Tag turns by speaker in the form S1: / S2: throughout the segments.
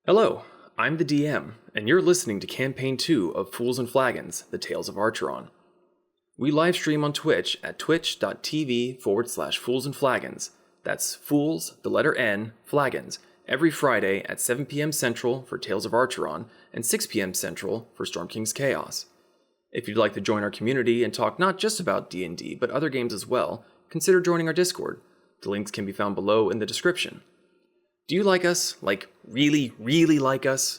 S1: Hello, I'm the DM, and you're listening to Campaign 2 of Fools and Flagons, the Tales of Archeron. We live stream on Twitch at twitch.tv/foolsandflagons. That's fools, the letter N, flagons, every Friday at 7 p.m. Central for Tales of Archeron and 6 p.m. Central for Storm King's Chaos. If you'd like to join our community and talk not just about D&D, but other games as well, consider joining our Discord. The links can be found below in the description. Do you like us? Like, really, really like us?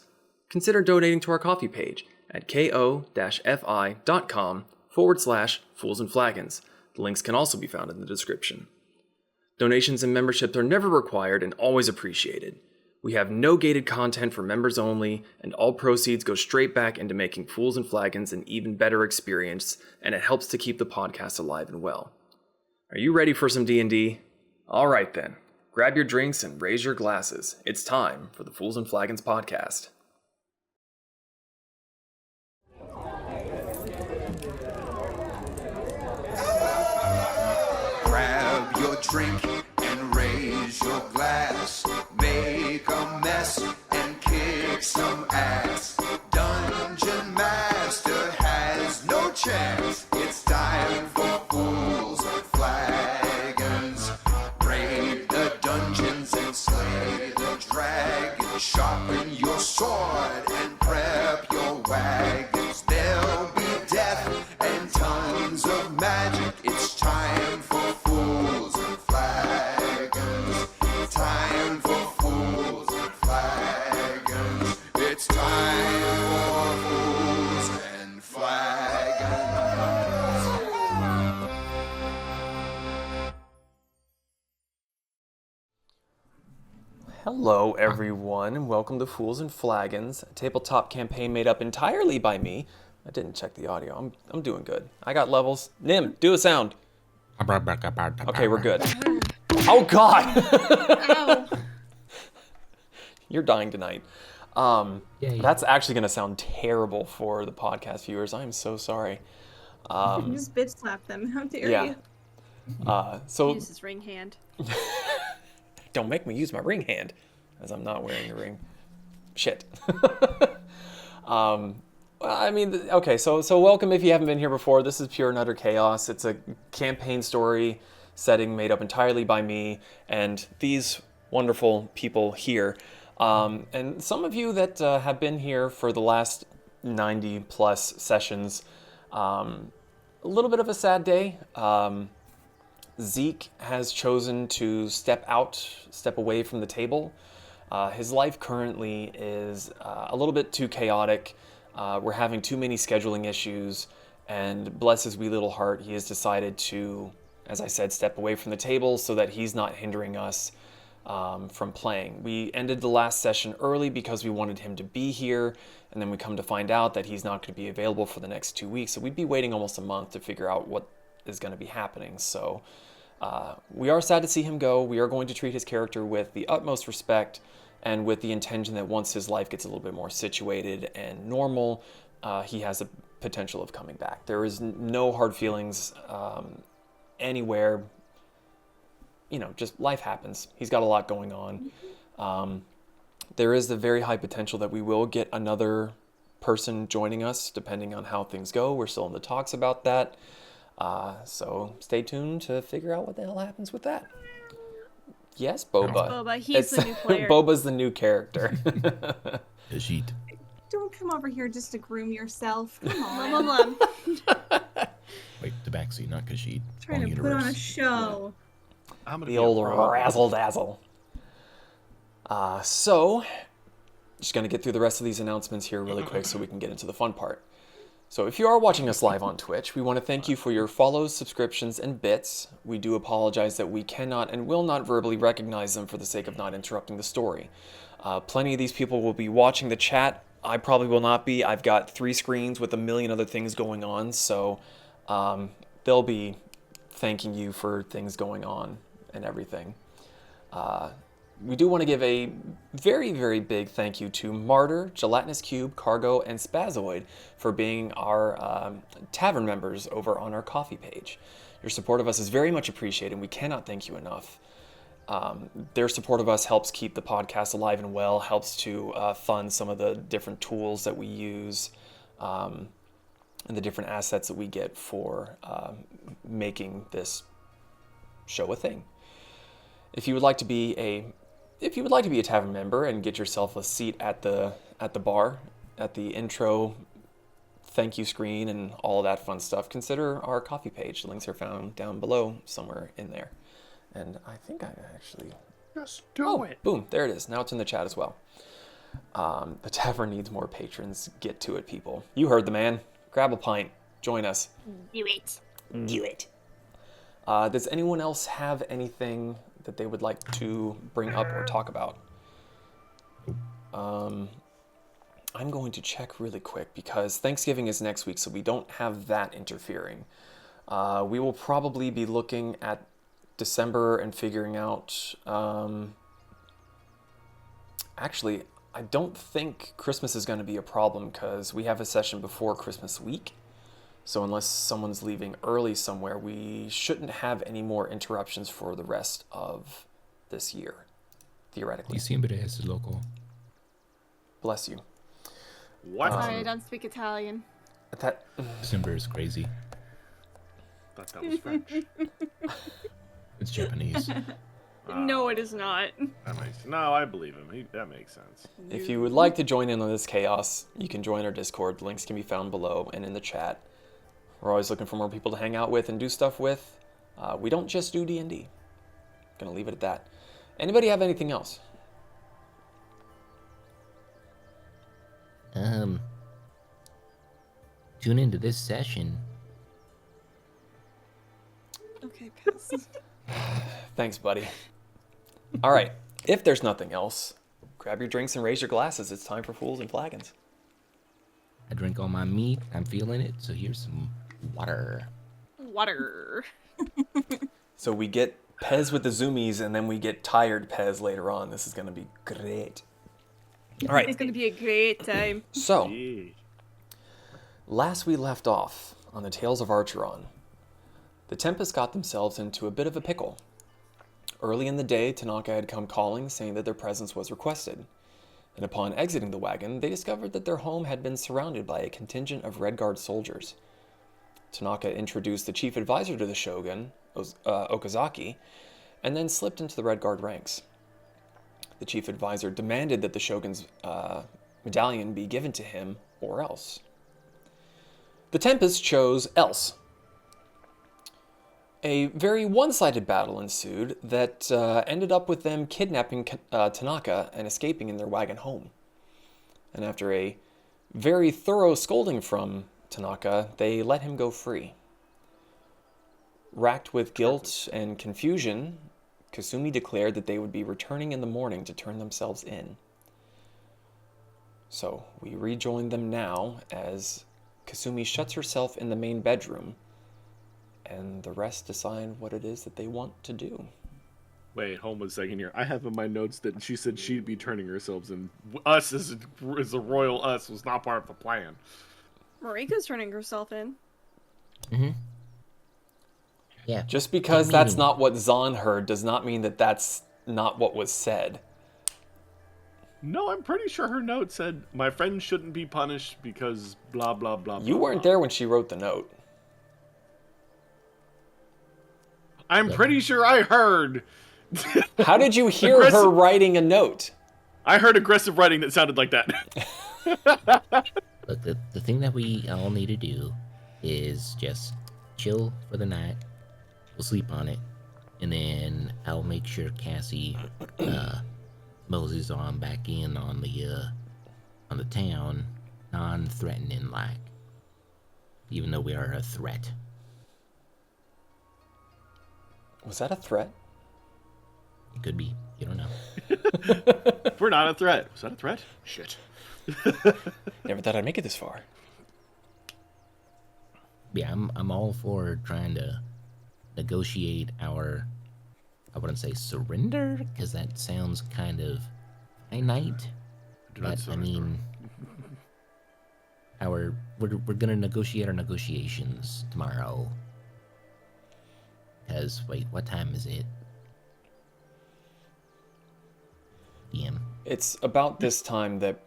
S1: Consider donating to our coffee page at ko-fi.com/foolsandflagons. The links can also be found in the description. Donations and memberships are never required and always appreciated. We have no gated content for members only, and all proceeds go straight back into making Fools and Flagons an even better experience, and it helps to keep the podcast alive and well. Are you ready for some D&D? All right then. Grab your drinks and raise your glasses. It's time for the Fools and Flagons podcast.
S2: Grab your drink and raise your glass. Make a mess and kick some ass. Dungeon Master has no chance. It's time for Fools and Flagons. Raid the dungeons and slay the dragon. Sharpen your sword and prep your wagons. There'll be death and tons of magic. It's time for Fools and Flagons. Time for Fools and Flagons. It's time for Fools and Flagons.
S1: Hello, everyone, and welcome to Fools and Flagons, a tabletop campaign made up entirely by me. I didn't check the audio. I'm doing good. I got levels. Nim, do a sound. Okay, we're good. Oh, God!
S3: Ow.
S1: You're dying tonight. That's actually going to sound terrible for the podcast viewers. I am so sorry.
S3: You just bitch slap them. How dare
S1: Yeah.
S3: you?
S1: So
S3: Use his ring hand.
S1: don't make me use my ring hand, as I'm not wearing a ring. Shit. Okay, so welcome if you haven't been here before. This is Pure and Utter Chaos. It's a campaign story setting made up entirely by me and these wonderful people here. And some of you that have been here for the last 90 plus sessions, a little bit of a sad day. Zeke has chosen to step away from the table. His life currently is a little bit too chaotic. We're having too many scheduling issues, and bless his wee little heart, he has decided to, as I said, step away from the table so that he's not hindering us from playing. We ended the last session early because we wanted him to be here, and then we come to find out that he's not going to be available for the next 2 weeks, so we'd be waiting almost a month to figure out what is going to be happening. So we are sad to see him go. We are going to treat his character with the utmost respect and with the intention that once his life gets a little bit more situated and normal, he has the potential of coming back. There is no hard feelings anywhere. You know, just life happens. He's got a lot going on. There is the very high potential that we will get another person joining us, depending on how things go. We're still in the talks about that. So stay tuned to figure out what the hell happens with that. Yes, Boba.
S3: It's Boba. He's the new player.
S1: Boba's the new character.
S4: Khajiit.
S5: Don't come over here just to groom yourself. Come on.
S3: Mom, mom.
S4: Wait, the backseat, not Khajiit.
S5: Trying
S4: Wrong
S5: to put on a
S4: universe.
S5: show.
S1: The old razzle dazzle. So, just going to get through the rest of these announcements here really quick so we can get into the fun part. So if you are watching us live on Twitch, we want to thank you for your follows, subscriptions, and bits. We do apologize that we cannot and will not verbally recognize them for the sake of not interrupting the story. Plenty of these people will be watching the chat. I probably will not be. I've got 3 screens with a million other things going on, so they'll be thanking you for things going on and everything. We do want to give a very, very big thank you to Martyr, Gelatinous Cube, Cargo, and Spazoid for being our tavern members over on our coffee page. Your support of us is very much appreciated, and we cannot thank you enough. Their support of us helps keep the podcast alive and well, helps to fund some of the different tools that we use, and the different assets that we get for making this show a thing. If you would like to be a tavern member and get yourself a seat at the bar, at the intro thank you screen and all of that fun stuff, consider our coffee page. The links are found down below somewhere in there. And I think I actually...
S6: Just do it.
S1: Boom, there it is. Now it's in the chat as well. The tavern needs more patrons. Get to it, people. You heard the man. Grab a pint. Join us.
S3: Do it.
S1: Do it. Does anyone else have anything that they would like to bring up or talk about? I'm going to check really quick because Thanksgiving is next week, so we don't have that interfering. We will probably be looking at December and figuring out... Actually, I don't think Christmas is going to be a problem because we have a session before Christmas week. So unless someone's leaving early somewhere, we shouldn't have any more interruptions for the rest of this year, theoretically.
S4: Diciembre es loco.
S1: Bless you.
S6: What?
S3: Sorry, I don't speak Italian.
S1: That...
S4: December is crazy.
S6: Thought that was French.
S4: It's Japanese.
S3: No, it is not.
S6: No, I believe him. That makes sense.
S1: If you would like to join in on this chaos, you can join our Discord. The links can be found below and in the chat. We're always looking for more people to hang out with and do stuff with. We don't just do D&D. Gonna leave it at that. Anybody have anything else?
S7: Tune into this session.
S3: Okay, pass.
S1: Thanks, buddy. All right. If there's nothing else, grab your drinks and raise your glasses. It's time for Fools and Flagons.
S7: I drink all my meat. I'm feeling it. So here's some water.
S3: Water.
S1: So we get Pez with the zoomies, and then we get tired Pez later on. This is going to be great. All right.
S3: It's going to be a great time.
S1: So,
S6: Gee.
S1: last we left off on the Tales of Archeron, the Tempests got themselves into a bit of a pickle. Early in the day, Tanaka had come calling, saying that their presence was requested. And upon exiting the wagon, they discovered that their home had been surrounded by a contingent of Redguard soldiers. Tanaka introduced the chief advisor to the Shogun, Okazaki, and then slipped into the Redguard ranks. The chief advisor demanded that the Shogun's medallion be given to him, or else. The Tempests chose else. A very one-sided battle ensued that ended up with them kidnapping Tanaka and escaping in their wagon home. And after a very thorough scolding from Tanaka, they let him go free. Racked with guilt and confusion, Kasumi declared that they would be returning in the morning to turn themselves in. So we rejoin them now as Kasumi shuts herself in the main bedroom, and the rest decide what it is that they want to do.
S6: Wait, hold on a second here. I have in my notes that she said she'd be turning herself in. Us as a royal us was not part of the plan.
S3: Marika's turning herself in.
S7: Mm-hmm. Yeah.
S1: Just because that's not what Zahn heard does not mean that that's not what was said.
S6: No, I'm pretty sure her note said, my friend shouldn't be punished because blah, blah, blah,
S1: You
S6: blah,
S1: weren't
S6: blah.
S1: there when she wrote the note.
S6: I'm pretty sure I heard.
S1: How did you hear her writing a note?
S6: I heard aggressive writing that sounded like that.
S7: Look, the thing that we all need to do is just chill for the night. We'll sleep on it. And then I'll make sure Cassie moses on back in on the town, non-threatening like. Even though we are a threat.
S1: Was that a threat?
S7: It could be. You don't know.
S6: We're not a threat. Was that a threat? Shit.
S1: Never thought I'd make it this far.
S7: Yeah, I'm all for trying to negotiate our, I wouldn't say surrender, because that sounds kind of finite. But I mean, we're gonna negotiate our negotiations tomorrow. Because wait, what time is it? DM.
S1: It's about this time that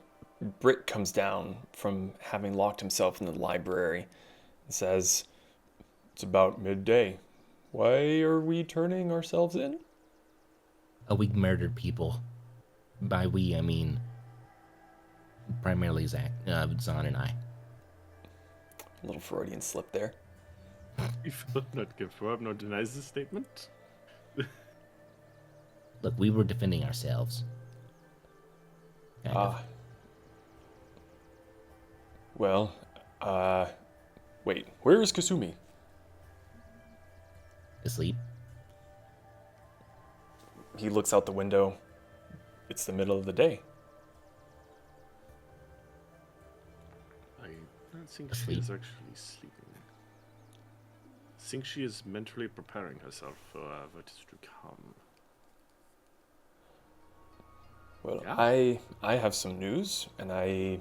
S1: Britt comes down from having locked himself in the library and says, "It's about midday. Why are we turning ourselves in?"
S7: Oh, we murdered people. By we, I mean primarily Zahn and I.
S1: A little Freudian slip there.
S6: If not confirm, nor denies the statement.
S7: Look, we were defending ourselves. Kind of.
S1: Ah. Well, wait, where is Kasumi?
S7: Asleep.
S1: He looks out the window. It's the middle of the day.
S6: I don't think she
S7: Asleep.
S6: is actually sleeping. I think she is mentally preparing herself for what is to come.
S1: Well,
S6: Yeah.
S1: I have some news, and I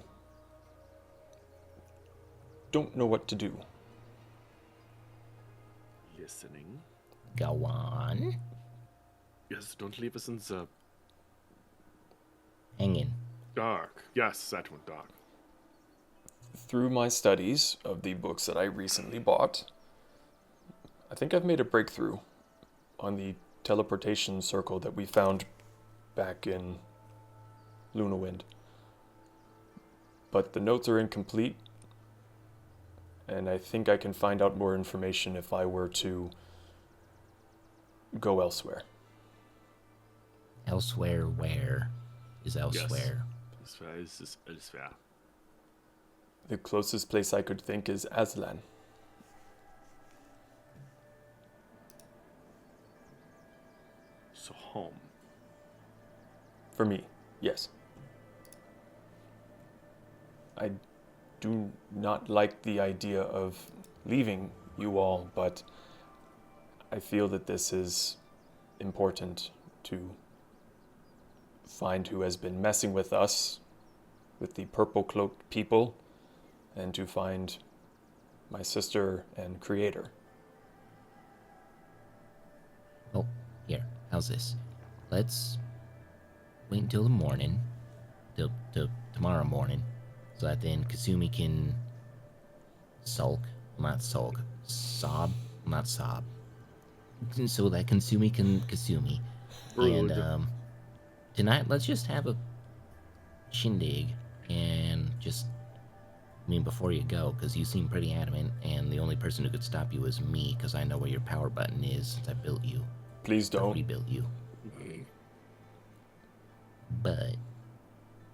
S1: don't know what to do.
S6: Listening.
S7: Go on.
S6: Yes, don't leave us in the
S7: Hanging.
S6: dark. Yes, that one, dark.
S1: Through my studies of the books that I recently bought, I think I've made a breakthrough on the teleportation circle that we found back in Luna Wind. But the notes are incomplete, and I think I can find out more information if I were to go elsewhere.
S7: Elsewhere where is elsewhere?
S6: Elsewhere is elsewhere.
S1: The closest place I could think is Aslan.
S6: So home.
S1: For me, yes. I do not like the idea of leaving you all, but I feel that this is important to find who has been messing with us, with the purple cloaked people, and to find my sister and creator.
S7: Oh, here. How's this? Let's wait until the morning, till tomorrow morning, so that then Kasumi can sob, not sob, so that Kasumi can Kasumi.
S6: Rude.
S7: And tonight, let's just have a shindig and just. I mean, before you go, because you seem pretty adamant, and the only person who could stop you is me, because I know where your power button is since I built you.
S1: Please
S7: Or
S1: don't.
S7: rebuilt you. But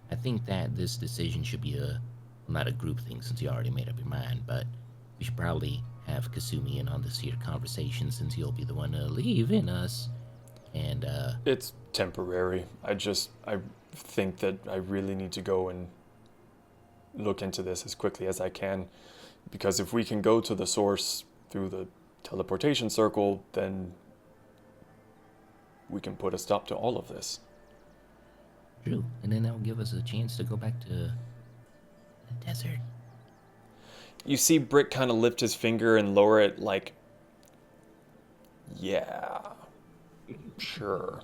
S7: I think that this decision should be not a group thing, since you already made up your mind, but we should probably have Kasumi in on this here conversation, since he'll be the one leaving us. And
S1: It's temporary. I think that I really need to go and look into this as quickly as I can, because if we can go to the source through the teleportation circle, then we can put a stop to all of this.
S7: true, and then that'll give us a chance to go back to the desert.
S1: You see Brick kind of lift his finger and lower it like, yeah, sure.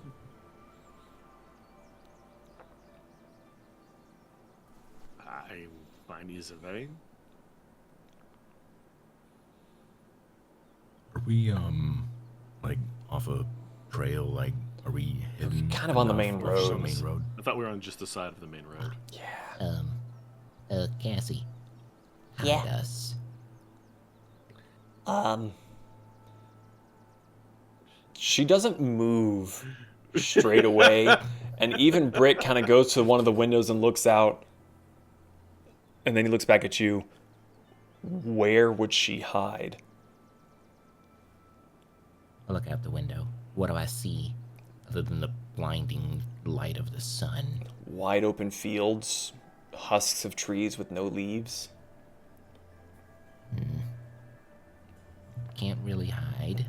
S6: I'm fine either way.
S4: Are we like off a trail? Like, are we hidden?
S1: kind of on the
S4: enough
S1: main
S4: off the
S1: roads.
S4: main road.
S6: I thought we were on just the side of the main road.
S1: Yeah.
S7: Cassie.
S8: Yeah.
S7: Hide us.
S1: She doesn't move straight away, and even Brick kind of goes to one of the windows and looks out, and then he looks back at you. Where would she hide?
S7: I look out the window. What do I see other than the blinding light of the sun?
S1: Wide open fields, husks of trees with no leaves.
S7: Can't really hide.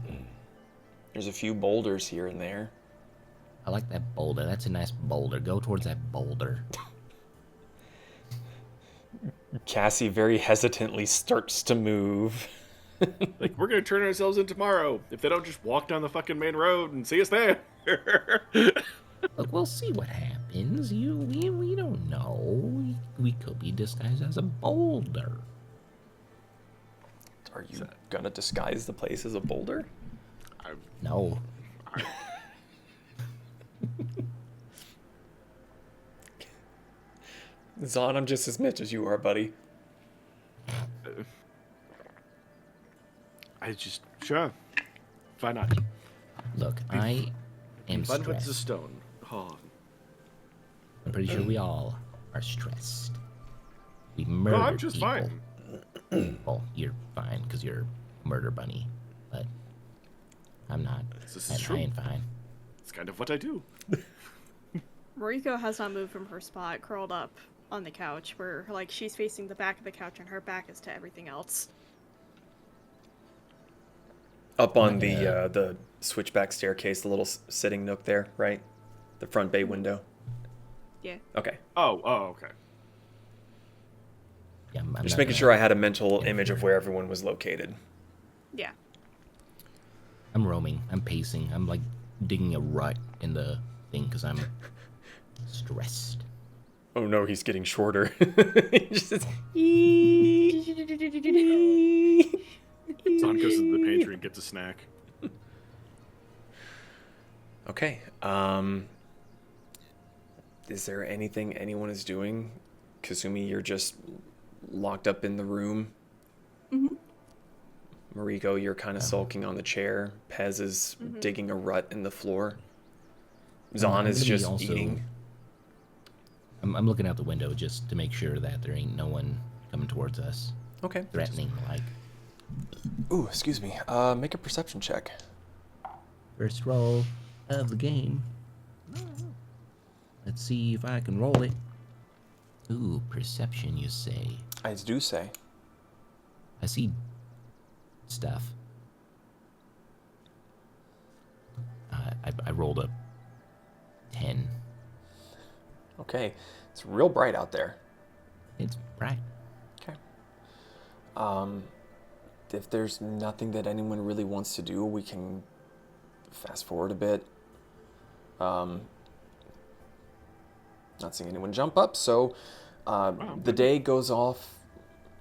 S1: There's a few boulders here and there.
S7: I like that boulder. That's a nice boulder. Go towards that boulder.
S1: Cassie very hesitantly starts to move.
S6: Like, we're gonna turn ourselves in tomorrow if they don't just walk down the fucking main road and see us there.
S7: Look, we'll see what happens. happens. We don't know. We could be disguised as a boulder.
S1: Are you gonna disguise the place as a boulder?
S7: No.
S1: Zon, I'm just as much as you are, buddy.
S6: Sure. Why not?
S7: Look, I am
S6: Fun with the
S7: stressed.
S6: stone. Oh.
S7: I'm pretty sure we all are stressed. We murdered
S6: No, I'm just
S7: people.
S6: fine.
S7: Well, you're fine because you're a murder bunny, but I'm not.
S6: This is
S7: And
S6: true.
S7: I ain't fine.
S6: It's kind of what I do.
S3: Mariko has not moved from her spot, curled up on the couch, where like she's facing the back of the couch and her back is to everything else.
S1: Up on the switchback staircase, the little sitting nook there, right? The front bay window.
S3: Yeah.
S1: Okay.
S6: Oh, okay.
S7: Yeah, I'm
S1: Just
S7: not
S1: making
S7: gonna
S1: sure I had a mental image of where everyone was located.
S3: Yeah.
S7: I'm roaming. I'm pacing. I'm like digging a rut in the thing because I'm stressed.
S1: Oh no, he's getting shorter. Just
S6: Son goes to the pantry and gets a snack.
S1: Okay. Is there anything anyone is doing? Kasumi, you're just locked up in the room.
S5: Mhm.
S1: Mariko, you're kind of sulking on the chair. Pez is digging a rut in the floor. Zon
S7: I'm
S1: is
S7: gonna be
S1: just
S7: also-
S1: eating.
S7: I'm looking out the window just to make sure that there ain't no one coming towards us,
S1: Okay.
S7: threatening. Like,
S1: Ooh, excuse me. Make a perception check.
S7: first roll of the game. Let's see if I can roll it. Ooh, perception, you say?
S1: I do say.
S7: I see stuff. I rolled a 10.
S1: Okay. It's real bright out there.
S7: It's bright.
S1: Okay. If there's nothing that anyone really wants to do, we can fast forward a bit. Not seeing anyone jump up, so the day goes off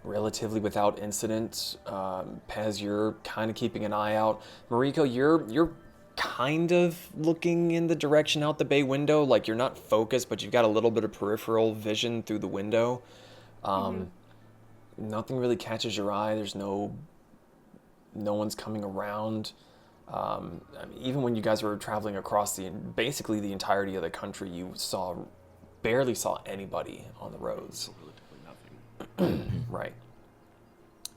S1: relatively without incident. Pez, you're kind of keeping an eye out. Mariko, you're kind of looking in the direction out the bay window. Like, you're not focused, but you've got a little bit of peripheral vision through the window. Nothing really catches your eye. There's no one's coming around. I mean, even when you guys were traveling across basically the entirety of the country, you barely saw anybody on the roads.
S6: Relatively nothing.
S1: Right.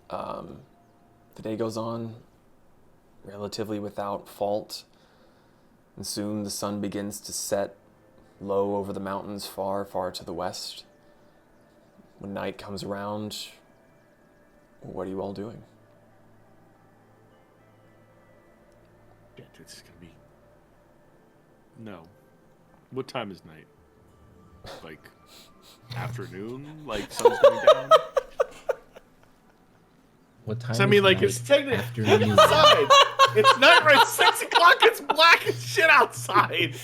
S1: The day goes on relatively without fault, and soon the sun begins to set low over the mountains far, far to the west. When night comes around, what are you all doing?
S6: Yeah, it's gonna be. No. What time is night? Like afternoon? Like sun's going down?
S7: What time?
S6: I mean,
S7: is
S6: like
S7: night?
S6: it's technically
S7: Afternoon.
S6: outside. It's night right 6 o'clock. It's black as shit outside.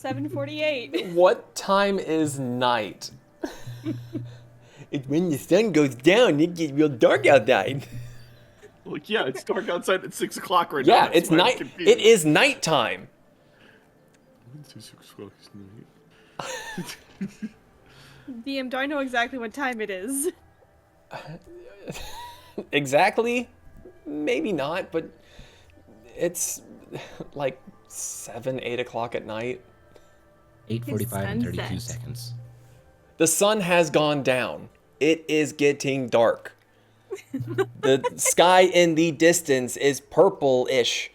S3: 7:48.
S1: What time is night? It's when the sun goes down, it gets real dark outside.
S6: Like, yeah, it's dark outside at 6 o'clock right now.
S1: Yeah,
S6: That's
S1: it's
S6: why I'm
S1: night.
S6: confused.
S1: It is nighttime.
S6: It's 6 o'clock is night.
S3: DM, do I know exactly what time it is?
S1: Exactly? Maybe not, but it's like 7, 8 o'clock at night.
S7: 8:45 and 32
S5: sunset.
S7: seconds.
S1: The sun has gone down. It is getting dark. The sky in the distance is purple-ish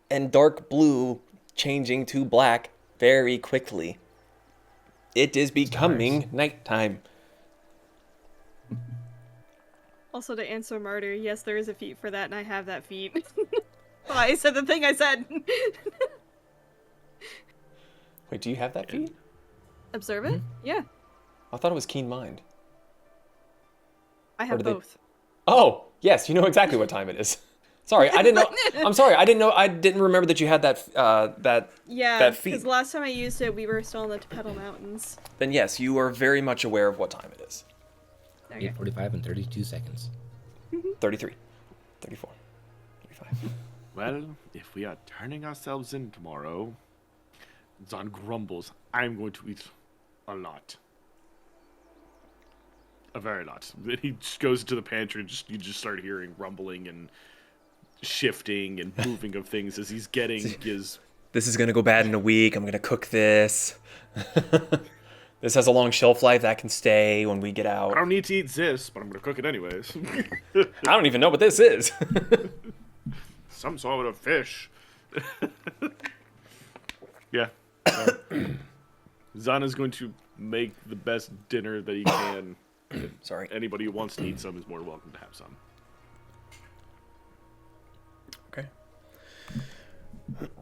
S1: and dark blue, changing to black very quickly. It is becoming nighttime.
S3: Also, to answer murder, yes, there is a feat for that, and I have that feat. Oh, I said the thing I said.
S1: Wait, do you have that feat?
S3: Observant? Yeah,
S1: I thought it was Keen Mind.
S3: I have
S1: do they-
S3: both.
S1: Oh, yes, you know exactly what time it is. Sorry, I didn't know. I'm sorry, I didn't know. I didn't remember that you had that
S3: Yeah,
S1: that feat.
S3: because last time I used it, we were still in the Pedal Mountains.
S1: Then yes, you are very much aware of what time it is.
S3: Okay.
S7: 8:45 and 32 seconds.
S1: 33, 34, 35.
S6: Well, if we are turning ourselves in tomorrow, Zahn grumbles, I'm going to eat a lot. A very lot. Then he just goes to the pantry and you just start hearing rumbling and shifting and moving of things as he's getting his...
S1: This is going to go bad in a week. I'm going to cook this. This has a long shelf life that can stay when we get out.
S6: I don't need to eat this, but I'm going to cook it anyways.
S1: I don't even know what this is.
S6: Some sort of fish. Yeah. Zahn is going to make the best dinner that he can.
S1: Sorry.
S6: Anybody who wants to eat some is more welcome to have some.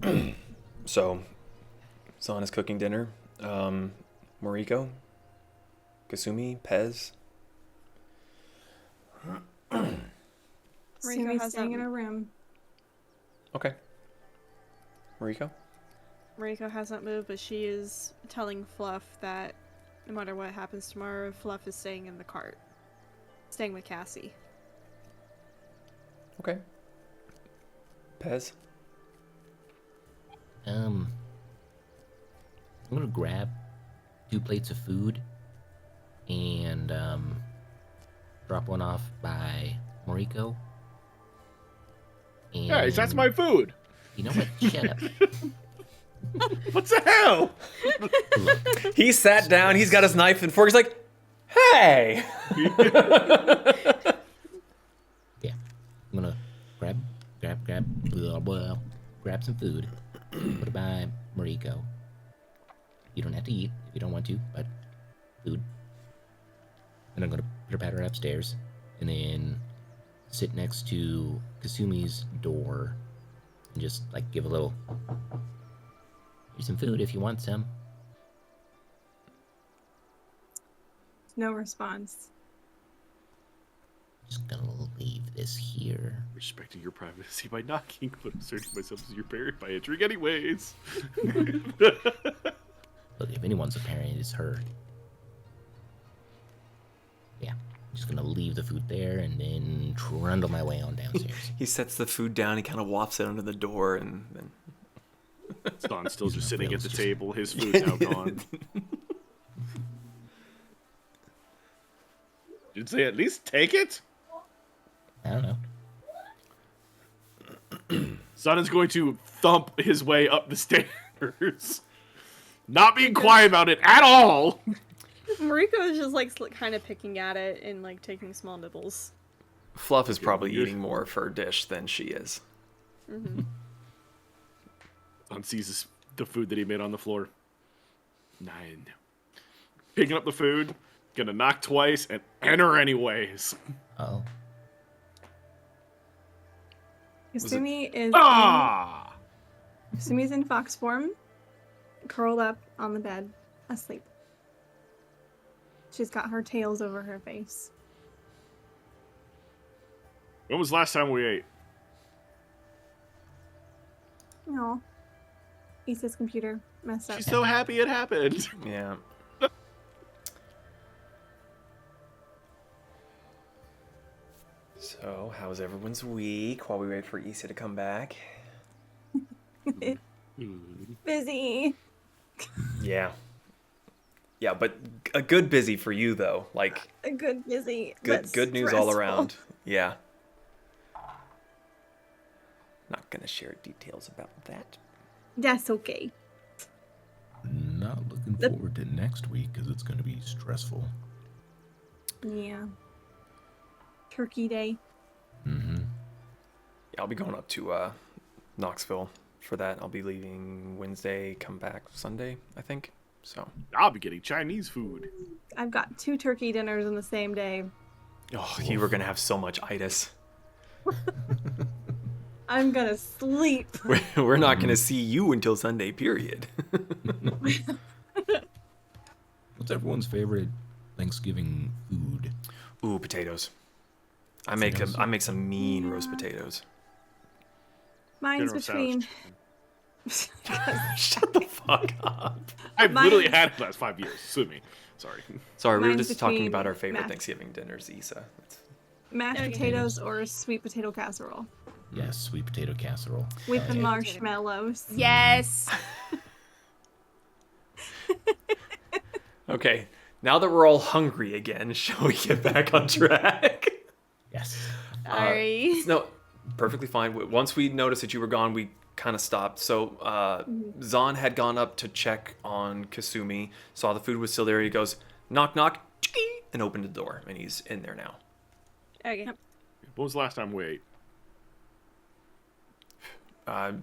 S1: Okay. So, Zahn is cooking dinner. Moriko, Kasumi, Pez.
S3: Mariko has
S5: staying
S3: that-
S5: in her room.
S1: Okay. Moriko?
S3: Mariko hasn't moved, but she is telling Fluff that no matter what happens tomorrow, Fluff is staying in the cart. Staying with Cassie.
S1: Okay. Pez?
S7: I'm gonna grab 2 plates of food and drop one off by Moriko. And
S6: Guys, that's my food.
S7: You know what? Shut up.
S6: What the hell?
S7: Look,
S1: He sat down, he's got his knife and fork, he's like, hey!
S7: yeah, I'm gonna grab some food. Put it by Moriko. You don't have to eat if you don't want to, but food. And I'm gonna pitter-patter upstairs, and then sit next to Kasumi's door, and just like give a little. Here's some food if you want some.
S5: No response.
S7: Just gonna leave this here.
S6: Respecting your privacy by knocking, but asserting myself as your parent by entering anyways.
S7: Look, if anyone's a parent, it's her. Yeah, just gonna leave the food there and then trundle my way on downstairs.
S1: He sets the food down, he kind of wafts it under the door, and then...
S6: Don's still just
S7: He's
S6: sitting at the
S7: just-
S6: table. His food's now gone. You'd say at least take it?
S7: I don't know.
S6: Son is going to thump his way up the stairs. Not being quiet about it at all.
S3: Mariko is just like kind of picking at it and like taking small nibbles.
S1: Fluff is probably eating more of her dish than she is.
S3: Mm-hmm.
S6: Son sees the food that he made on the floor. 9. Picking up the food, gonna knock twice and enter anyways.
S7: Oh,
S5: Kasumi is
S6: Ah!
S5: Kasumi's in fox form, curled up on the bed, asleep. She's got her tails over her face.
S6: When was the last time we ate?
S5: No. Issa's computer messed up.
S6: She's so happy it happened.
S1: Yeah. So, how's everyone's week while we wait for Issa to come back?
S5: Busy.
S1: Yeah. Yeah, but a good busy for you though. Like
S5: A good busy.
S1: good
S5: but
S1: good news all
S5: stressful.
S1: around. Yeah. Not gonna share details about that.
S5: That's okay.
S4: Not looking
S5: The-
S4: forward to next week because it's going to be stressful.
S5: Yeah. Turkey Day.
S4: Mm-hmm.
S1: Yeah, I'll be going up to Knoxville for that. I'll be leaving Wednesday, come back Sunday, I think. So
S6: I'll be getting Chinese food.
S5: I've got 2 turkey dinners in the same day.
S1: oh, you were gonna have so much itis.
S5: I'm gonna sleep.
S1: We're not gonna see you until Sunday, period.
S4: What's everyone's favorite Thanksgiving food?
S1: Ooh, potatoes. I make
S4: Potatoes?
S1: I make some mean roast potatoes.
S5: Mine's
S6: General
S5: between.
S1: Shut the fuck up.
S6: I've
S5: Mine-
S6: literally had it the last 5 years. Sue me. Sorry.
S1: Sorry, we were
S5: Mine's
S1: just talking
S5: between
S1: about our favorite
S5: mashed-
S1: Thanksgiving dinners, Issa.
S5: Mashed
S3: Okay.
S5: potatoes or sweet potato casserole
S7: Yes, sweet potato casserole.
S5: with the
S7: yeah.
S5: marshmallows.
S3: Yes.
S1: Okay, now that we're all hungry again, shall we get back on track?
S7: Yes.
S3: Sorry.
S1: No, perfectly fine. Once we noticed that you were gone, we kind of stopped. So Zahn had gone up to check on Kasumi, saw the food was still there. He goes, knock, knock, and opened the door, and he's in there now.
S3: Okay.
S6: When was the last time we ate?
S1: I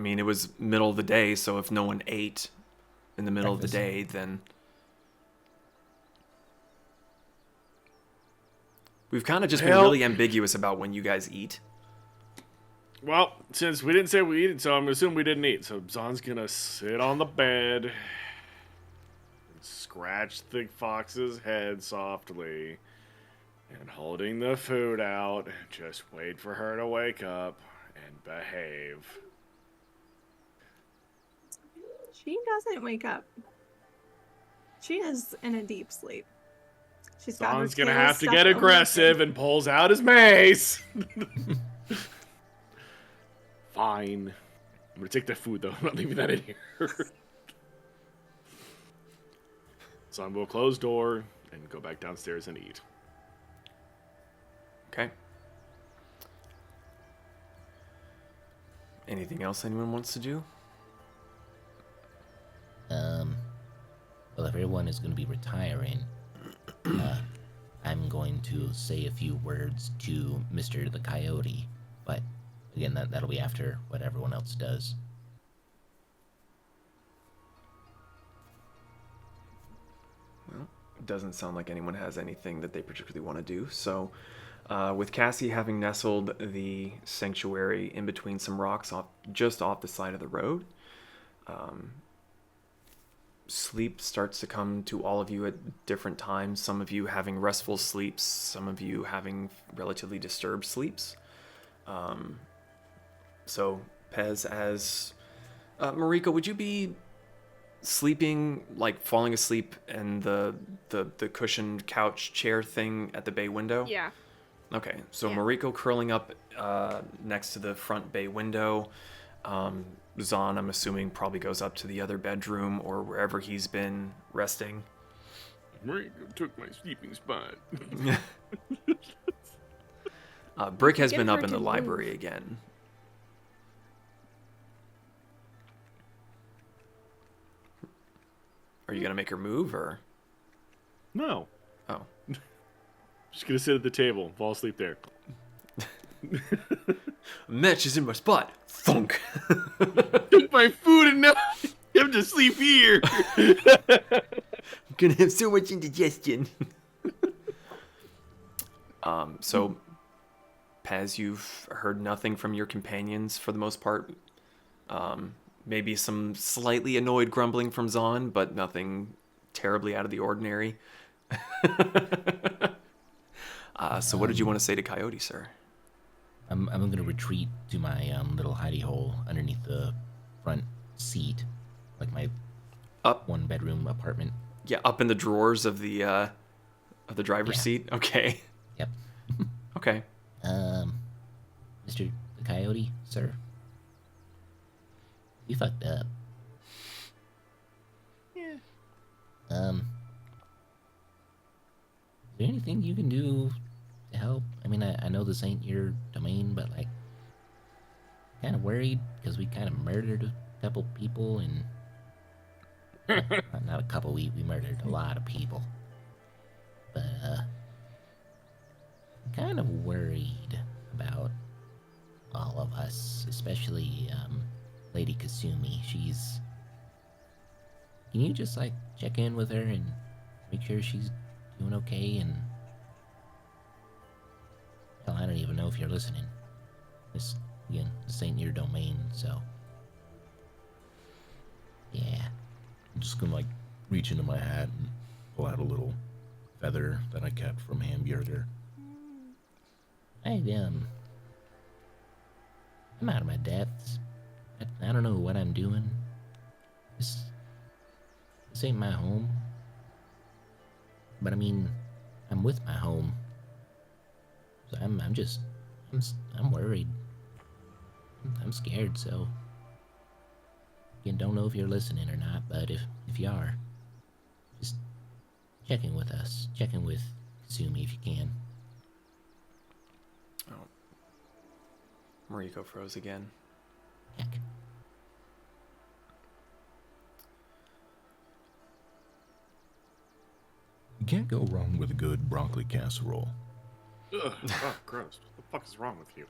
S1: mean, it was middle of the day, so if no one ate in the middle
S7: Breakfast.
S1: of the day, then we've kind of just been
S6: Well-
S1: really ambiguous about when you guys eat.
S6: Well, since we didn't say we eat, so I'm assuming we didn't eat. So Zon's gonna sit on the bed and scratch the fox's head softly and holding the food out. Just wait for her to wake up and behave.
S5: She doesn't wake up. She is in a deep sleep. She's got her
S6: Zon's gonna
S5: tail
S6: have to
S5: stuck
S6: get
S5: over her
S6: aggressive
S5: head.
S6: and pulls out his mace. Fine. I'm gonna take that food though. I'm not leaving that in here. Zon will close door and go back downstairs and eat.
S1: Okay. Anything else anyone wants to do?
S7: Well, if everyone is going to be retiring, I'm going to say a few words to Mr. the Coyote, but again, that'll be after what everyone else does.
S1: Well, it doesn't sound like anyone has anything that they particularly want to do. So, with Cassie having nestled the sanctuary in between some rocks just off the side of the road, sleep starts to come to all of you at different times. Some of you having restful sleeps, some of you having relatively disturbed sleeps. So, Pez, as Mariko, would you be sleeping, like falling asleep in the cushioned couch chair thing at the bay window?
S3: Yeah.
S1: Okay, so
S3: Yeah.
S1: Mariko curling up next to the front bay window. Zahn, I'm assuming, probably goes up to the other bedroom or wherever he's been resting.
S6: Mariko took my sleeping spot.
S1: Brick has
S3: Get
S1: been
S3: her
S1: up in
S3: to
S1: the
S3: move.
S1: library again. Are you gonna make her move, or?
S6: No.
S1: Oh.
S6: Just gonna sit at the table, fall asleep there.
S1: Match is in my spot. Thunk.
S6: Took my food and now I have to sleep here.
S1: I'm gonna have so much indigestion. So, Paz, you've heard nothing from your companions for the most part. Maybe some slightly annoyed grumbling from Zahn, but nothing terribly out of the ordinary. So what did you want to say to Coyote, sir?
S7: I'm going to retreat to my little hidey hole underneath the front seat, like my
S1: Up,
S7: one-bedroom apartment.
S1: yeah, up in the drawers of the driver's
S7: Yeah.
S1: seat. Okay,
S7: Yep.
S1: okay.
S7: Mr. the Coyote, sir, you fucked up.
S6: Yeah.
S7: Is there anything you can do to help? I mean, I know this ain't your domain, but like, kind of worried because we kind of murdered a couple people and not a couple. We murdered a lot of people, but kind of worried about all of us, especially Lady Kasumi. She's. Can you just like check in with her and make sure she's doing okay? And hell, I don't even know if you're listening. This ain't your domain, so yeah.
S4: I'm just gonna like reach into my hat and pull out a little feather that I kept from
S7: I'm out of my depths. I don't know what I'm doing. This ain't my home. But I mean, I'm with my home. So I'm worried. I'm scared, so. Again, don't know if you're listening or not, but if you are, just check in with us. Check in with Kasumi if you can.
S1: Oh. Mariko froze again.
S7: Heck.
S4: You can't go wrong with a good broccoli casserole.
S6: Ugh, oh, gross. What the fuck is wrong with you?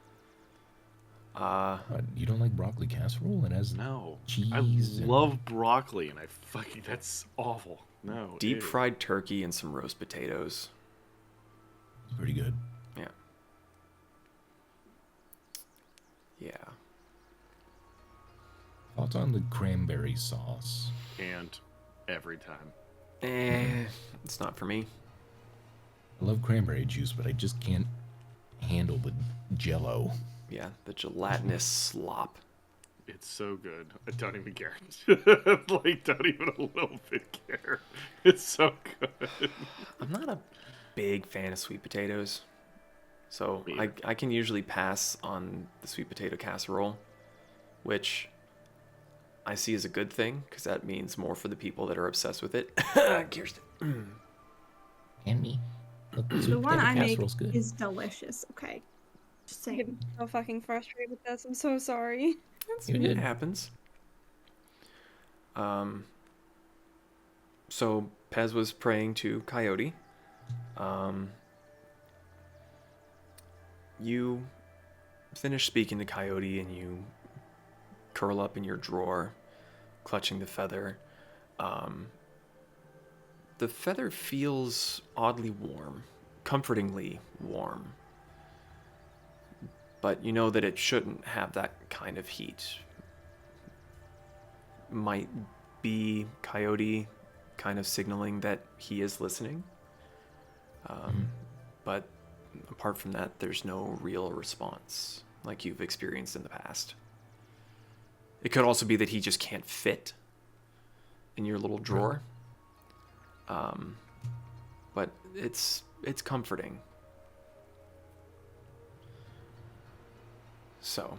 S4: You don't like broccoli casserole? It has
S6: No.
S4: cheese.
S6: I love broccoli, and that's awful. No.
S1: Deep
S6: ew.
S1: fried turkey and some roast potatoes.
S4: It's pretty good.
S1: Yeah. Yeah.
S4: Thoughts on the cranberry sauce?
S6: And every time.
S1: It's not for me.
S4: I love cranberry juice, but I just can't handle the jello.
S1: Yeah, the gelatinous slop.
S6: It's so good. I don't even care. Like, don't even a little bit care. It's so good.
S1: I'm not a big fan of sweet potatoes, so
S6: Me
S1: I
S6: either.
S1: can usually pass on the sweet potato casserole, which I see as a good thing because that means more for the people that are obsessed with it. Kirsten.
S7: And me. Look,
S5: The
S7: sweet
S5: one
S7: potato
S5: I make
S7: casserole's good.
S5: is delicious. Okay, just
S3: I'm
S5: saying.
S3: getting so fucking frustrated with this. I'm so sorry.
S7: You're
S1: It
S7: good.
S1: happens. So Pez was praying to Coyote. You finish speaking to Coyote and you curl up in your drawer, clutching the feather. The feather feels oddly warm, comfortingly warm. But you know that it shouldn't have that kind of heat. Might be Coyote kind of signaling that he is listening. But apart from that, there's no real response like you've experienced in the past. It could also be that he just can't fit in your little drawer. But it's comforting. So,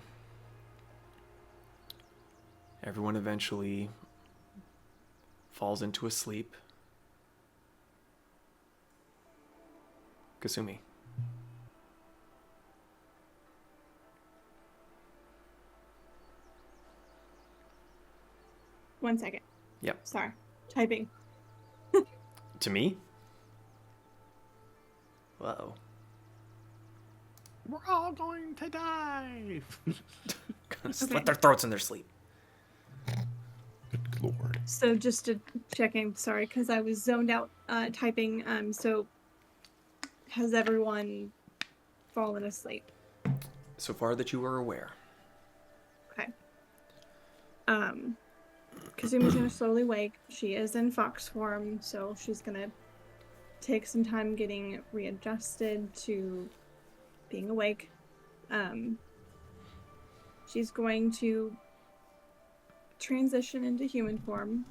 S1: everyone eventually falls into a sleep. Kasumi.
S5: One second.
S1: Yep.
S5: Sorry. Typing.
S1: To me? Whoa.
S6: We're all going to die.
S1: Gonna slit their throats in their sleep.
S4: Good lord.
S5: So just to check in, sorry, because I was zoned out typing. So has everyone fallen asleep?
S1: So far that you are aware.
S5: Okay. Kasumi's gonna slowly wake. She is in fox form, so she's gonna take some time getting readjusted to being awake. She's going to transition into human form.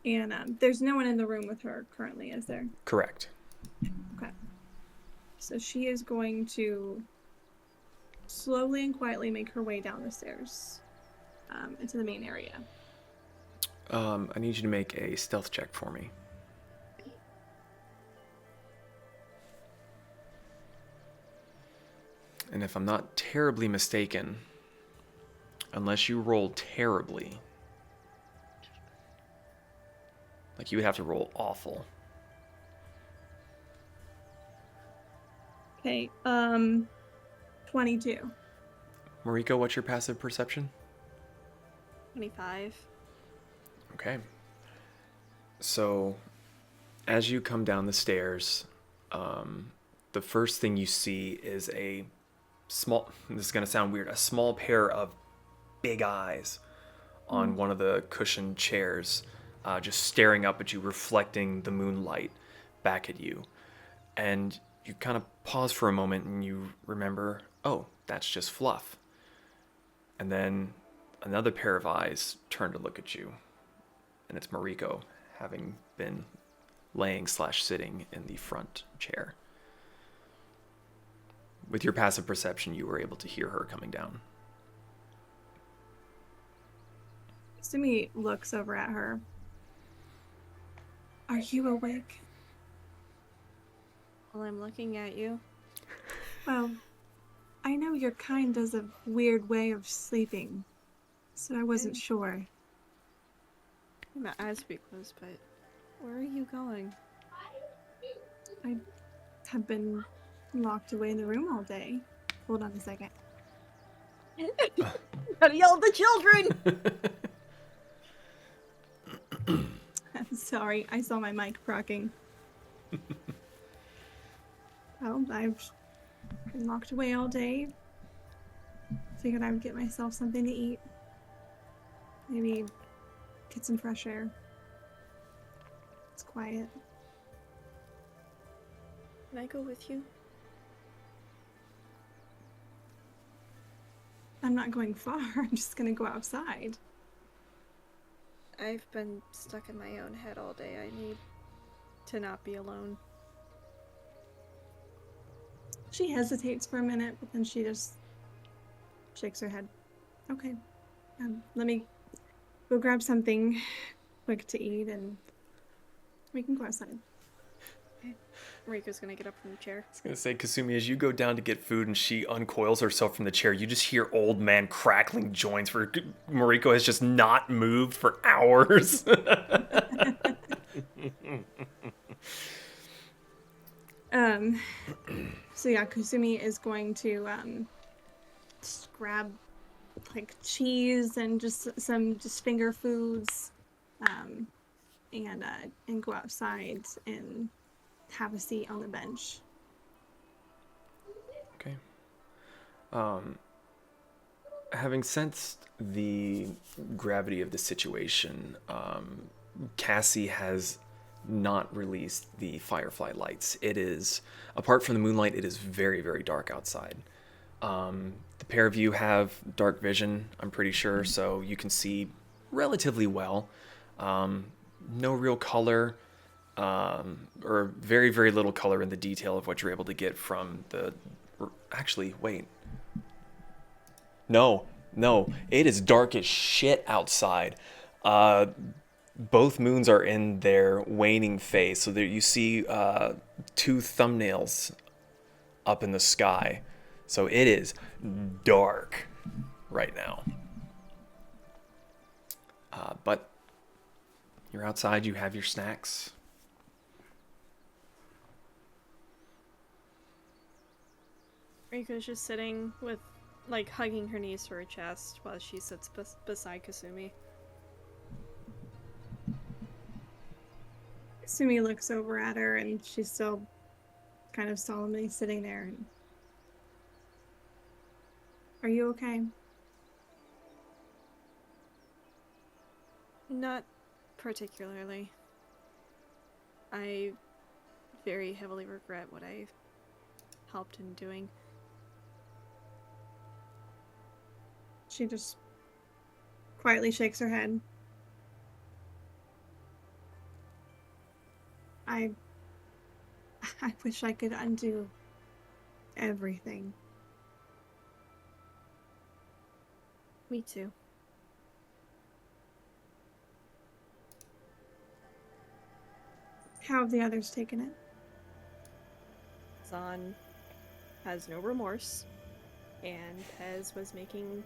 S5: And there's no one in the room with her currently, is there?
S1: Correct.
S5: Okay. So she is going to slowly and quietly make her way down the stairs into the main area.
S1: I need you to make a stealth check for me. And if I'm not terribly mistaken, unless you roll terribly, like you would have to roll awful.
S5: Okay, 22.
S1: Mariko, what's your passive perception?
S3: 25.
S1: Okay. So, as you come down the stairs, the first thing you see is a small, this is going to sound weird, a small pair of big eyes on one of the cushioned chairs, just staring up at you, reflecting the moonlight back at you. And you kind of pause for a moment and you remember, oh, that's just Fluff. And then another pair of eyes turn to look at you. And it's Mariko, having been laying/sitting in the front chair. With your passive perception, you were able to hear her coming down.
S5: Kasumi looks over at her. Are you awake?
S3: Well, I'm looking at you.
S5: Well, I know your kind does a weird way of sleeping, so I wasn't sure.
S3: My eyes would be closed, but where are you going?
S5: I have been locked away in the room all day. Hold on a second.
S3: Gotta yell at the children!
S5: I'm sorry, I saw my mic procking. Well, I've been locked away all day. Figured I would get myself something to eat. Maybe get some fresh air. It's quiet.
S3: Can I go with you?
S5: I'm not going far. I'm just gonna go outside.
S3: I've been stuck in my own head all day. I need to not be alone.
S5: She hesitates for a minute, but then she just shakes her head. Okay. Let me go grab something quick to eat and we can go outside.
S3: Mariko's gonna get up from the chair.
S1: I was going to say, Kasumi, as you go down to get food and she uncoils herself from the chair, you just hear old man crackling joints where Mariko has just not moved for hours.
S5: So yeah, Kasumi is going to just grab like cheese and just some finger foods, and go outside and have a seat on the bench.
S1: Okay. Having sensed the gravity of the situation, Cassie has not released the firefly lights. It is, apart from the moonlight, it is very, very dark outside. The pair of you have dark vision, I'm pretty sure, so you can see relatively well. No real color, or very, very little color in the detail of what you're able to get from the... Actually, wait. No, it is dark as shit outside. Both moons are in their waning phase, so there you see two thumbnails up in the sky. So it is dark right now. But you're outside, you have your snacks.
S3: Mariko's just sitting with, like, hugging her knees to her chest while she sits beside Kasumi.
S5: Kasumi looks over at her and she's still kind of solemnly sitting there. Are you okay?
S3: Not particularly. I very heavily regret what I helped in doing.
S5: She just quietly shakes her head. I wish I could undo everything.
S3: Me too.
S5: How have the others taken it?
S3: Zahn has no remorse, and Pez was making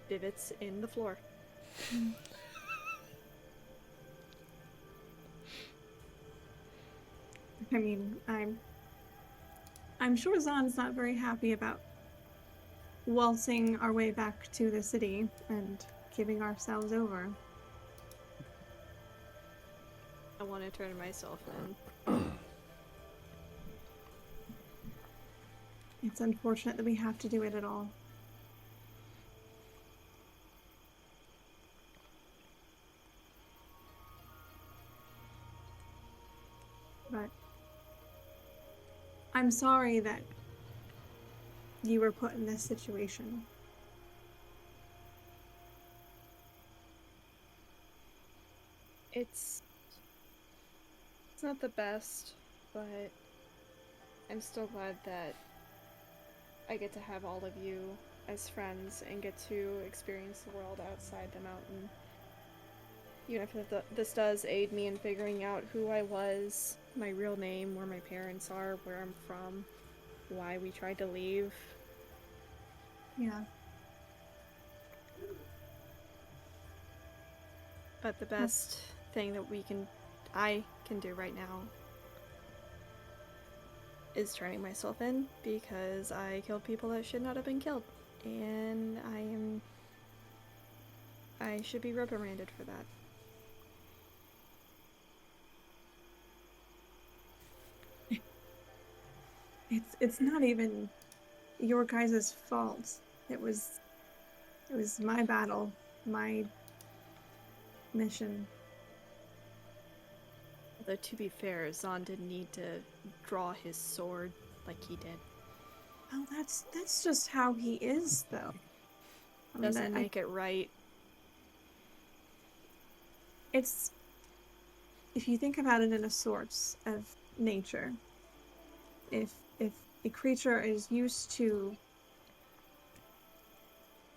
S3: divots in the floor.
S5: I mean, I'm sure Zahn's not very happy about waltzing our way back to the city and giving ourselves over.
S3: I want to turn myself in.
S5: It's unfortunate that we have to do it at all. But I'm sorry that you were put in this situation.
S3: It's not the best, but I'm still glad that I get to have all of you as friends and get to experience the world outside the mountain. Even if this does aid me in figuring out who I was, my real name, where my parents are, where I'm from, why we tried to leave.
S5: Yeah.
S3: But the best thing that I can do right now is turning myself in, because I killed people that should not have been killed. And I should be reprimanded for that.
S5: It's not even your guys' fault. It was my battle, my mission.
S3: Although, to be fair, Zahn didn't need to draw his sword like he did.
S5: Oh, that's just how he is, though. I mean,
S3: Doesn't make it right.
S5: It's, if you think about it in a sort of nature, if a creature is used to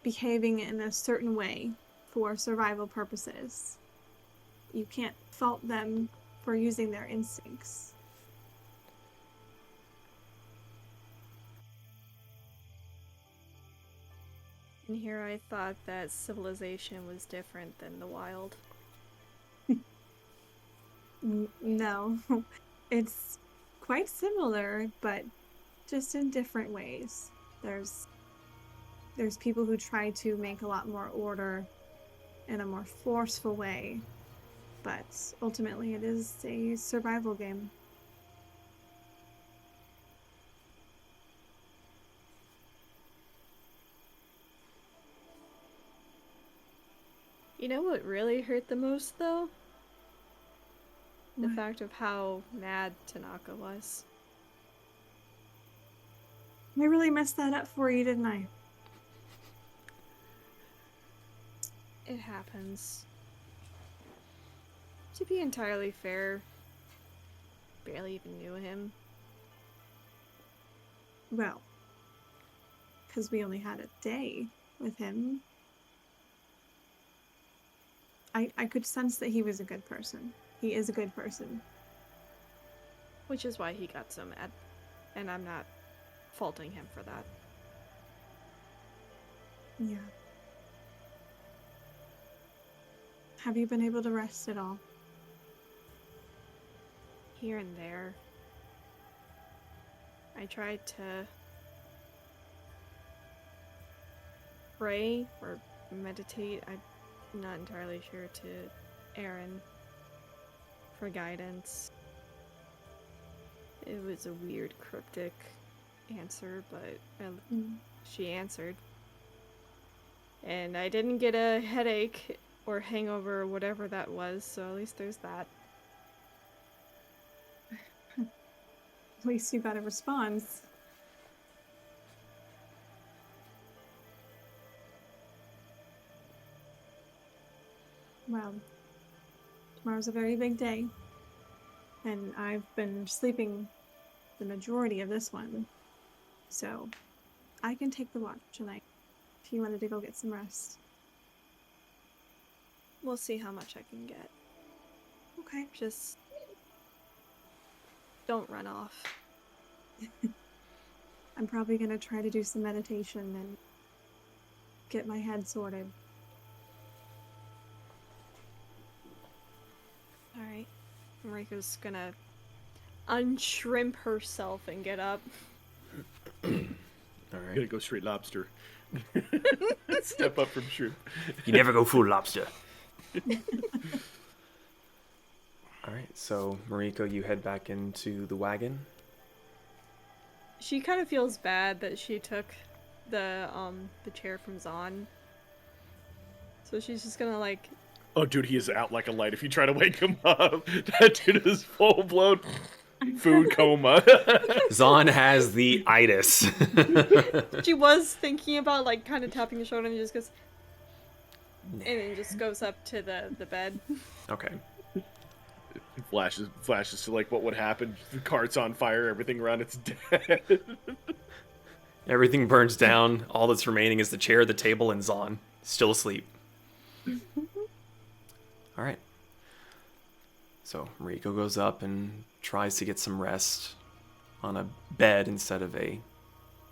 S5: behaving in a certain way for survival purposes, you can't fault them for using their instincts.
S3: And here I thought that civilization was different than the wild.
S5: No, it's quite similar, but just in different ways. There's people who try to make a lot more order in a more forceful way, but ultimately it is a survival game.
S3: You know what really hurt the most, though? The
S5: What?
S3: fact of how mad Tanaka was.
S5: I really messed that up for you, didn't I?
S3: It happens. To be entirely fair, barely even knew him.
S5: Well, because we only had a day with him. I could sense that he was a good person. He is a good person.
S3: Which is why he got so mad. And I'm not faulting him for that.
S5: Yeah. Have you been able to rest at all?
S3: Here and there. I tried to pray or meditate. I'm not entirely sure, to Aaron for guidance. It was a weird, cryptic answer, but she answered. And I didn't get a headache or hangover or whatever that was, so at least there's that.
S5: At least you got a response. Well, tomorrow's a very big day, and I've been sleeping the majority of this one, so I can take the watch tonight if you wanted to go get some rest.
S3: We'll see how much I can get.
S5: Okay.
S3: Just don't run off.
S5: I'm probably gonna try to do some meditation and get my head sorted.
S3: Alright. Mariko's gonna unshrimp herself and get up.
S1: All
S6: I'm
S1: right.
S6: gonna go straight lobster. Step up from shrimp.
S1: You never go full lobster. All right. So Mariko, you head back into the wagon.
S3: She kind of feels bad that she took the chair from Zahn. So she's just gonna like...
S6: Oh, dude, he is out like a light. If you try to wake him up, that dude is full-blown food coma.
S1: Zahn has the itis.
S3: She was thinking about like kind of tapping the shoulder and just goes... And then just goes up to the bed.
S1: Okay.
S6: Flashes to like what would happen. The cart's on fire, everything around it's dead.
S1: Everything burns down. All that's remaining is the chair, the table, and Zon, still asleep. All right. So Riko goes up and tries to get some rest on a bed instead of a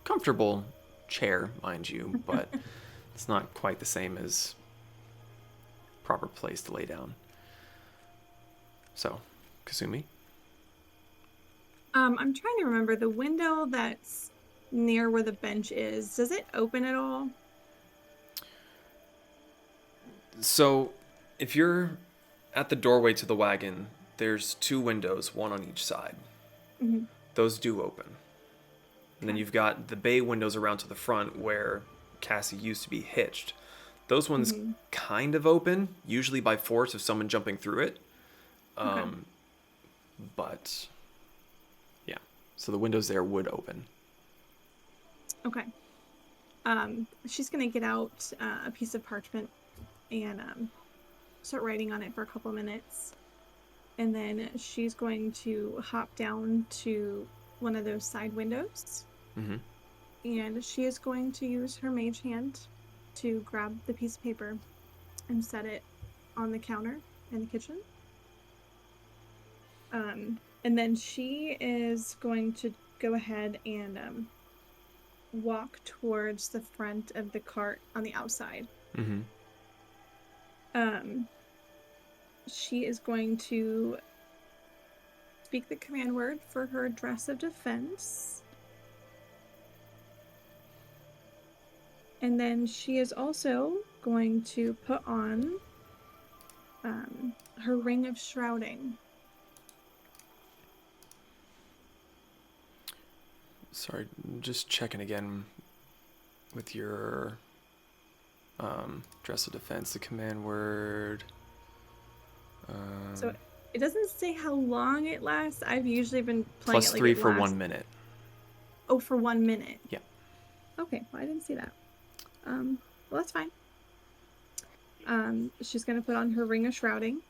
S1: comfortable chair, mind you, but it's not quite the same as proper place to lay down. So, Kasumi?
S5: I'm trying to remember the window that's near where the bench is. Does it open at all?
S1: So, if you're at the doorway to the wagon, there's 2 windows, one on each side.
S5: Mm-hmm.
S1: Those do open. And then you've got the bay windows around to the front where Cassie used to be hitched. Those ones kind of open, usually by force of someone jumping through it. But, yeah. So the windows there would open.
S5: Okay. She's going to get out a piece of parchment and start writing on it for a couple minutes. And then she's going to hop down to one of those side windows.
S1: Mm-hmm.
S5: And she is going to use her mage hand to grab the piece of paper and set it on the counter in the kitchen. And then she is going to go ahead and walk towards the front of the cart on the outside.
S1: Mm-hmm.
S5: She is going to speak the command word for her address of defense. And then she is also going to put on her ring of shrouding.
S1: Sorry, just checking again with your dress of defense, the command word.
S5: So it doesn't say how long it lasts. I've usually been playing
S1: plus
S5: it like
S1: 3
S5: it
S1: for
S5: lasts...
S1: 1 minute.
S5: Oh, for 1 minute.
S1: Yeah.
S5: Okay, well I didn't see that. Well that's fine. She's gonna put on her ring of shrouding.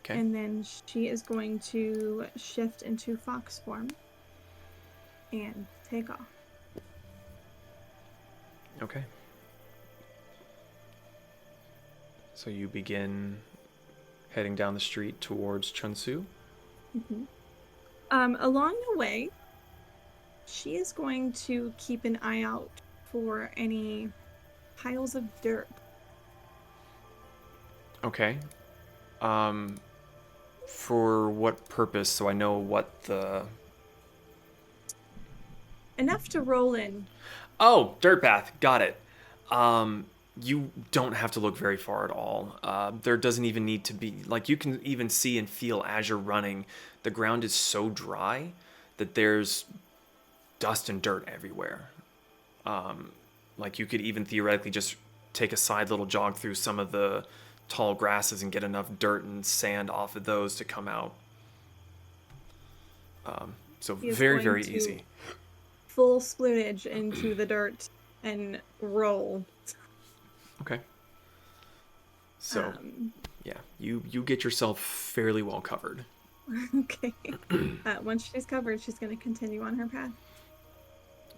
S1: Okay.
S5: And then she is going to shift into fox form and take off.
S1: Okay. So you begin heading down the street towards Chunsu.
S5: Mm-hmm. Along the way, she is going to keep an eye out for any piles of dirt.
S1: Okay. For what purpose? So I know what the...
S5: Enough to roll in.
S1: Oh, dirt path. Got it. You don't have to look very far at all. There doesn't even need to be... Like, you can even see and feel as you're running, the ground is so dry that there's dust and dirt everywhere. Like, you could even theoretically just take a side little jog through some of the tall grasses and get enough dirt and sand off of those to come out. So very, very easy.
S5: Full splootage into the dirt and roll.
S1: Okay. So, yeah, you get yourself fairly well covered.
S5: Okay. Once she's covered, she's going to continue on her path.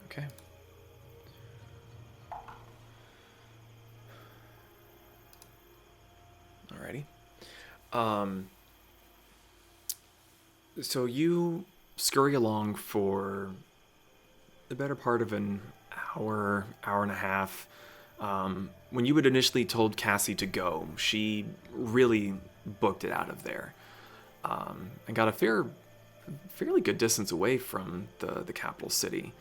S1: Okay. Alrighty. So you scurry along for the better part of an hour and a half. When you had initially told Cassie to go, she really booked it out of there, and got a fairly good distance away from the capital city.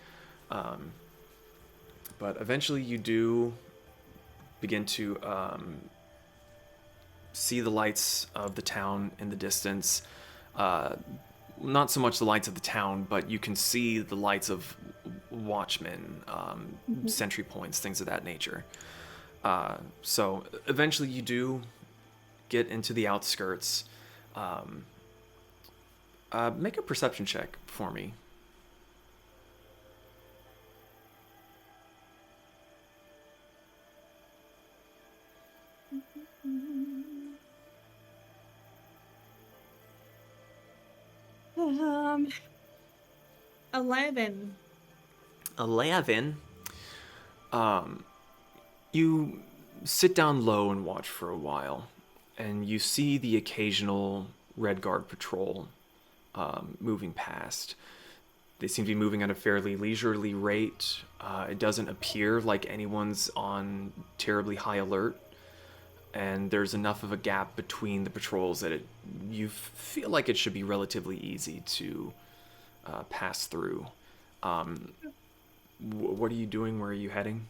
S1: But eventually you do begin to see the lights of the town in the distance. Not so much the lights of the town, but you can see the lights of watchmen, sentry points, things of that nature. So eventually you do get into the outskirts. Make a perception check for me.
S5: 11.
S1: 11. You sit down low and watch for a while, and you see the occasional Redguard patrol moving past. They seem to be moving at a fairly leisurely rate. It doesn't appear like anyone's on terribly high alert, and there's enough of a gap between the patrols that you feel like it should be relatively easy to pass through. What are you doing? Where are you heading?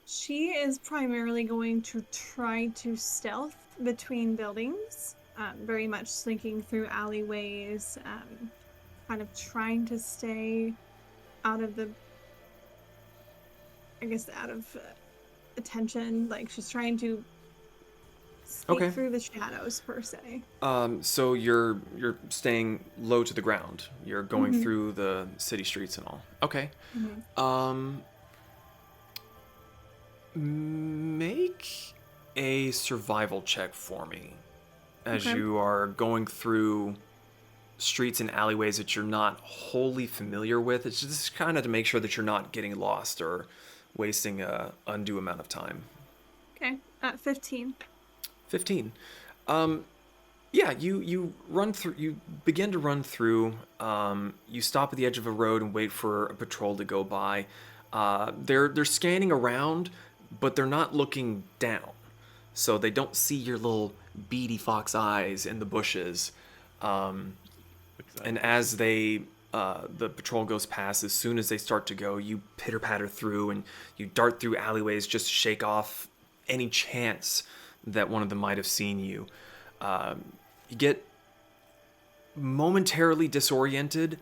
S5: She is primarily going to try to stealth between buildings, very much slinking through alleyways, kind of trying to stay out of attention. Like, she's trying to sneak through the shadows, per se.
S1: So you're staying low to the ground. You're going through the city streets and all. Okay. Make a survival check for me as you are going through streets and alleyways that you're not wholly familiar with. It's just kind of to make sure that you're not getting lost or wasting a undue amount of time.
S5: Okay, 15.
S1: 15. Yeah, you run through. You begin to run through. You stop at the edge of a road and wait for a patrol to go by. They're scanning around, but they're not looking down, so they don't see your little beady fox eyes in the bushes. And as the patrol goes past, as soon as they start to go, you pitter patter through and you dart through alleyways just to shake off any chance that one of them might have seen you. You get momentarily disoriented,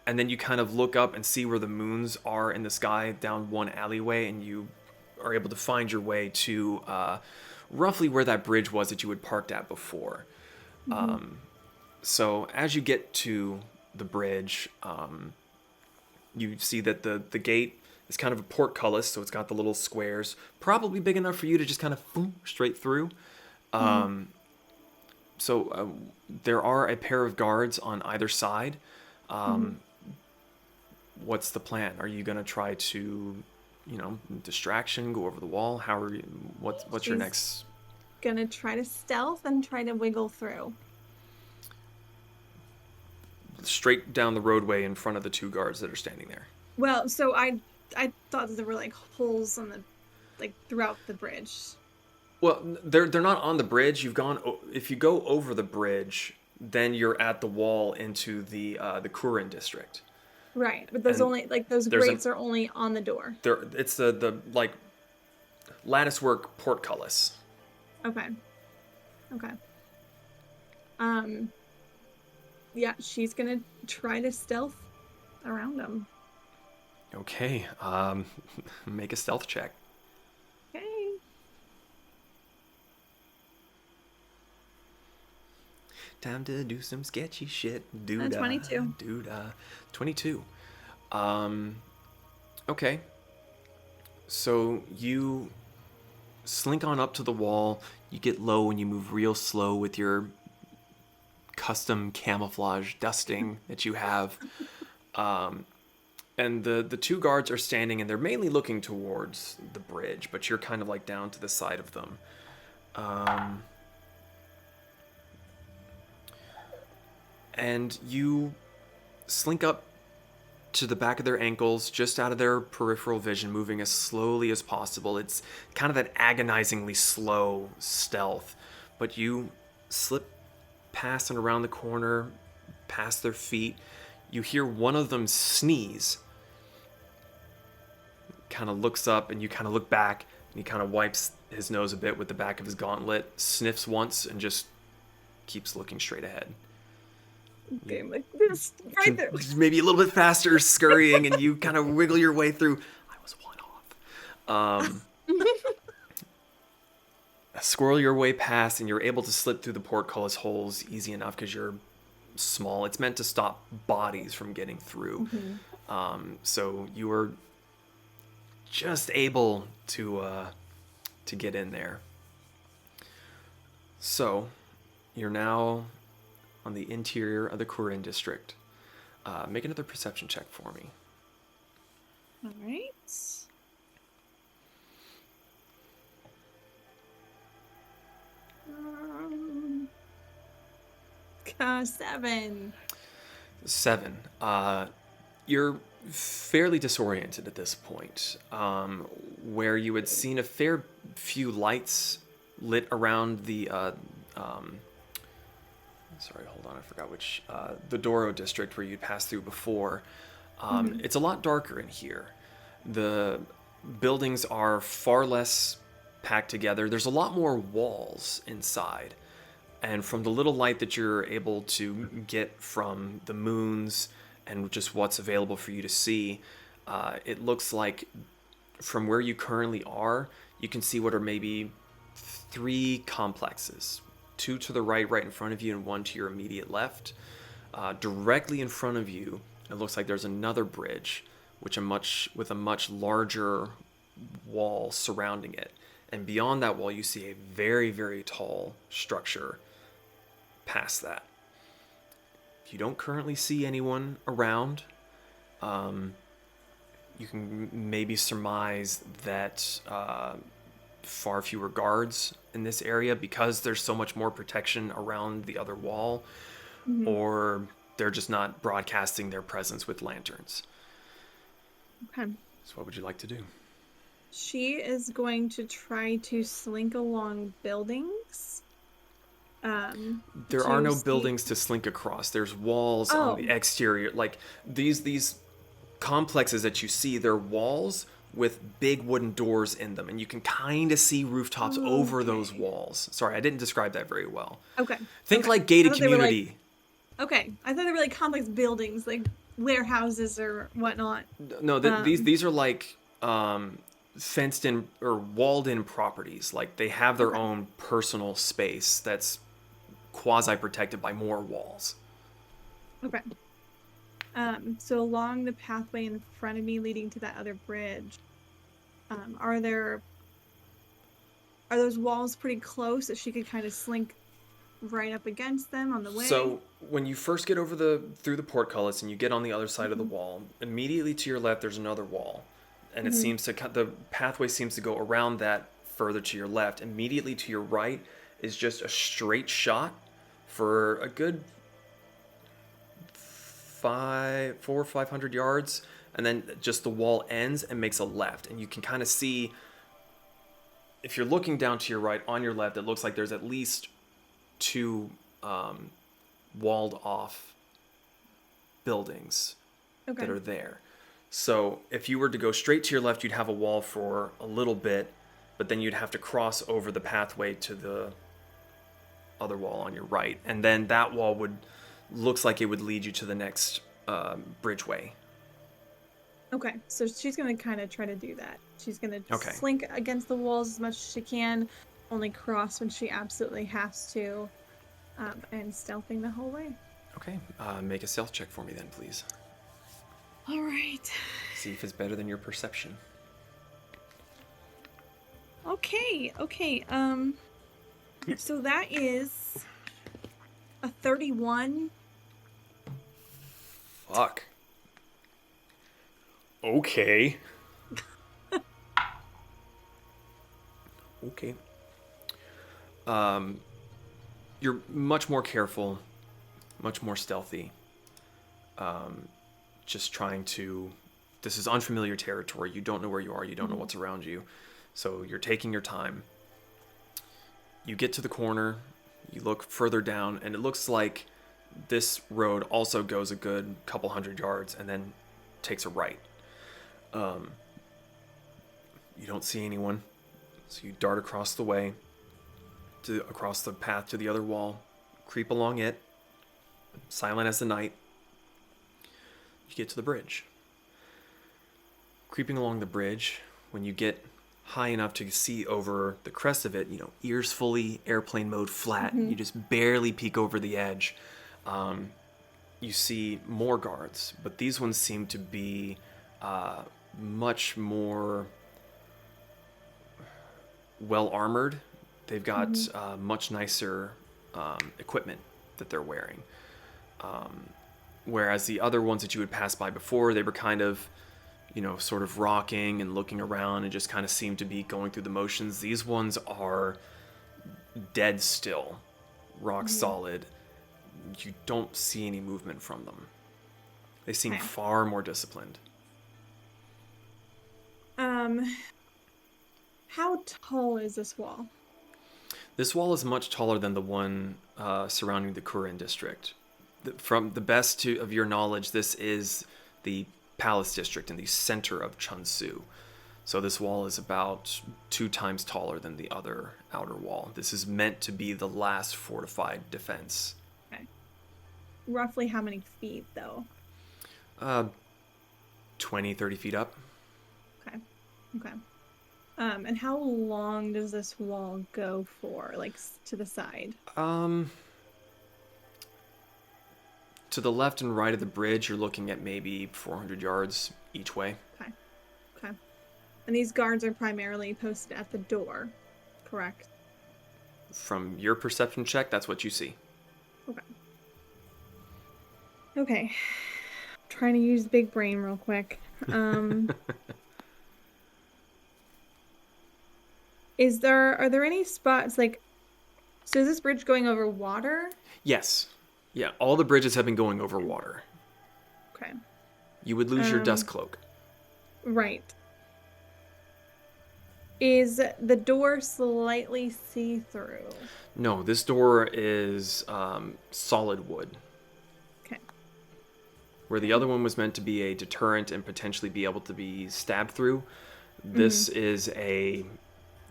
S1: and then you kind of look up and see where the moons are in the sky down one alleyway, and you are able to find your way to roughly where that bridge was that you had parked at before. So as you get to the bridge, you see that the gate is kind of a portcullis, so it's got the little squares, probably big enough for you to just kind of boom, straight through. So there are a pair of guards on either side. What's the plan? Are you going to try to, distraction, go over the wall? How are you? What's your next?
S5: Gonna try to stealth and try to wiggle through.
S1: Straight down the roadway in front of the two guards that are standing there.
S5: Well, so I thought that there were like holes on throughout the bridge.
S1: Well, they're not on the bridge. If you go over the bridge, then you're at the wall into the Kurin district.
S5: Right, but those grates are only on the door.
S1: It's the lattice work portcullis.
S5: Okay. Yeah, she's gonna try to stealth around them.
S1: Okay. Make a stealth check.
S5: Okay.
S1: Time to do some sketchy shit.
S5: 22.
S1: 22. Okay. So you slink on up to the wall. You get low and you move real slow with your custom camouflage dusting that you have. And the two guards are standing and they're mainly looking towards the bridge, but you're kind of like down to the side of them. And you slink up to the back of their ankles, just out of their peripheral vision, moving as slowly as possible. It's kind of that agonizingly slow stealth, but you slip past and around the corner, past their feet. You hear one of them sneeze. Kind of looks up and you kind of look back and he kind of wipes his nose a bit with the back of his gauntlet, sniffs once and just keeps looking straight ahead.
S5: Okay, like this, right there.
S1: Maybe a little bit faster, scurrying, and you kind of wiggle your way through. I was one off. Squirrel your way past, and you're able to slip through the portcullis holes easy enough because you're small. It's meant to stop bodies from getting through. So you are just able to get in there. So you're now on the interior of the Kurin district. Make another perception check for me.
S5: All right. 7.
S1: 7. You're fairly disoriented at this point, where you had seen a fair few lights lit around the sorry, hold on, I forgot which, the Doro district where you'd passed through before. It's a lot darker in here. The buildings are far less packed together. There's a lot more walls inside. And from the little light that you're able to get from the moons and just what's available for you to see, it looks like from where you currently are, you can see what are maybe 3 complexes. 2 to the right in front of you, and 1 to your immediate left. Directly in front of you, it looks like there's another bridge, with a much larger wall surrounding it. And beyond that wall, you see a very, very tall structure past that. If you don't currently see anyone around, you can maybe surmise that far fewer guards in this area because there's so much more protection around the other wall, or they're just not broadcasting their presence with lanterns.
S5: Okay.
S1: So what would you like to do?
S5: She is going to try to slink along buildings.
S1: There are no buildings to slink across. There's walls on the exterior. Like these complexes that you see, they're walls with big wooden doors in them, and you can kind of see rooftops over those walls. Sorry, I didn't describe that very well.
S5: Okay.
S1: Think like gated community.
S5: Okay, I thought they were like complex buildings, like warehouses or whatnot.
S1: No, these are like fenced in or walled in properties. Like they have their own personal space that's quasi protected by more walls.
S5: Okay. So along the pathway in front of me leading to that other bridge, are those walls pretty close that she could kind of slink right up against them on the way?
S1: So when you first get over through the portcullis and you get on the other side of the wall, immediately to your left there's another wall, and it seems to the pathway seems to go around that further to your left. Immediately to your right is just a straight shot for a good 400 or 500 yards, and then just the wall ends and makes a left, and you can kind of see, if you're looking down to your right, on your left, it looks like there's at least 2 walled off buildings that are there. So if you were to go straight to your left, you'd have a wall for a little bit, but then you'd have to cross over the pathway to the other wall on your right, and then that wall looks like it would lead you to the next bridgeway.
S5: Okay, so she's going to kind of try to do that. She's going to slink against the walls as much as she can, only cross when she absolutely has to, and stealthing the whole way.
S1: Okay, make a stealth check for me then, please.
S5: All right.
S1: See if it's better than your perception.
S5: Okay. So that is a 31.
S1: Fuck. Okay. Okay. You're much more careful, much more stealthy. Just trying to... This is unfamiliar territory. You don't know where you are. You don't know what's around you. So you're taking your time. You get to the corner. You look further down, and it looks like this road also goes a good couple hundred yards and then takes a right. You don't see anyone, so you dart across the way, across the path to the other wall, creep along it, silent as the night. You get to the bridge. Creeping along the bridge, when you get high enough to see over the crest of it, ears fully airplane mode flat, you just barely peek over the edge. You see more guards, but these ones seem to be much more well armored. They've got much nicer equipment that they're wearing. Whereas the other ones that you had passed by before, they were kind of, sort of rocking and looking around and just kind of seemed to be going through the motions. These ones are dead still, rock solid. You don't see any movement from them. They seem far more disciplined.
S5: How tall is this wall?
S1: This wall is much taller than the one surrounding the Kurin district. From the best of your knowledge, this is the Palace district in the center of Chunsu. So this wall is about 2 times taller than the other outer wall. This is meant to be the last fortified defense.
S5: Okay. Roughly how many feet, though?
S1: 20, 30 feet up.
S5: Okay. And how long does this wall go for, like, to the side?
S1: To the left and right of the bridge, you're looking at maybe 400 yards each way.
S5: Okay. And these guards are primarily posted at the door, correct?
S1: From your perception check, that's what you see.
S5: Okay. Trying to use big brain real quick. Are there any spots, like, so is this bridge going over water?
S1: Yes. Yeah, all the bridges have been going over water.
S5: Okay.
S1: You would lose your dust cloak.
S5: Right. Is the door slightly see-through?
S1: No, this door is solid wood.
S5: Okay.
S1: Where the other one was meant to be a deterrent and potentially be able to be stabbed through, this is a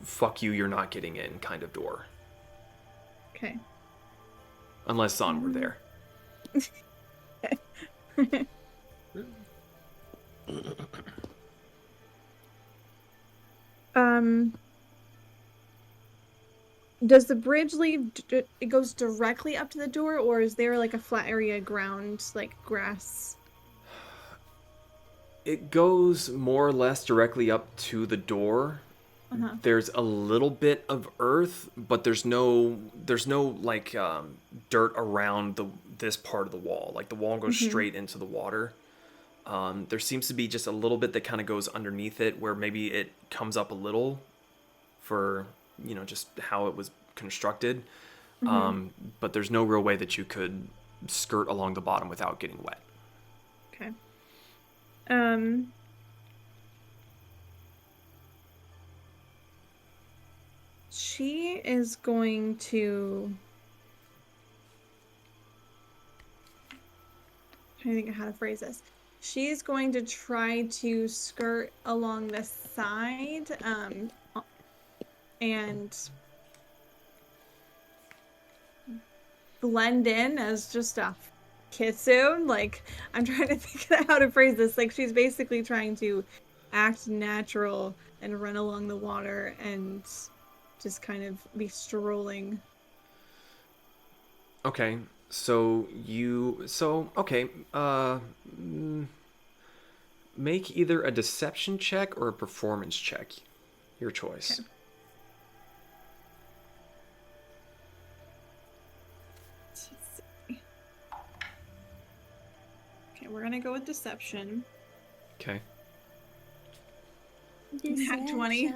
S1: fuck you, you're not getting in kind of door.
S5: Okay.
S1: Unless Zon were there.
S5: Does the bridge lead, it goes directly up to the door, or is there like a flat area ground, like grass?
S1: It goes more or less directly up to the door. There's a little bit of earth, but there's no like dirt around this part of the wall. Like the wall goes straight into the water. There seems to be just a little bit that kind of goes underneath it, where maybe it comes up a little for just how it was constructed. But there's no real way that you could skirt along the bottom without getting wet.
S5: Okay. She is going to... I'm trying to think of how to phrase this. She's going to try to skirt along the side, and blend in as just a Kitsu. Like, I'm trying to think of how to phrase this. Like, she's basically trying to act natural and run along the water and just kind of be strolling.
S1: Okay, make either a deception check or a performance check. Your choice.
S5: Okay. Let's see. Okay, we're gonna go with deception.
S1: Okay.
S5: Nat 20.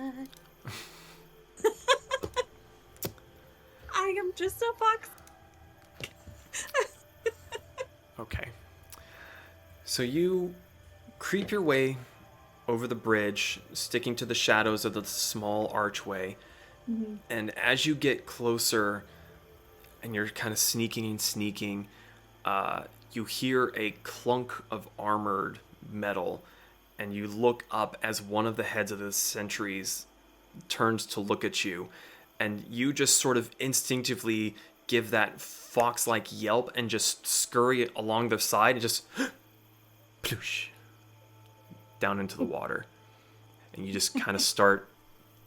S5: I am just a fox.
S1: Okay. So you creep your way over the bridge, sticking to the shadows of the small archway. And as you get closer and you're kind of sneaking, you hear a clunk of armored metal, and you look up as one of the heads of the sentries turns to look at you, and you just sort of instinctively give that fox-like yelp and just scurry along the side and just ploosh down into the water. And you just kind of start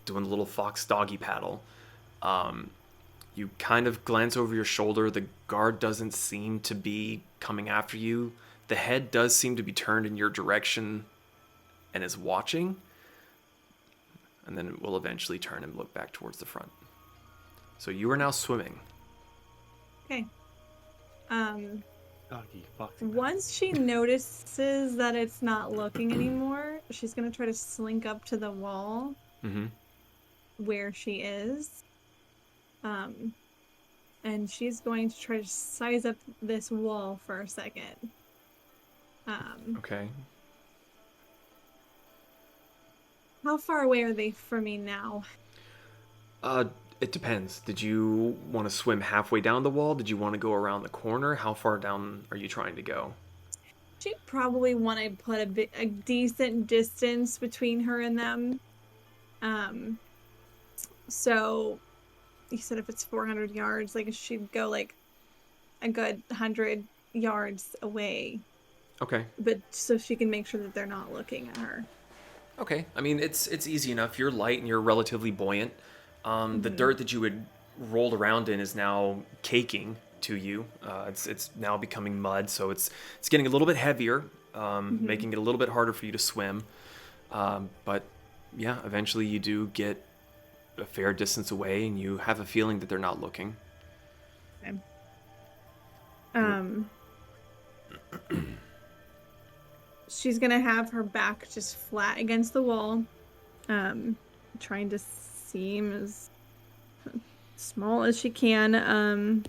S1: doing the little fox doggy paddle. You kind of glance over your shoulder. The guard doesn't seem to be coming after you. The head does seem to be turned in your direction and is watching. And then it will eventually turn and look back towards the front. So you are now swimming.
S5: Okay.
S6: Doggy, foxy.
S5: Once she notices that it's not looking anymore, she's gonna try to slink up to the wall
S1: Mm-hmm.
S5: where she is. And she's going to try to size up this wall for a second.
S1: Okay.
S5: How far away are they from me now?
S1: It depends. Did you want to swim halfway down the wall? Did you want to go around the corner? How far down are you trying to go?
S5: She'd probably want to put a decent distance between her and them. So you said if it's 400 yards, like she'd go like a good 100 yards away.
S1: Okay.
S5: But so she can make sure that they're not looking at her.
S1: Okay. I mean, it's easy enough. You're light and you're relatively buoyant. The dirt that you had rolled around in is now caking to you. It's now becoming mud, so it's getting a little bit heavier, making it a little bit harder for you to swim. But yeah, eventually you do get a fair distance away, and you have a feeling that they're not looking.
S5: Okay. She's gonna have her back just flat against the wall, trying to seem as small as she can.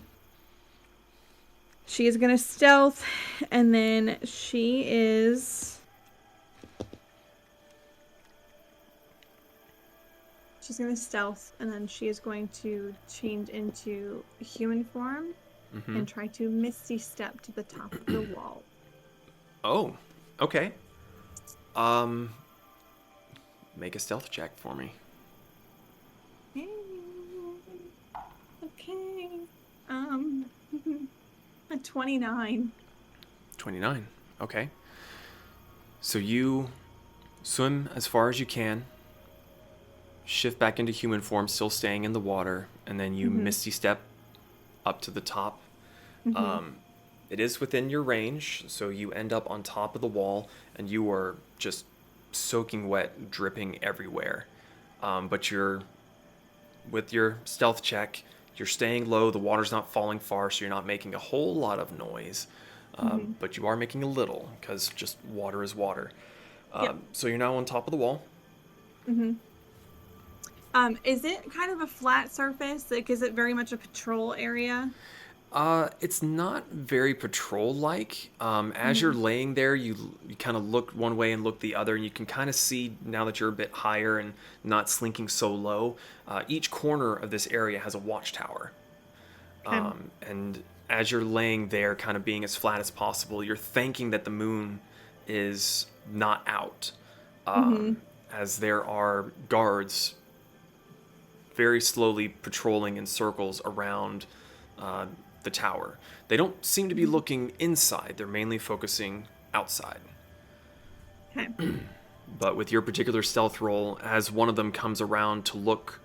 S5: She is gonna stealth, and then she's gonna stealth, and then she is going to change into human form and try to misty step to the top of the wall.
S1: Oh, okay. Make a stealth check for me.
S5: Okay. A 29.
S1: 29. Okay. So you swim as far as you can, shift back into human form, still staying in the water, and then you misty step up to the top. It is within your range, so you end up on top of the wall, and you are just soaking wet, dripping everywhere. But you're, with your stealth check, you're staying low, the water's not falling far, so you're not making a whole lot of noise. But you are making a little, because just water is water. So you're now on top of the wall.
S5: Is it kind of a flat surface? Like, is it very much a patrol area?
S1: It's not very patrol-like. As you're laying there, you kind of look one way and look the other, and you can kind of see, now that you're a bit higher and not slinking so low, each corner of this area has a watchtower. And as you're laying there, kind of being as flat as possible, you're thanking that the moon is not out, as there are guards very slowly patrolling in circles around the tower. They don't seem to be looking inside. They're mainly focusing outside.
S5: Okay.
S1: But with your particular stealth roll, as one of them comes around to look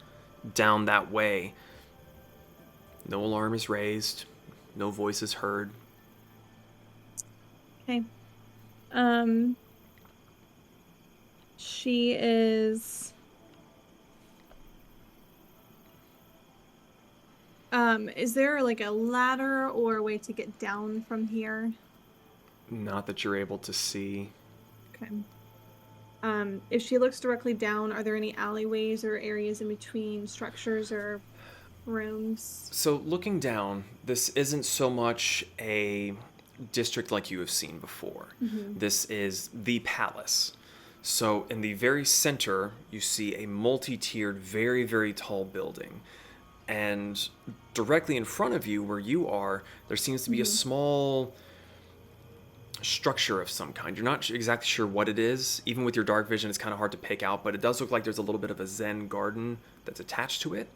S1: down that way, no alarm is raised, no voice is heard.
S5: Okay. She is... is there like a ladder or a way to get down from here?
S1: Not that you're able to see.
S5: Okay. If she looks directly down, are there any alleyways or areas in between structures or rooms?
S1: So looking down, this isn't so much a district like you have seen before. This is the palace. So in the very center, you see a multi-tiered, very, very tall building. And directly in front of you, where you are, there seems to be a small structure of some kind. You're not exactly sure what it is. Even with your dark vision, it's kind of hard to pick out, but it does look like there's a little bit of a Zen garden that's attached to it.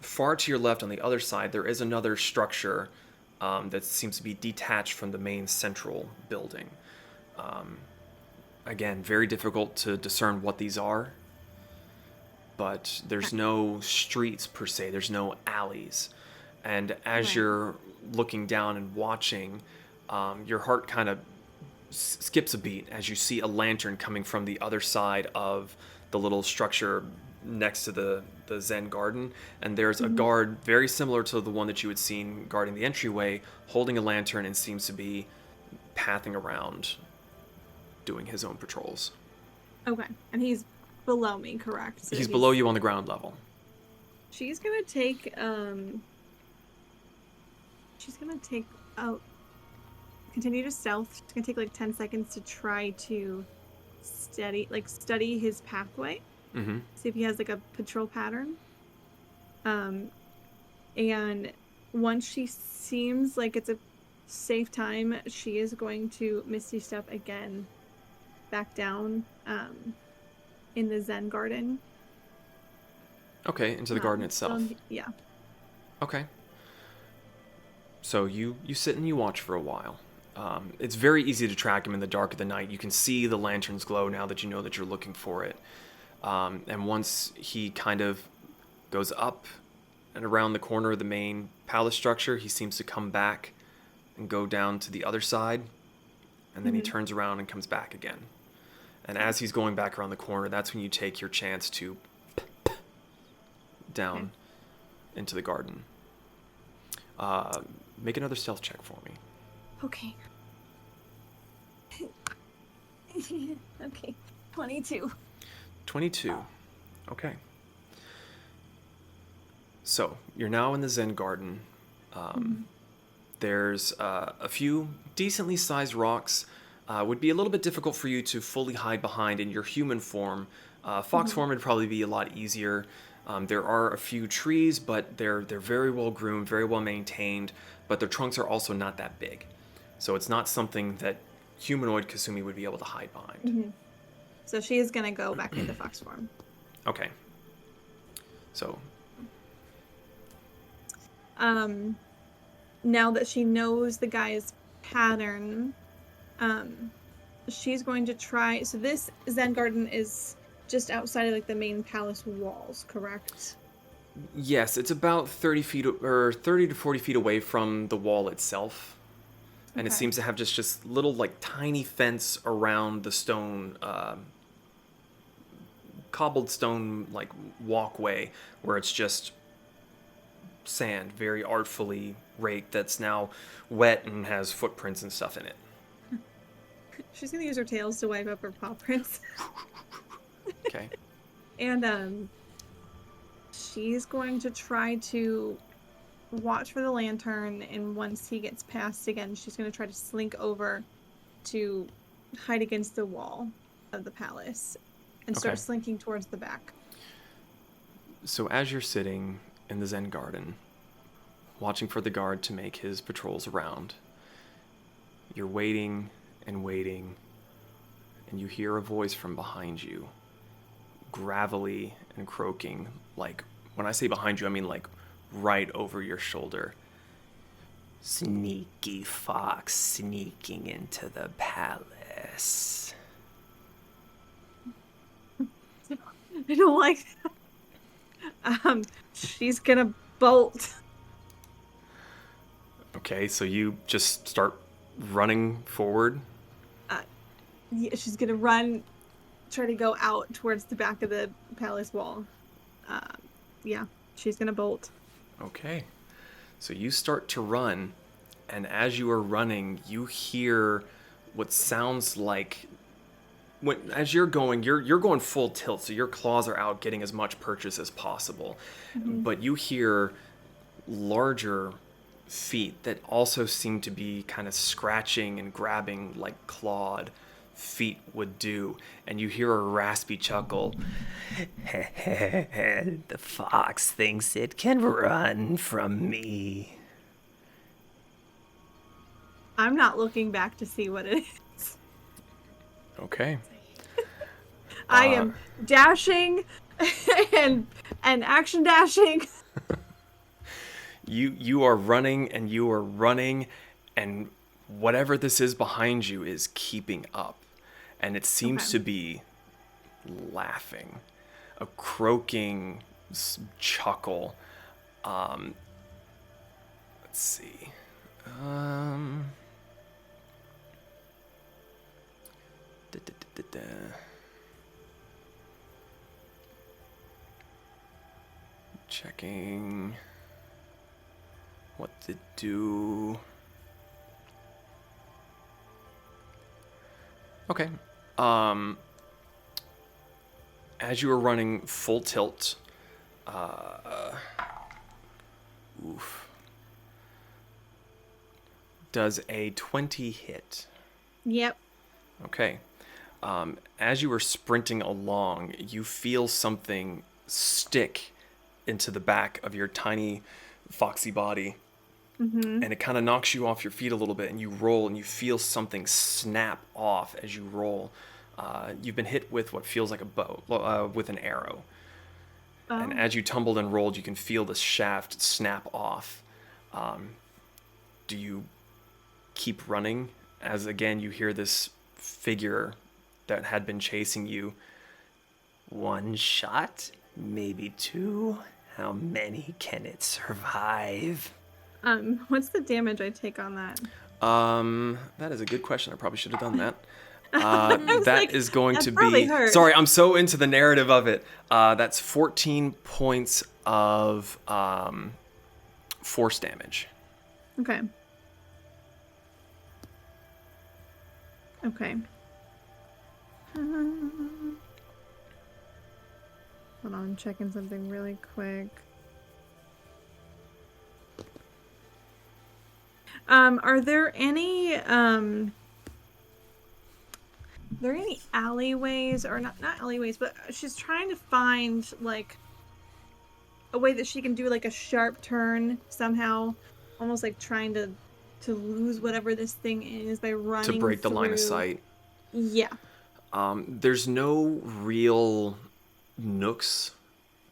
S1: Far to your left on the other side, there is another structure that seems to be detached from the main central building. Again, very difficult to discern what these are, but there's no streets per se, there's no alleys. And as you're looking down and watching, your heart kind of skips a beat as you see a lantern coming from the other side of the little structure next to the Zen garden, and there's a guard very similar to the one that you had seen guarding the entryway, holding a lantern and seems to be pathing around, doing his own patrols.
S5: Okay, and he's below me, correct? So
S1: He's below you on the ground level.
S5: She's gonna take continue to stealth. She's gonna take like 10 seconds to try to study his pathway.
S1: Mm-hmm.
S5: See if he has like a patrol pattern. And once she seems like it's a safe time, she is going to Misty Step again back down in the Zen garden.
S1: Okay, into the garden itself.
S5: Yeah.
S1: Okay. So you sit and you watch for a while. It's very easy to track him in the dark of the night. You can see the lantern's glow now that you know that you're looking for it. And once he kind of goes up and around the corner of the main palace structure, he seems to come back and go down to the other side. And then he turns around and comes back again. And as he's going back around the corner, that's when you take your chance to down into the garden. Make another stealth check for me.
S5: Okay. Okay. 22.
S1: 22. Okay. So, you're now in the Zen garden. There's a few decently sized rocks. Would be a little bit difficult for you to fully hide behind in your human form. Fox form would probably be a lot easier. There are a few trees, but they're very well groomed, very well maintained, but their trunks are also not that big. So it's not something that humanoid Kasumi would be able to hide behind.
S5: So she is going to go back into fox form.
S1: Okay. So.
S5: Now that she knows the guy's pattern, she's going to try. So this Zen garden is just outside of like the main palace walls, correct?
S1: Yes, it's about 30 to 40 feet away from the wall itself. And it seems to have just little like tiny fence around the stone, cobbled stone like walkway where it's just sand, very artfully raked, that's now wet and has footprints and stuff in it.
S5: She's gonna use her tails to wipe up her paw prints.
S1: Okay.
S5: And she's going to try to watch for the lantern, and once he gets past again, she's going to try to slink over to hide against the wall of the palace and start slinking towards the back.
S1: So as you're sitting in the Zen garden, watching for the guard to make his patrols around, you're waiting and waiting, and you hear a voice from behind you, gravelly and croaking. Like, when I say behind you, I mean like right over your shoulder. Sneaky fox sneaking into the palace.
S5: I don't like that. She's gonna bolt.
S1: Okay, so you just start running forward.
S5: Yeah, she's gonna run, try to go out towards the back of the palace wall. Yeah, she's gonna bolt.
S1: Okay, so you start to run, and as you are running, you hear what sounds like, as you're going, you're going full tilt, so your claws are out getting as much purchase as possible. But you hear larger feet that also seem to be kind of scratching and grabbing like clawed feet would do, and you hear a raspy chuckle. The fox thinks it can run from me.
S5: I'm not looking back to see what it is.
S1: Okay.
S5: I am dashing and action dashing.
S1: You are running and you are running, and whatever this is behind you is keeping up, and it seems to be laughing, a croaking chuckle. Let's see. Checking what to do. Okay. As you are running full tilt, does a 20 hit?
S5: Yep.
S1: Okay. As you are sprinting along, you feel something stick into the back of your tiny, foxy body.
S5: Mm-hmm.
S1: And it kind of knocks you off your feet a little bit, and you roll, and you feel something snap off as you roll. You've been hit with what feels like a bow, with an arrow.
S5: Oh.
S1: And as you tumbled and rolled, you can feel the shaft snap off. Do you keep running? As again, you hear this figure that had been chasing you. One shot, maybe two. How many can it survive?
S5: What's the damage I take on that?
S1: That is a good question. I probably should have done that. That
S5: like,
S1: is going
S5: that
S1: to
S5: probably
S1: be.
S5: hurt.
S1: Sorry, I'm so into the narrative of it. That's 14 points of force damage.
S5: Okay. Okay. Hold on, I'm checking something really quick. Are there any alleyways, or not alleyways, but she's trying to find like a way that she can do like a sharp turn somehow, almost like trying to lose whatever this thing is by running
S1: To break the line of
S5: through.
S1: sight.
S5: Yeah.
S1: There's no real nooks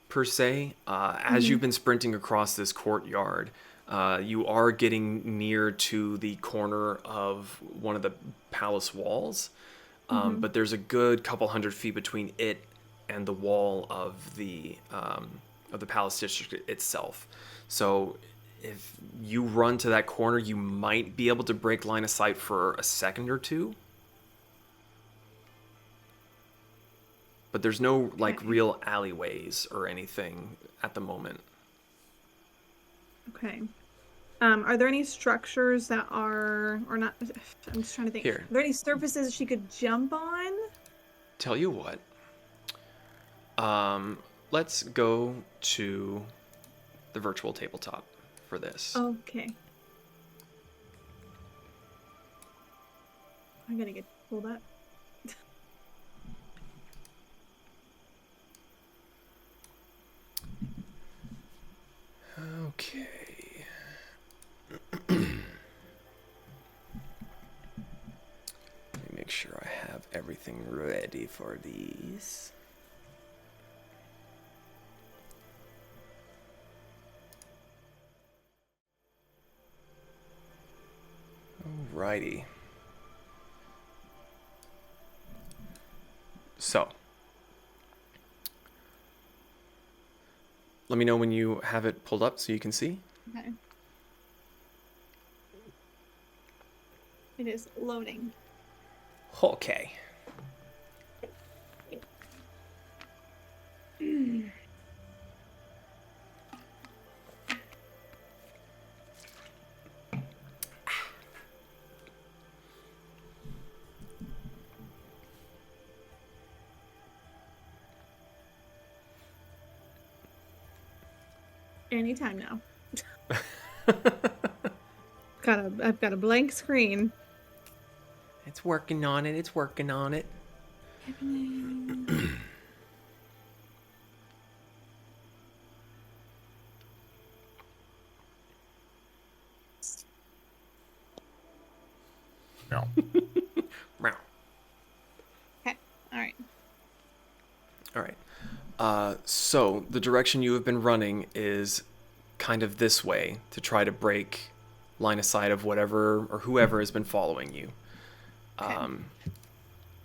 S1: per se. As you've been sprinting across this courtyard, you are getting near to the corner of one of the palace walls, but there's a good couple hundred feet between it and the wall of the palace district itself. So if you run to that corner, you might be able to break line of sight for a second or two. But there's no like real alleyways or anything at the moment.
S5: Okay. Are there any structures that are, or not? I'm just trying to think.
S1: Here.
S5: Are there any surfaces she could jump on?
S1: Tell you what. Let's go to the virtual tabletop for this.
S5: Okay. I gotta get pulled up.
S1: Okay. Let me make sure I have everything ready for these. Alrighty. So, let me know when you have it pulled up so you can see.
S5: Okay. It is loading.
S1: Okay.
S5: Anytime now. I've got a blank screen.
S1: It's working on it. It's working on it.
S4: No.
S1: Meow.
S5: Okay. All right.
S1: All right. So the direction you have been running is kind of this way to try to break line of sight of whatever or whoever has been following you.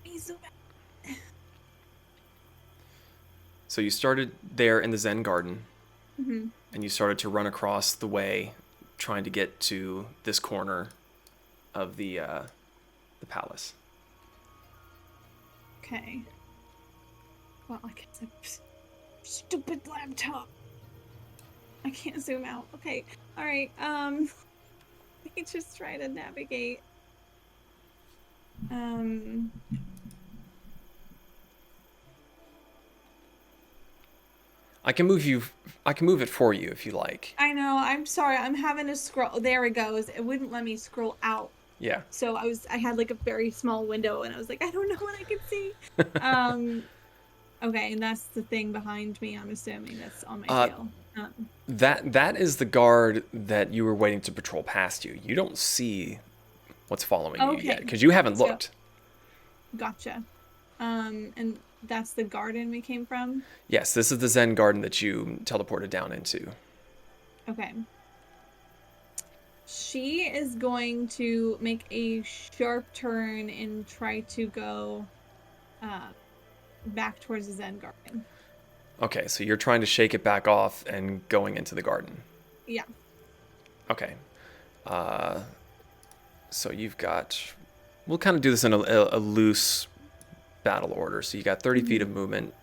S5: He's so bad.
S1: So you started there in the Zen garden,
S5: Mm-hmm.
S1: and you started to run across the way, trying to get to this corner of the palace.
S5: Okay. Well, I guess stupid laptop. I can't zoom out. Okay. All right. Let me just try to navigate.
S1: I can move it for you if you like.
S5: I know. I'm sorry. I'm having to scroll. There it goes. It wouldn't let me scroll out.
S1: Yeah.
S5: So I had like a very small window, and I was like, I don't know what I can see. Okay, and that's the thing behind me. I'm assuming that's on my tail.
S1: That is the guard that you were waiting to patrol past you. You don't see what's following you yet because you haven't looked.
S5: Gotcha. And that's the garden we came from?
S1: Yes, this is the Zen garden that you teleported down into.
S5: Okay. She is going to make a sharp turn and try to go back towards the Zen garden.
S1: Okay, so you're trying to shake it back off and going into the garden.
S5: Yeah.
S1: Okay. So you've got... We'll kind of do this in a loose battle order. So you got 30 feet of movement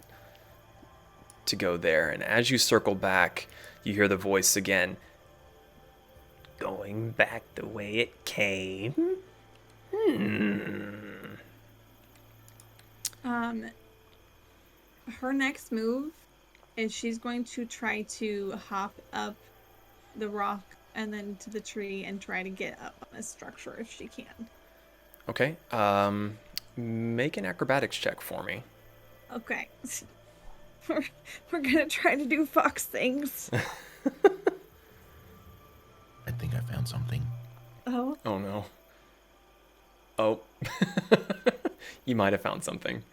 S1: to go there. And as you circle back, you hear the voice again. Going back the way it came.
S5: Her next move is she's going to try to hop up the rock and then to the tree and try to get up on a structure if she can.
S1: Okay. Make an acrobatics check for me.
S5: Okay. We're gonna try to do fox things.
S4: I think I found something.
S5: Oh.
S1: Oh no. Oh. You might have found something.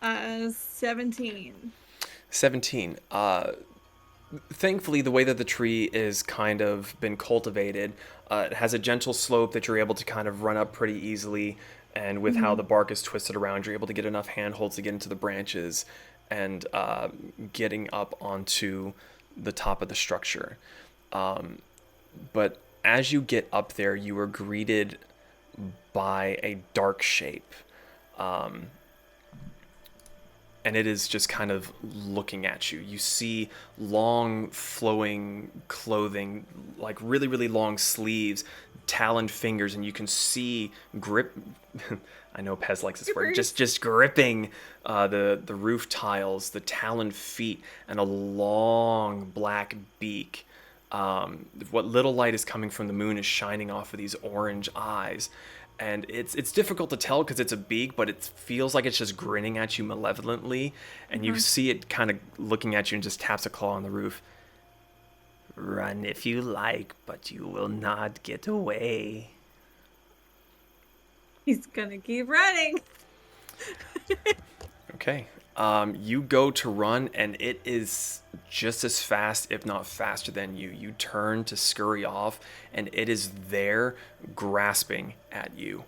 S5: 17.
S1: 17. Thankfully, the way that the tree is kind of been cultivated, it has a gentle slope that you're able to kind of run up pretty easily. And with how the bark is twisted around, you're able to get enough handholds to get into the branches and getting up onto the top of the structure. But as you get up there, you are greeted by a dark shape. And it is just kind of looking at you. You see long flowing clothing, like really, really long sleeves, taloned fingers, and you can see grip. I know Pez likes this word. Just gripping the roof tiles, the taloned feet, and a long black beak. What little light is coming from the moon is shining off of these orange eyes. And it's difficult to tell because it's a beak, but it feels like it's just grinning at you malevolently. And you see it kind of looking at you and just taps a claw on the roof. Run if you like, but you will not get away.
S5: He's gonna keep running.
S1: Okay. You go to run, and it is just as fast, if not faster than you. You turn to scurry off, and it is there grasping at you.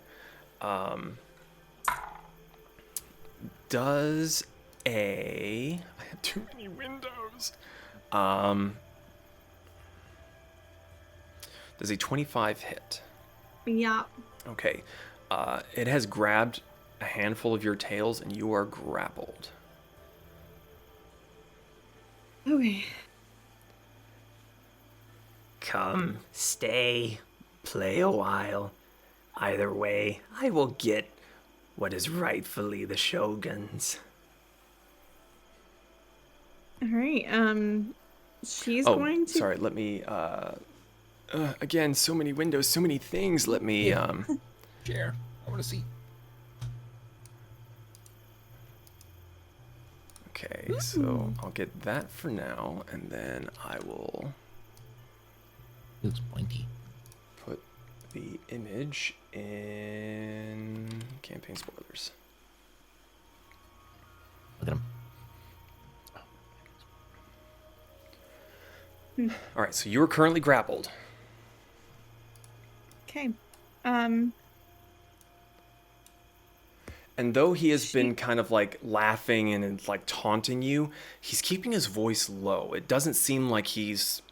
S1: Does a... I have too many windows. Does a 25 hit?
S5: Yeah.
S1: Okay. It has grabbed a handful of your tails, and you are grappled.
S5: Okay.
S1: Come, stay, play a while. Either way, I will get what is rightfully the Shogun's.
S5: All right. She's going to.
S1: Sorry. Let me. Again, so many windows, so many things. Let me.
S4: Share. I want to see.
S1: Okay, so I'll get that for now, and then I will
S7: It looks pointy.
S1: put the image in campaign spoilers.
S7: Look at him.
S1: All right, so you are currently grappled.
S5: Okay.
S1: And though he has been kind of like laughing and like taunting you, he's keeping his voice low. It doesn't seem like he's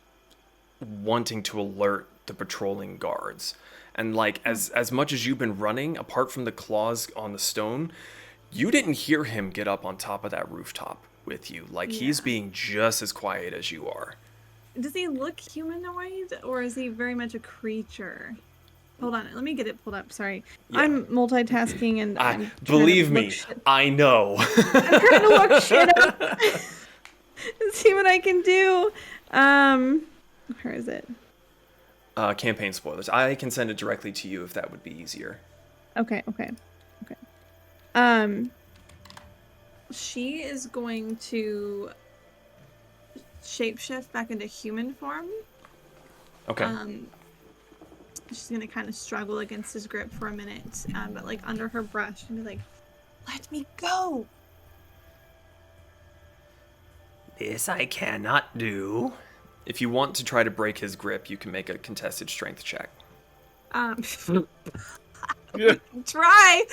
S1: wanting to alert the patrolling guards. And like as much as you've been running, apart from the claws on the stone, you didn't hear him get up on top of that rooftop. with you. Like, he's
S5: Yeah.
S1: being just as quiet as you are.
S5: Does he look humanoid, or is he very much a creature? Hold on, let me get it pulled up. Sorry,
S1: Yeah.
S5: I'm multitasking and I'm trying to
S1: Believe
S5: look
S1: me,
S5: shit.
S1: I know.
S5: I'm trying to look shit up and see what I can do. Where is it?
S1: Campaign spoilers. I can send it directly to you if that would be easier.
S5: Okay. She is going to shapeshift back into human form.
S1: Okay.
S5: She's gonna kind of struggle against his grip for a minute, but like under her breath, she's gonna be like, "Let me go!"
S1: This I cannot do. If you want to try to break his grip, you can make a contested strength check.
S6: Yeah.
S5: Try.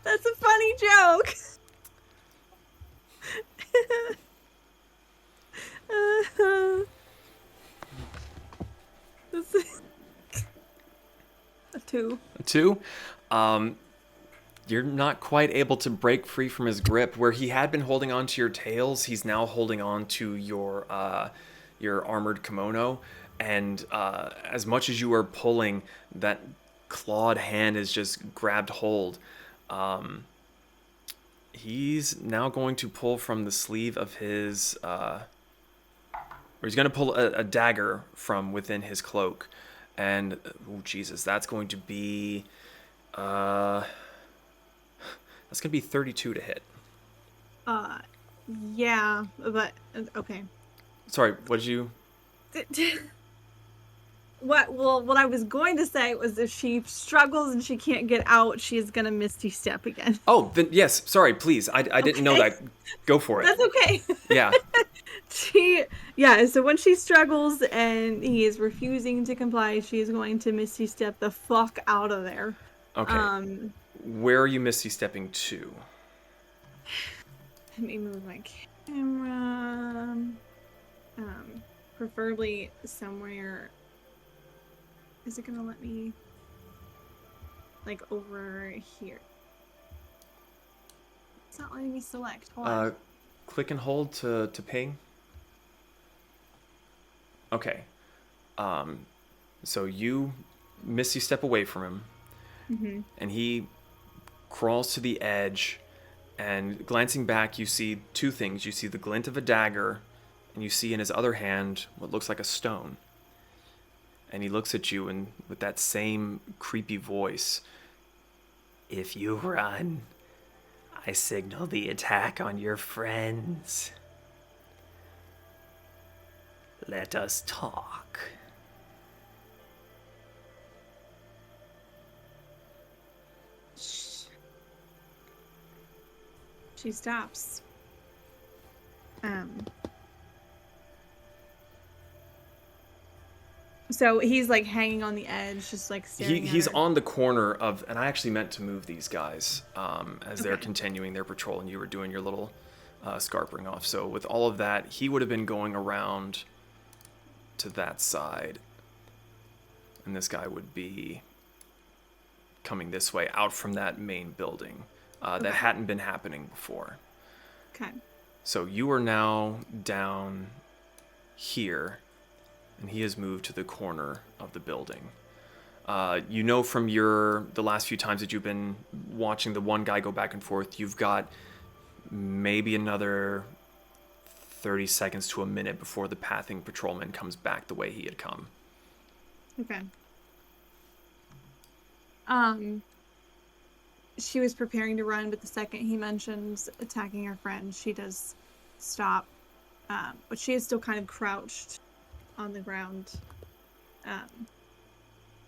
S5: That's a funny joke. A 2.
S1: A 2? You're not quite able to break free from his grip. Where he had been holding on to your tails, he's now holding on to your armored kimono. And as much as you are pulling, that clawed hand has just grabbed hold. He's now going to pull from the sleeve of his... or he's going to pull a dagger from within his cloak. And, oh, Jesus, that's going to be... that's going to be 32 to hit.
S5: Yeah, but okay.
S1: Sorry, what did you...
S5: What I was going to say was if she struggles and she can't get out, she is gonna misty step again.
S1: Oh, then yes, sorry, please. I didn't know that. Go for it.
S5: That's okay.
S1: Yeah.
S5: So when she struggles and he is refusing to comply, she is going to misty step the fuck out of there.
S1: Okay. Where are you misty stepping to?
S5: Let me move my camera. Preferably somewhere. Is it gonna let me, like, over here? It's not letting me select. Hold on.
S1: Click and hold to ping. Okay. So you misty step away from him, and he crawls to the edge, and glancing back, you see two things. You see the glint of a dagger, and you see in his other hand what looks like a stone. And he looks at you and with that same creepy voice. If you run, I signal the attack on your friends. Let us talk.
S5: She stops. So he's like hanging on the edge, just like staring
S1: He's
S5: at her.
S1: on the corner of, and I actually meant to move these guys as they're
S5: Okay.
S1: continuing their patrol, and you were doing your little scarpering off. So with all of that, he would have been going around to that side, and this guy would be coming this way out from that main building that hadn't been happening before.
S5: Okay.
S1: So you are now down here, and he has moved to the corner of the building. You know from the last few times that you've been watching the one guy go back and forth, you've got maybe another 30 seconds to a minute before the pathing patrolman comes back the way he had come.
S5: Okay. She was preparing to run, but the second he mentions attacking her friend, she does stop. But she is still kind of crouched on the ground.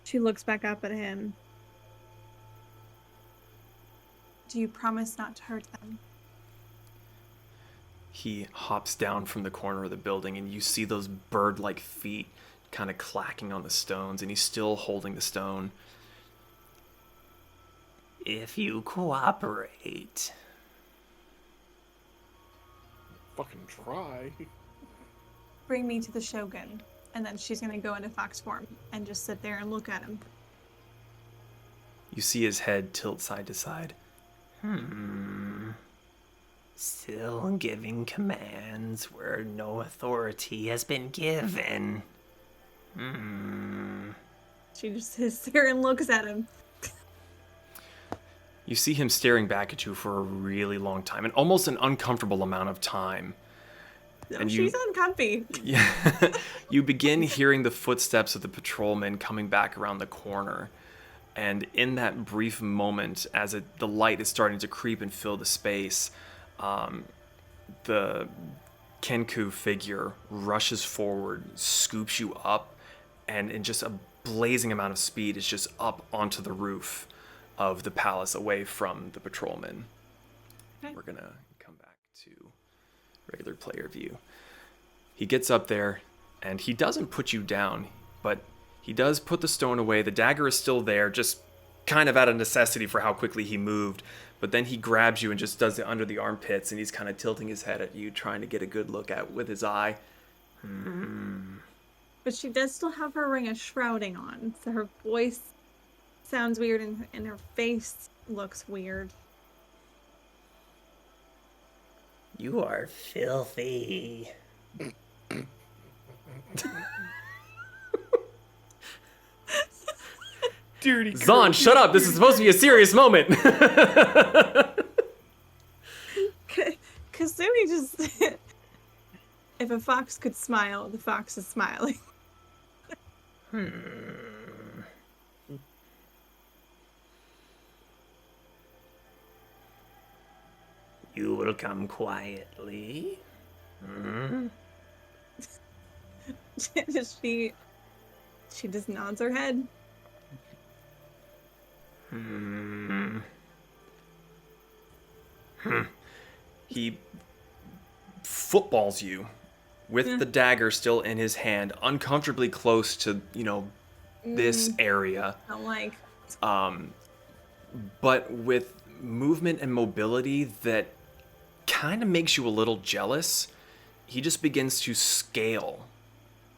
S5: She looks back up at him. Do you promise not to hurt them?
S1: He hops down from the corner of the building, and you see those bird-like feet kind of clacking on the stones, and he's still holding the stone. If you cooperate.
S6: Fucking try.
S5: Bring me to the Shogun. And then she's gonna go into fox form and just sit there and look at him.
S1: You see his head tilt side to side.
S8: Still giving commands where no authority has been given.
S5: She just sits there and looks at him.
S1: You see him staring back at you for a really long time, and almost an uncomfortable amount of time.
S5: No,
S1: And
S5: she's uncomfy.
S1: Yeah, you begin hearing the footsteps of the patrolman coming back around the corner. And in that brief moment, as the light is starting to creep and fill the space, the Kenku figure rushes forward, scoops you up, and in just a blazing amount of speed is just up onto the roof of the palace away from the patrolman.
S5: Okay.
S1: We're gonna come back to regular player view. He gets up there and he doesn't put you down, but he does put the stone away. The dagger is still there, just kind of out of necessity for how quickly he moved. But then he grabs you and just does it under the armpits, and he's kind of tilting his head at you, trying to get a good look at with his eye.
S5: But she does still have her ring of shrouding on, so her voice sounds weird and her face looks weird.
S8: You are filthy.
S1: Dirty Zahn, shut up! This is supposed to be a serious moment!
S5: Kasumi just... If a fox could smile, the fox is smiling.
S8: You will come quietly.
S5: She just nods her head.
S1: He footballs you with the dagger still in his hand, uncomfortably close to, this area.
S5: I don't like.
S1: But with movement and mobility that kind of makes you a little jealous, he just begins to scale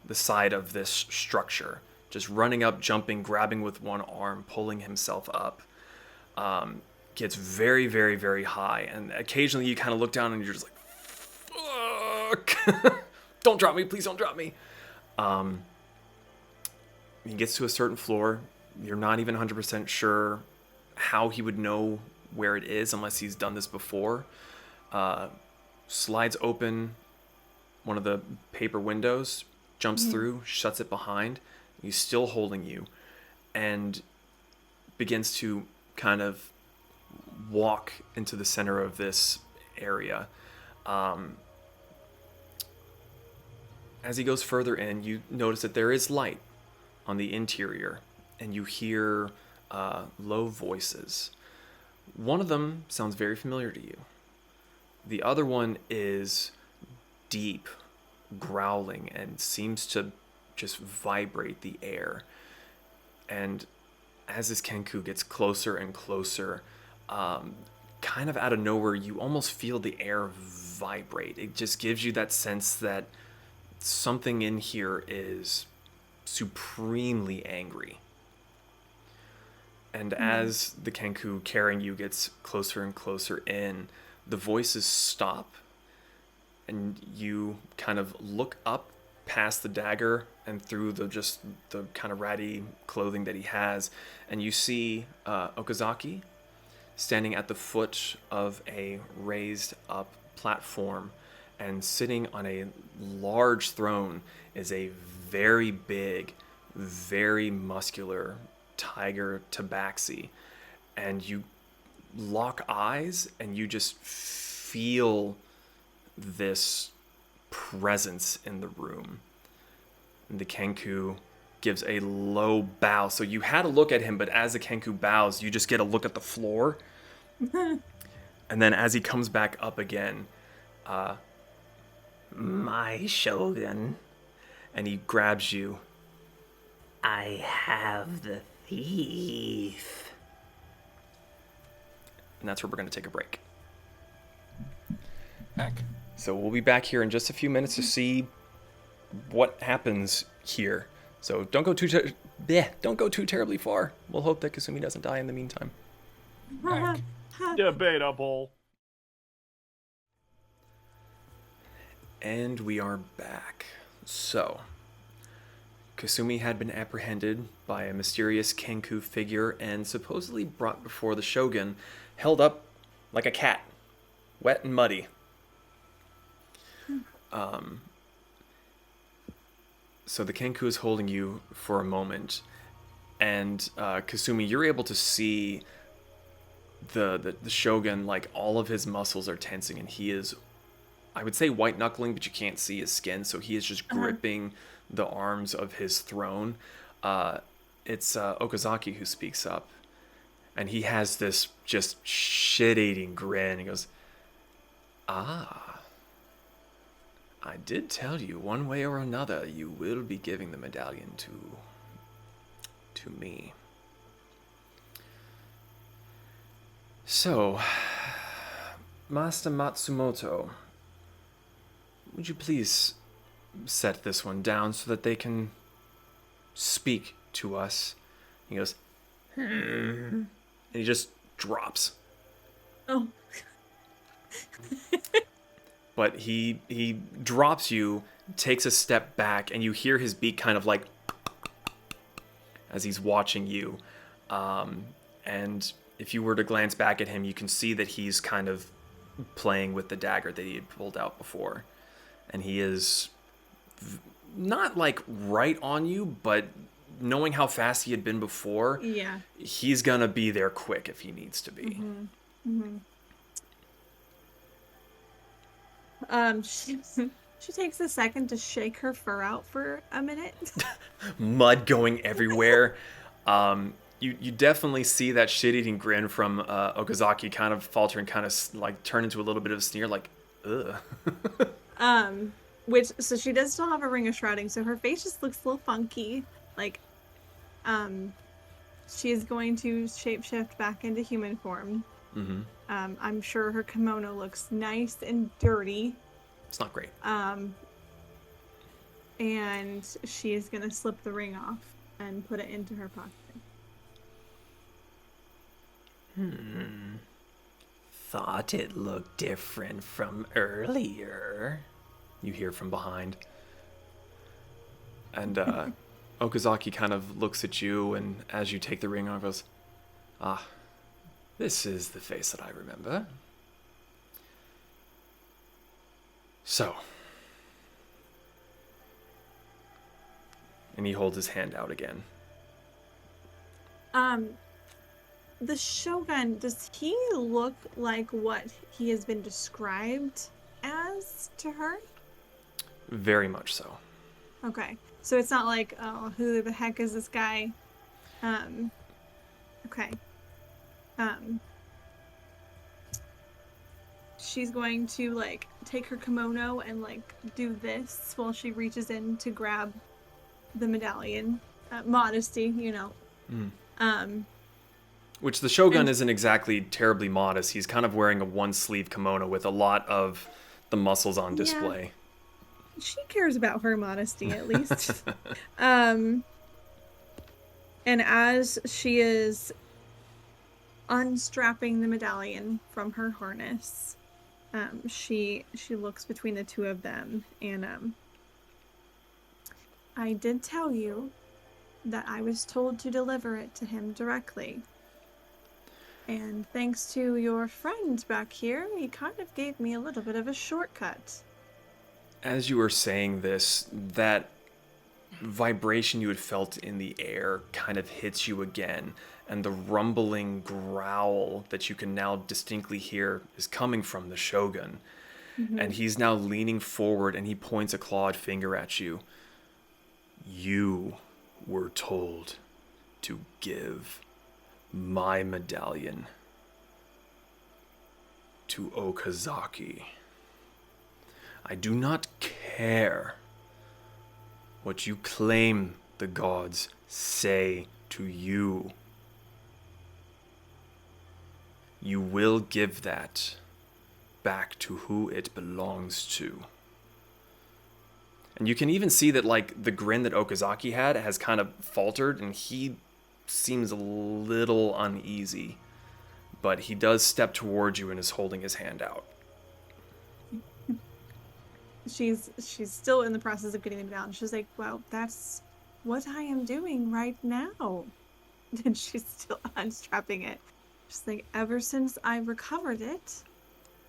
S1: the side of this structure. Just running up, jumping, grabbing with one arm, pulling himself up. Gets very, very, very high. And occasionally you kind of look down and you're just like, fuck! Don't drop me, please don't drop me. He gets to a certain floor. You're not even 100% sure how he would know where it is unless he's done this before. Slides open one of the paper windows, jumps through, shuts it behind. He's still holding you and begins to kind of walk into the center of this area. As he goes further in, you notice that there is light on the interior, and you hear low voices. One of them sounds very familiar to you. The other one is deep, growling, and seems to just vibrate the air. And as this Kenku gets closer and closer, kind of out of nowhere, you almost feel the air vibrate. It just gives you that sense that something in here is supremely angry. And as the Kenku carrying you gets closer and closer in, the voices stop, and you kind of look up past the dagger and through the kind of ratty clothing that he has, and you see Okazaki standing at the foot of a raised up platform, and sitting on a large throne is a very big, very muscular tiger tabaxi. And you lock eyes and you just feel this presence in the room. And the Kenku gives a low bow. So you had a look at him, but as the Kenku bows, you just get a look at the floor. And then as he comes back up again,
S8: My Shogun,
S1: and he grabs you.
S8: I have the thief.
S1: And that's where we're going to take a break.
S4: Heck.
S1: So we'll be back here in just a few minutes to see what happens here. So don't go too terribly far. We'll hope that Kasumi doesn't die in the meantime.
S6: Debatable.
S1: And we are back. So, Kasumi had been apprehended by a mysterious Kenku figure and supposedly brought before the Shogun, held up like a cat, wet and muddy. So the Kenku is holding you for a moment, and Kasumi, you're able to see the Shogun, like all of his muscles are tensing, and he is, I would say, white knuckling, but you can't see his skin, so he is just gripping the arms of his throne. It's Okazaki who speaks up, and he has this just shit-eating grin. He goes, I did tell you, one way or another, you will be giving the medallion to me. So, Master Matsumoto, would you please set this one down so that they can speak to us? He goes, and he just drops.
S5: Oh.
S1: But he drops you, takes a step back, and you hear his beak kind of like as he's watching you. And if you were to glance back at him, you can see that he's kind of playing with the dagger that he had pulled out before. And he is not like right on you, but knowing how fast he had been before,
S5: Yeah.
S1: he's gonna be there quick if he needs to be.
S5: Mm-hmm. Mm-hmm. She takes a second to shake her fur out for a minute.
S1: Mud going everywhere. You definitely see that shit-eating grin from Okazaki kind of falter and kind of like turn into a little bit of a sneer, like, ugh.
S5: So she does still have a ring of shrouding, so her face just looks a little funky. Like, she is going to shapeshift back into human form.
S1: Mm-hmm.
S5: I'm sure her kimono looks nice and dirty.
S1: It's not great.
S5: And she is gonna slip the ring off and put it into her pocket.
S8: Thought it looked different from earlier.
S1: You hear from behind. And Okazaki kind of looks at you, and as you take the ring off, goes, this is the face that I remember. So. And he holds his hand out again.
S5: The Shogun, does he look like what he has been described as to her?
S1: Very much so.
S5: Okay. So it's not like, oh, who the heck is this guy? Okay. She's going to, like, take her kimono and, like, do this while she reaches in to grab the medallion. Modesty, you know.
S1: Which the Shogun isn't exactly terribly modest. He's kind of wearing a one-sleeve kimono with a lot of the muscles on display.
S5: Yeah. She cares about her modesty, at least. And as she is unstrapping the medallion from her harness, she looks between the two of them, and I did tell you that I was told to deliver it to him directly. And thanks to your friend back here, he kind of gave me a little bit of a shortcut.
S1: As you were saying this, that vibration you had felt in the air kind of hits you again, and the rumbling growl that you can now distinctly hear is coming from the Shogun. Mm-hmm. And he's now leaning forward, and he points a clawed finger at you. You were told to give my medallion to Okazaki. I do not care what you claim the gods say to you. You will give that back to who it belongs to. And you can even see that, like, the grin that Okazaki had has kind of faltered, and he seems a little uneasy. But he does step towards you and is holding his hand out.
S5: she's still in the process of getting them down. She's like, well, that's what I am doing right now. And she's still unstrapping it. She's like, ever since I recovered it,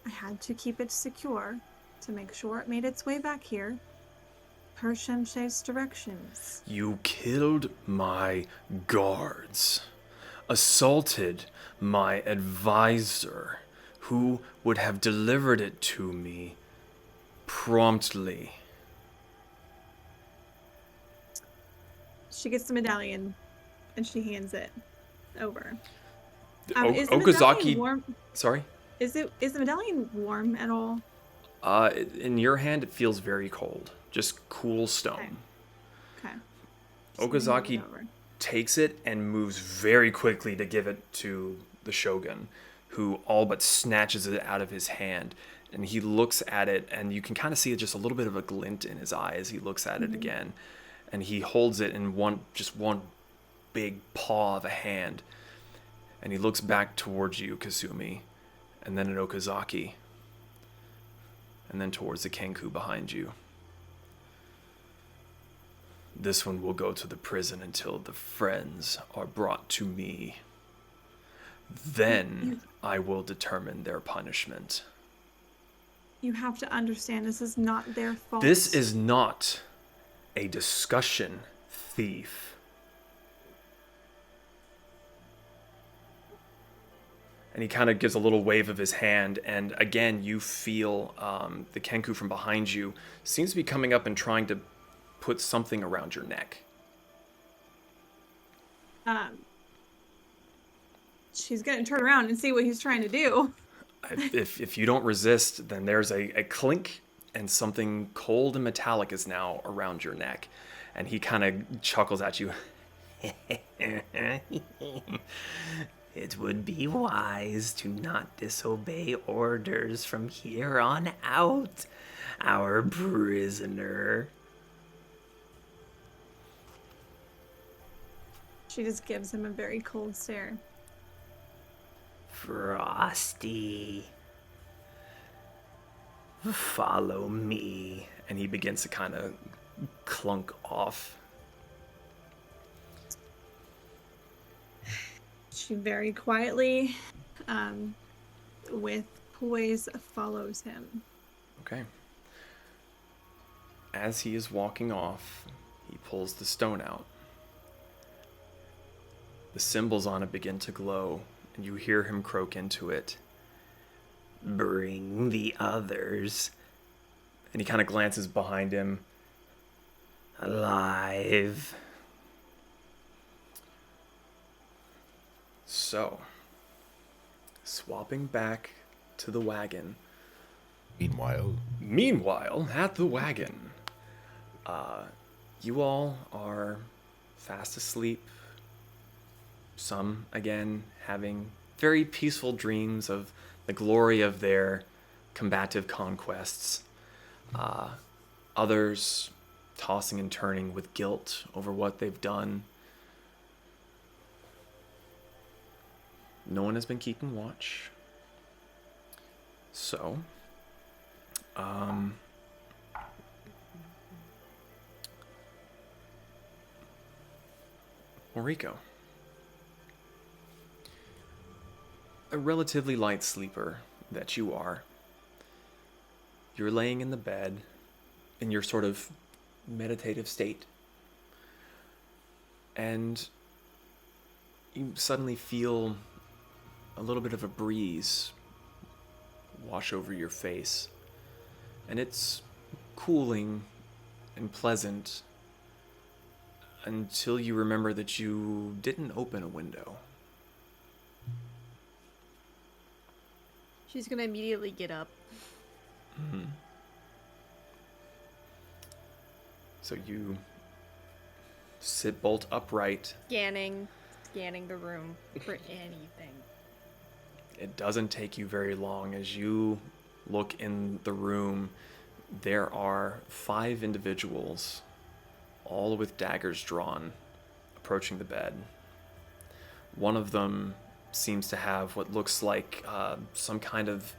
S5: I had to keep it secure to make sure it made its way back here per Shensei's directions.
S1: You killed my guards, assaulted my advisor, who would have delivered it to me promptly.
S5: She gets the medallion and she hands it over. Is the
S1: Okazaki.
S5: medallion warm?
S1: Sorry?
S5: Is the medallion warm at all?
S1: In your hand, it feels very cold. Just cool stone.
S5: Okay.
S1: Okazaki takes it and moves very quickly to give it to the Shogun, who all but snatches it out of his hand. And he looks at it, and you can kind of see just a little bit of a glint in his eye as he looks at it again. And he holds it in one big paw of a hand. And he looks back towards you, Kasumi, and then at Okazaki, and then towards the Kenku behind you. This one will go to the prison until the friends are brought to me. Then I will determine their punishment.
S5: You have to understand, this is not their fault.
S1: This is not a discussion, thief. And he kind of gives a little wave of his hand, and again, you feel the Kenku from behind you seems to be coming up and trying to put something around your neck.
S5: She's gonna turn around and see what he's trying to do.
S1: If you don't resist, then there's a clink, and something cold and metallic is now around your neck. And he kind of chuckles at you.
S8: It would be wise to not disobey orders from here on out, our prisoner.
S5: She just gives him a very cold stare.
S8: Frosty, follow me.
S1: And he begins to kind of clunk off.
S5: She very quietly, with poise, follows him.
S1: Okay. As he is walking off, he pulls the stone out. The symbols on it begin to glow, and you hear him croak into it.
S8: Bring the others
S1: And he kind of glances behind him.
S8: alive.
S1: So, swapping back to the wagon. Meanwhile, at the wagon, you all are fast asleep. Some, again, having very peaceful dreams of the glory of their combative conquests. Others tossing and turning with guilt over what they've done. No one has been keeping watch. So, Moriko. A relatively light sleeper that you are. You're laying in the bed in your sort of meditative state. And you suddenly feel a little bit of a breeze wash over your face. And it's cooling and pleasant until you remember that you didn't open a window.
S3: She's gonna immediately get up.
S1: Mm-hmm. So you sit bolt upright.
S3: Scanning the room for anything.
S1: It doesn't take you very long. As you look in the room, there are 5 individuals, all with daggers drawn, approaching the bed. One of them seems to have what looks like some kind of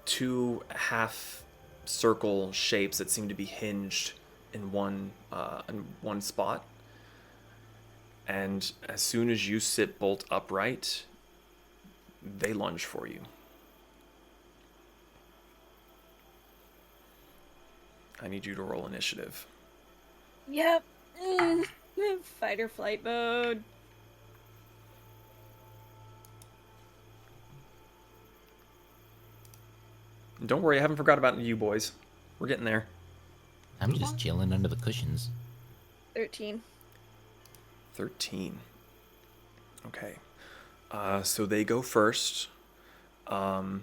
S1: 2 half circle shapes that seem to be hinged in one spot. And as soon as you sit bolt upright, they lunge for you. I need you to roll initiative.
S3: Yep. Fight or flight mode.
S1: Don't worry, I haven't forgot about you boys. We're getting there.
S7: I'm just chilling under the cushions.
S3: 13.
S1: 13. Okay. So they go first. So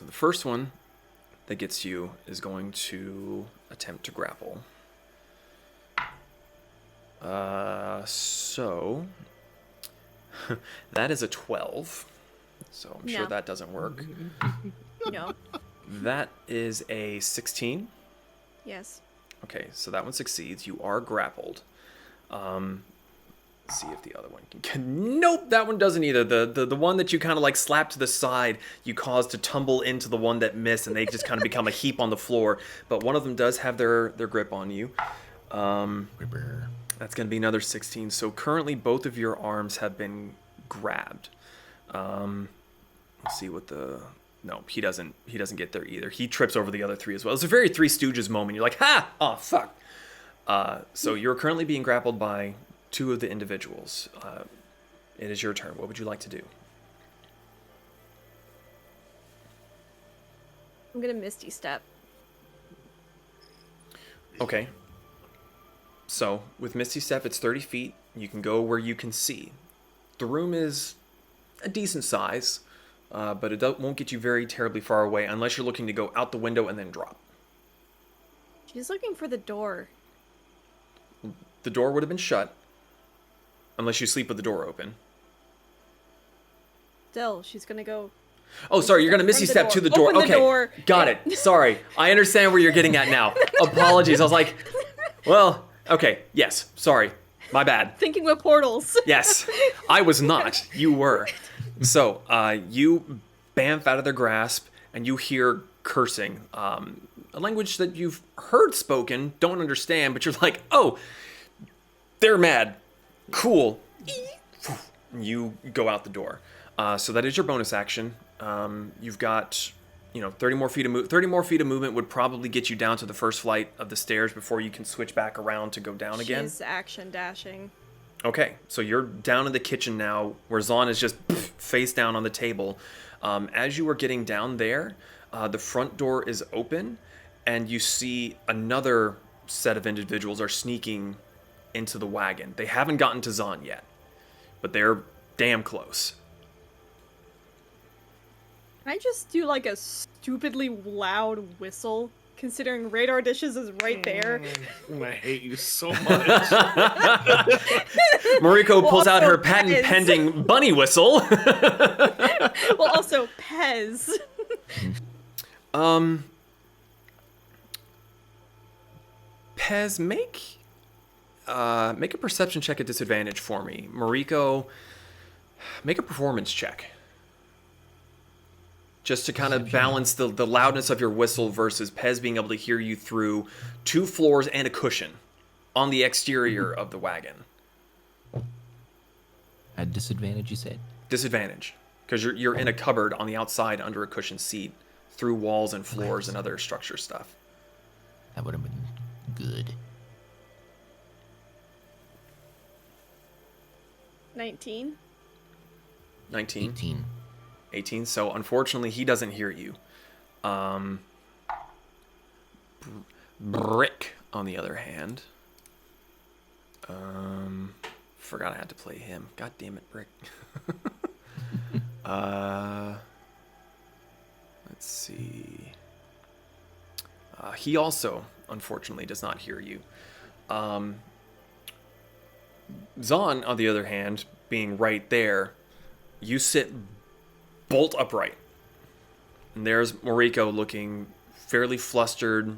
S1: the first one that gets you is going to attempt to grapple. So that is a 12. So I'm sure
S3: No.
S1: that doesn't work.
S3: No.
S1: That is a 16.
S3: Yes.
S1: Okay, so that one succeeds. You are grappled. Let's see if the other one can. Nope, that one doesn't either. The one that you kind of like slap to the side, you cause to tumble into the one that missed, and they just kind of become a heap on the floor. But one of them does have their grip on you.
S4: Ripper.
S1: That's going to be another 16. So currently, both of your arms have been grabbed. Let's see what the. No, he doesn't get there either. He trips over the other three as well. It's a very Three Stooges moment. You're like, ha! Oh, fuck. So you're currently being grappled by two of the individuals. It is your turn. What would you like to do?
S3: I'm gonna Misty Step.
S1: Okay. So with Misty Step, it's 30 feet. You can go where you can see. The room is a decent size, but it won't get you very terribly far away unless you're looking to go out the window and then drop.
S3: She's looking for the door.
S1: The door would have been shut unless you sleep with the door open.
S3: Still, she's gonna go.
S1: Oh, sorry, you're going to Misty
S3: From the
S1: Step to the
S3: door.
S1: door.
S3: Open the
S1: Okay,
S3: door.
S1: got it. Sorry. I understand where you're getting at now. Apologies. I was like, well, okay, yes, sorry. My bad.
S3: Thinking with portals.
S1: Yes, I was not. You were. So, you bamf out of their grasp, and you hear cursing. A language that you've heard spoken, don't understand, but you're like, oh, they're mad. Cool. You go out the door. So that is your bonus action. You've got, 30 more feet of 30 more feet of movement would probably get you down to the first flight of the stairs before you can switch back around to go down again.
S3: She's action dashing.
S1: Okay, so you're down in the kitchen now, where Zahn is just face down on the table. As you are getting down there, the front door is open, and you see another set of individuals are sneaking into the wagon. They haven't gotten to Zahn yet, but they're damn close.
S3: Can I just do like a stupidly loud whistle, considering radar dishes is right there?
S6: I hate you so much.
S1: Mariko pulls out her
S3: also
S1: patent-pending bunny whistle.
S3: Well, also Pez.
S1: Pez, make a perception check at disadvantage for me. Mariko, make a performance check. Just to kind of balance the loudness of your whistle versus Pez being able to hear you through 2 floors and a cushion on the exterior of the wagon.
S7: At disadvantage, you said?
S1: Disadvantage. Because you're in a cupboard on the outside under a cushioned seat through walls and floors and other structure stuff.
S7: That would have been good.
S3: 19.
S1: 19.
S7: 18.
S1: 18. So unfortunately, he doesn't hear you. Brick, on the other hand. Forgot I had to play him. God damn it, Brick. Let's see. He also, unfortunately, does not hear you. Zahn, on the other hand, being right there, you sit bolt upright. And there's Mariko looking fairly flustered,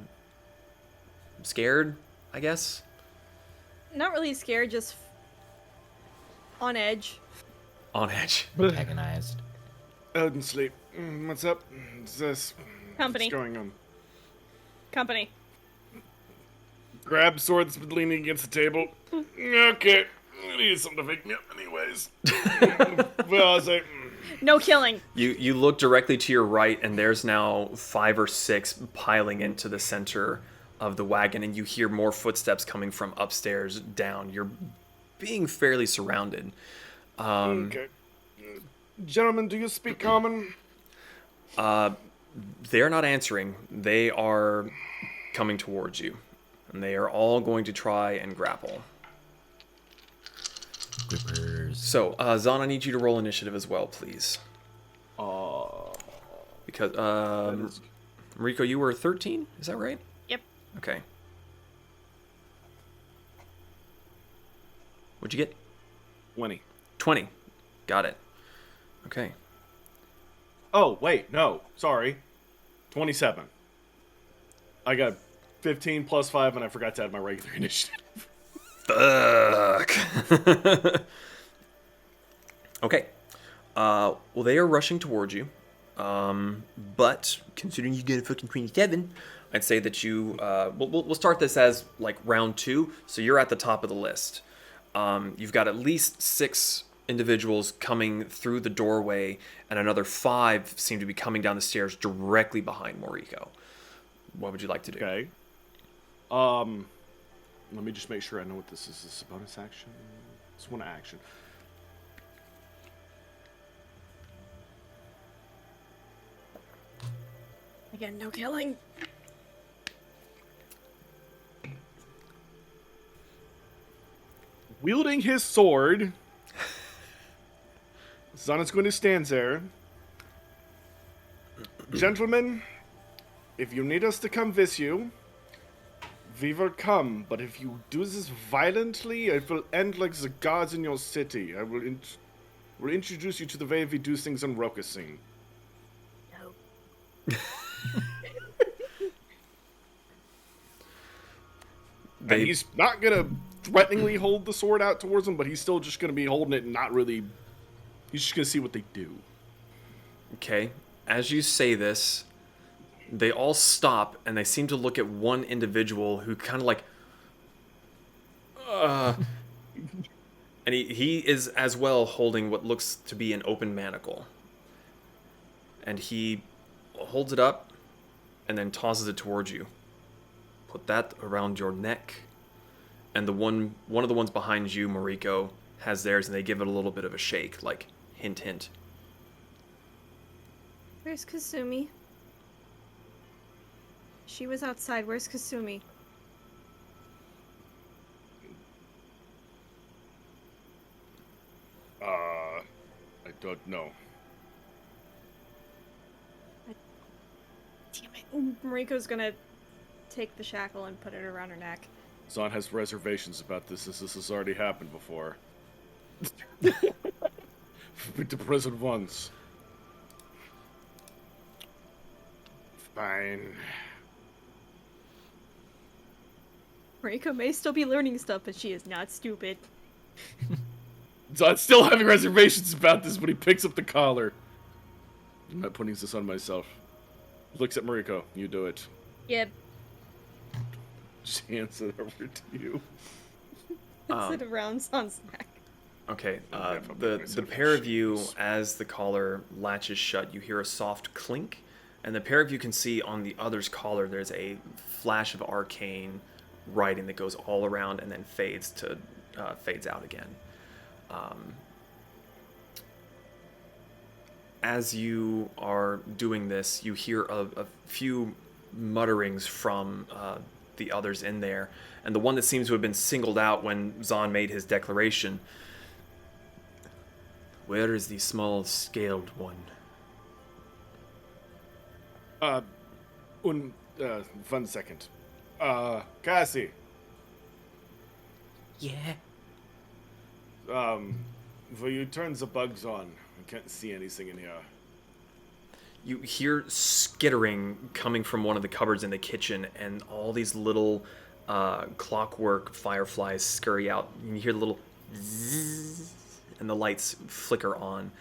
S1: scared, I guess.
S3: Not really scared, just on edge.
S1: On edge.
S7: Antagonized.
S6: I didn't sleep. What's up? What's this?
S3: Company.
S6: What's going on?
S3: Company.
S6: Grab sword that's been leaning against the table. Okay. I need something to pick me up anyways. Well, I was like...
S3: No killing.
S1: You look directly to your right, and there's now 5 or 6 piling into the center of the wagon, and you hear more footsteps coming from upstairs down. You're being fairly surrounded.
S6: Okay. Gentlemen, do you speak common?
S1: They're not answering. They are coming towards you, and they are all going to try and grapple.
S4: Grippers.
S1: So, Zahn, I need you to roll initiative as well, please. Because, Mariko, you were 13? Is that right?
S3: Yep.
S1: Okay. What'd you get?
S6: 20.
S1: 20. Got it. Okay.
S6: Oh, wait, no. Sorry. 27. I got 15 plus 5, and I forgot to add my regular initiative.
S1: Fuck. Okay. Well, they are rushing towards you. But considering you get a fucking 27, I'd say that you. We'll start this as like round 2. So you're at the top of the list. You've got at least 6 individuals coming through the doorway, and another 5 seem to be coming down the stairs directly behind Moriko. What would you like to do?
S6: Okay. Let me just make sure I know what this is. Is this a bonus action? It's one action.
S3: Again, no killing.
S6: Wielding his sword, Zahn is going to stand there. Gentlemen, if you need us to come with you, we will come. But if you do this violently, it will end like the gods in your city. I will introduce you to the way we do things in Rokusin.
S3: No.
S6: And he's not going to threateningly hold the sword out towards them, but he's still just going to be holding it and not really... He's just going to see what they do.
S1: Okay. As you say this, they all stop, and they seem to look at one individual who kind of like... And he is as well holding what looks to be an open manacle. And he holds it up, and then tosses it towards you. Put that around your neck. And the one of the ones behind you, Mariko, has theirs, and they give it a little bit of a shake, like, hint, hint.
S3: Where's Kasumi? She was outside. Where's Kasumi?
S6: I don't know.
S3: Damn it. Mariko's gonna take the shackle and put it around her neck.
S6: Zahn has reservations about this since this has already happened before. With the present once. Fine.
S3: Mariko may still be learning stuff, but she is not stupid.
S6: Zahn's still having reservations about this, but he picks up the collar. I'm not putting this on myself. Looks at Mariko. You do it.
S3: Yep.
S6: Just hands it over to you.
S3: Puts it around San's neck.
S1: Okay, the pair of you, as the collar latches shut, you hear a soft clink, and the pair of you can see on the other's collar there's a flash of arcane writing that goes all around and then fades out again. As you are doing this, you hear a few mutterings from the others in there, and the one that seems to have been singled out when Zahn made his declaration. Where is the small-scaled one?
S6: One second. Cassie.
S8: Yeah.
S6: Will you turn the bugs on? I can't see anything in here.
S1: You hear skittering coming from one of the cupboards in the kitchen, and all these little clockwork fireflies scurry out. And you hear the little zzz, and the lights flicker on.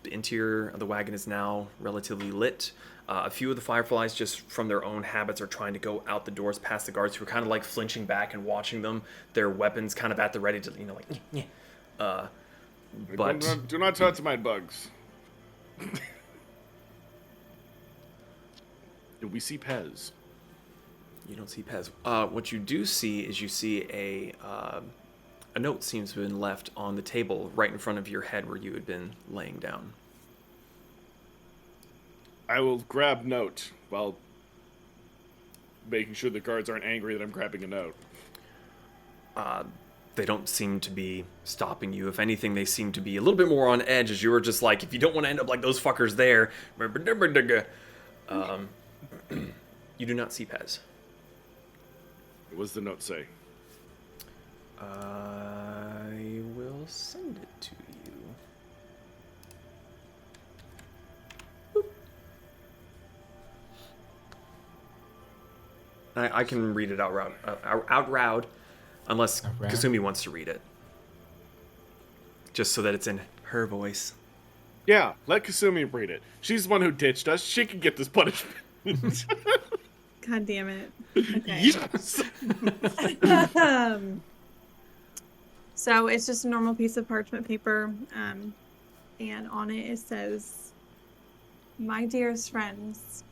S1: The interior of the wagon is now relatively lit. A few of the fireflies, just from their own habits, are trying to go out the doors past the guards, who are kind of like flinching back and watching them. Their weapons kind of at the ready to, like, but
S6: Do not touch my bugs. Do we see Pez?
S1: You don't see Pez. What you do see is you see a note seems to have been left on the table right in front of your head where you had been laying down.
S6: I will grab note while making sure the guards aren't angry that I'm grabbing a note.
S1: They don't seem to be stopping you. If anything, they seem to be a little bit more on edge, as you were just like, if you don't want to end up like those fuckers there. You do not see Pez.
S6: What does the note say?
S1: I will send it to you. I can read it out loud, unless Kasumi wants to read it. Just so that it's in her voice.
S6: Yeah, let Kasumi read it. She's the one who ditched us. She can get this punishment.
S5: God damn it. Okay.
S6: Yes!
S5: So it's just a normal piece of parchment paper, and on it says, "My dearest friends,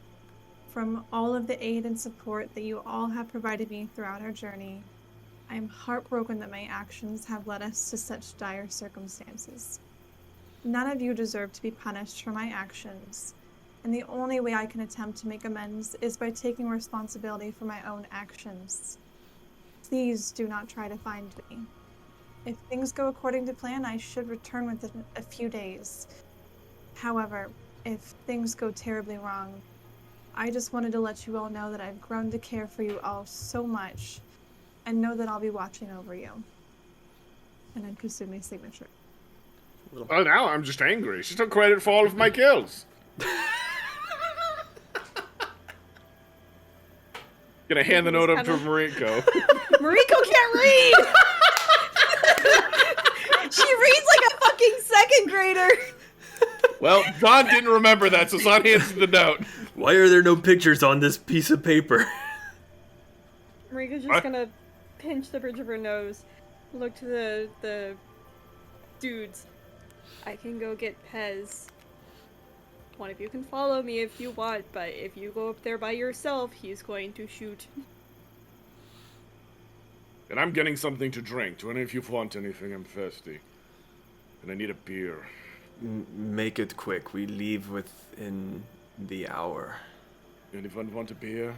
S5: from all of the aid and support that you all have provided me throughout our journey, I am heartbroken that my actions have led us to such dire circumstances. None of you deserve to be punished for my actions, and the only way I can attempt to make amends is by taking responsibility for my own actions. Please do not try to find me. If things go according to plan, I should return within a few days. However, if things go terribly wrong, I just wanted to let you all know that I've grown to care for you all so much, and know that I'll be watching over you." And then Kasumi's signature.
S6: Oh, now I'm just angry. She took credit for all of my kills. Gonna hand the note up to Mariko.
S3: Mariko can't read! She reads like a fucking second grader!
S6: Well, Zahn didn't remember that, so Zahn hands the note.
S1: Why are there no pictures on this piece of paper?
S3: Mariko's just gonna pinch the bridge of her nose, look to the dudes. I can go get Pez. One of you can follow me if you want, but if you go up there by yourself, he's going to shoot.
S6: And I'm getting something to drink. Do any of you want anything? I'm thirsty. And I need a beer.
S1: Make it quick. We leave within the hour.
S6: Anyone want a beer?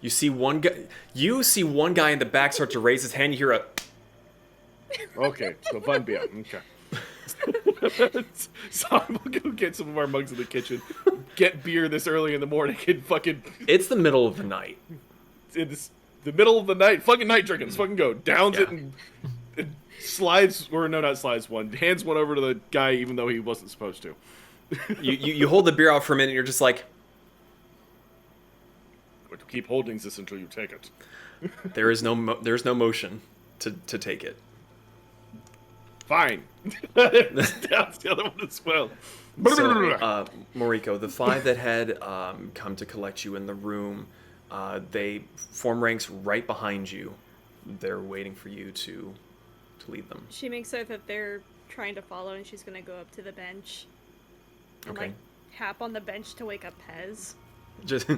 S1: You see one guy. You see one guy in the back start to raise his hand. You hear a.
S6: Okay, so one beer. Okay. So I'm gonna go get some of our mugs in the kitchen. Get beer this early in the morning and fucking.
S1: It's the middle of the night.
S6: It's the middle of the night. Fucking night drinking. Let's fucking go. Downs it and slides, or no, not slides one. Hands one over to the guy even though he wasn't supposed to.
S1: You hold the beer out for a minute and you're just like.
S6: But keep holding this until you take it.
S1: There's no motion to take it.
S6: Fine. That's the other one as well.
S1: So, Moriko, the five that had come to collect you in the room, they form ranks right behind you. They're waiting for you to lead them.
S3: She makes out that they're trying to follow, and she's gonna go up to the bench and
S1: Okay.
S3: like tap on the bench to wake up Pez.
S1: Just.
S4: I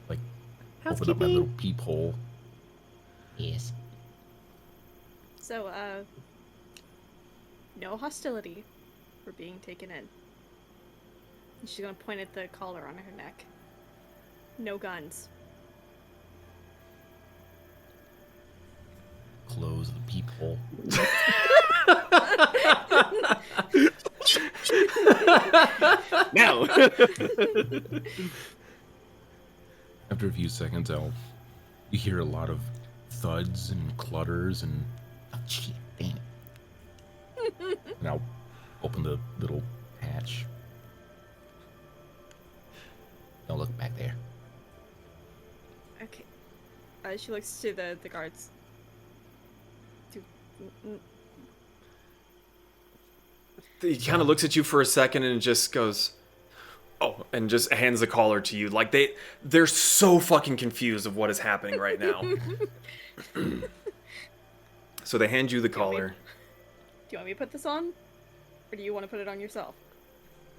S4: like open up my little peephole.
S7: Yes.
S3: So, no hostility. We're being taken in. And she's gonna point at the collar on her neck. No guns.
S4: Close the peephole.
S6: Now.
S4: After a few seconds, you hear a lot of thuds and clutters, and
S7: Oh, shit. Damn it.
S4: and I'll open the little hatch.
S7: Don't look back there.
S3: Okay. She looks to the guards.
S1: He kind of looks at you for a second and just goes, "Oh," and just hands the collar to you. Like they're so fucking confused of what is happening right now. So they hand you the collar.
S3: Do you want me to put this on? Or do you want to put it on yourself?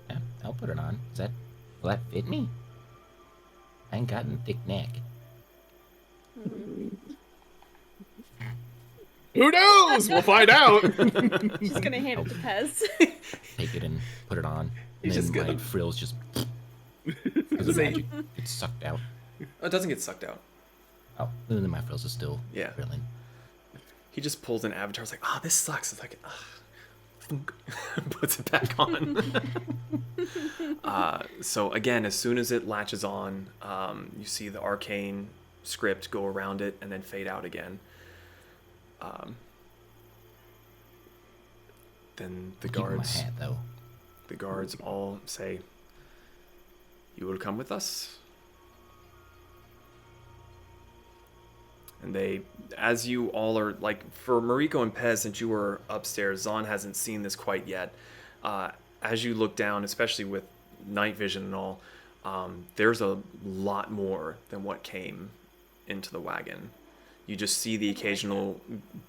S7: Yeah, I'll put it on. Will that fit me? I ain't got a thick neck.
S6: Who knows? We'll find out.
S3: Just gonna hand it to Pez.
S7: Take it and put it on. And
S1: He's
S7: then
S1: just
S7: my
S1: gonna-
S7: frills just... Because of magic, it's sucked out.
S1: Oh, it doesn't get sucked out.
S7: Oh, and then my frills are still
S1: Yeah.
S7: frilling.
S1: He just pulls an avatar. It's like, "Oh, this sucks." It's like, thunk. Puts it back on. So again, as soon as it latches on, you see the arcane script go around it and then fade out again. Then the
S7: Keeping my
S1: guards,
S7: hat, though.
S1: the guards all say, "You will come with us." And they, as you all are, like, for Mariko and Pez, since you were upstairs, Zahn hasn't seen this quite yet. As you look down, especially with night vision and all, there's a lot more than what came into the wagon. You just see the occasional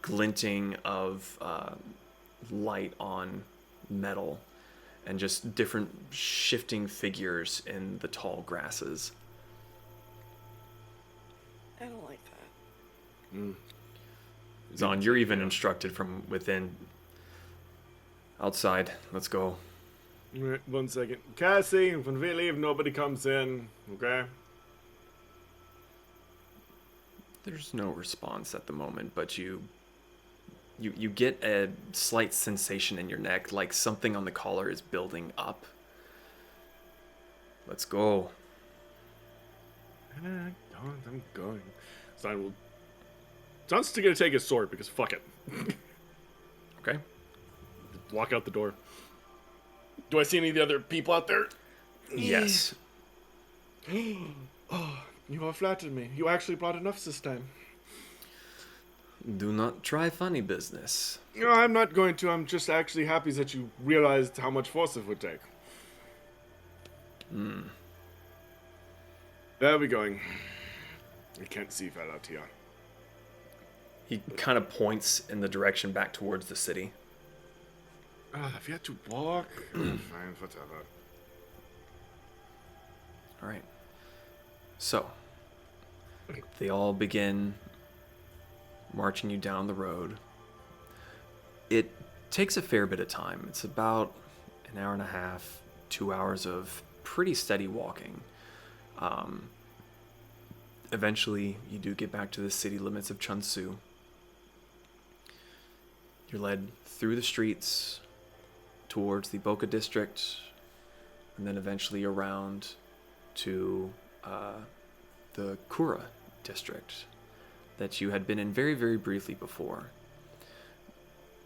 S1: glinting of light on metal and just different shifting figures in the tall grasses.
S3: I don't like that.
S1: Zahn, you're even instructed from within. Outside, let's go.
S6: Alright, 1 second. Cassie, when we leave, nobody comes in, okay?
S1: There's no response at the moment, but you get a slight sensation in your neck, like something on the collar is building up. Let's go.
S6: I'm going. John's still gonna take his sword because fuck it.
S1: Okay.
S6: Walk out the door. Do I see any of the other people out there?
S1: Yes.
S6: Oh, you have flattered me. You actually brought enough this time.
S1: Do not try funny business.
S6: No, I'm not going to. I'm just actually happy that you realized how much force it would take. Where are we going? I can't see well out here.
S1: He kind of points in the direction back towards the city.
S6: If you had to walk, fine, whatever.
S1: All right. So, they all begin marching you down the road. It takes a fair bit of time. It's about an hour and a half, 2 hours of pretty steady walking. Eventually, you do get back to the city limits of Chunsu. You're led through the streets towards the Boka district, and then eventually around to the Kura district that you had been in very, very briefly before.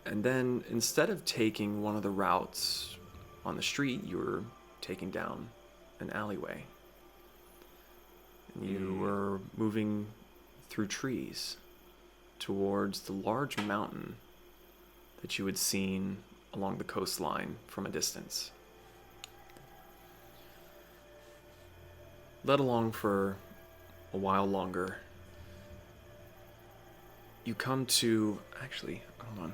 S1: And then instead of taking one of the routes on the street, you were taking down an alleyway. And you were moving through trees towards the large mountain that you had seen along the coastline from a distance. Led along for a while longer, you come to... Actually, hold on.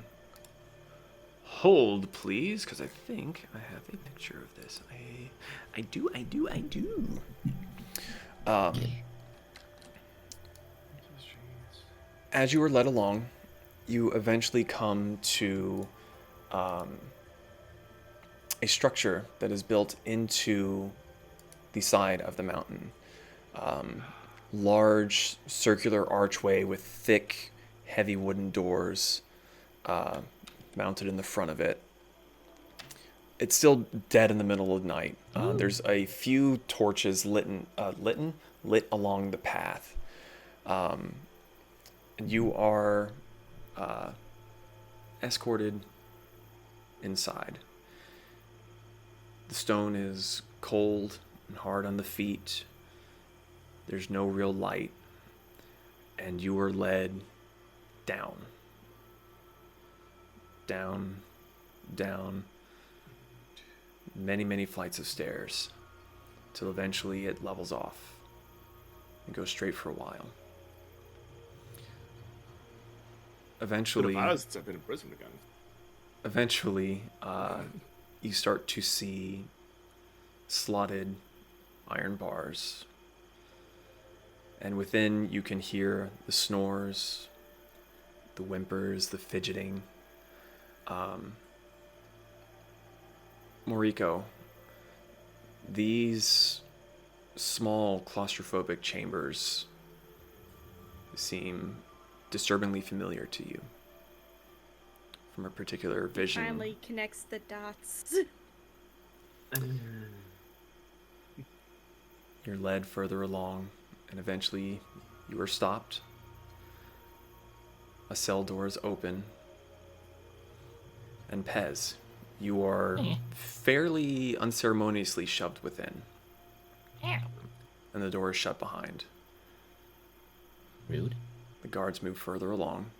S1: Hold, please, because I think I have a picture of this. I do. As you are led along, you eventually come to a structure that is built into the side of the mountain. Large circular archway with thick, heavy wooden doors mounted in the front of it. It's still dead in the middle of the night. There's a few torches lit along the path. And you are escorted inside. The stone is cold and hard on the feet. There's no real light. And you are led down. down, down, many, many flights of stairs, till eventually it levels off and goes straight for a while. Eventually,
S6: I've been in prison again.
S1: Eventually, you start to see slotted iron bars, and within you can hear the snores, the whimpers, the fidgeting. Moriko, these small claustrophobic chambers seem disturbingly familiar to you from a particular vision.
S3: Finally connects the dots.
S1: You're led further along, and eventually you are stopped. A cell door is open, and Pez, you are fairly unceremoniously shoved within. And the door is shut behind.
S7: Rude.
S1: The guards move further along,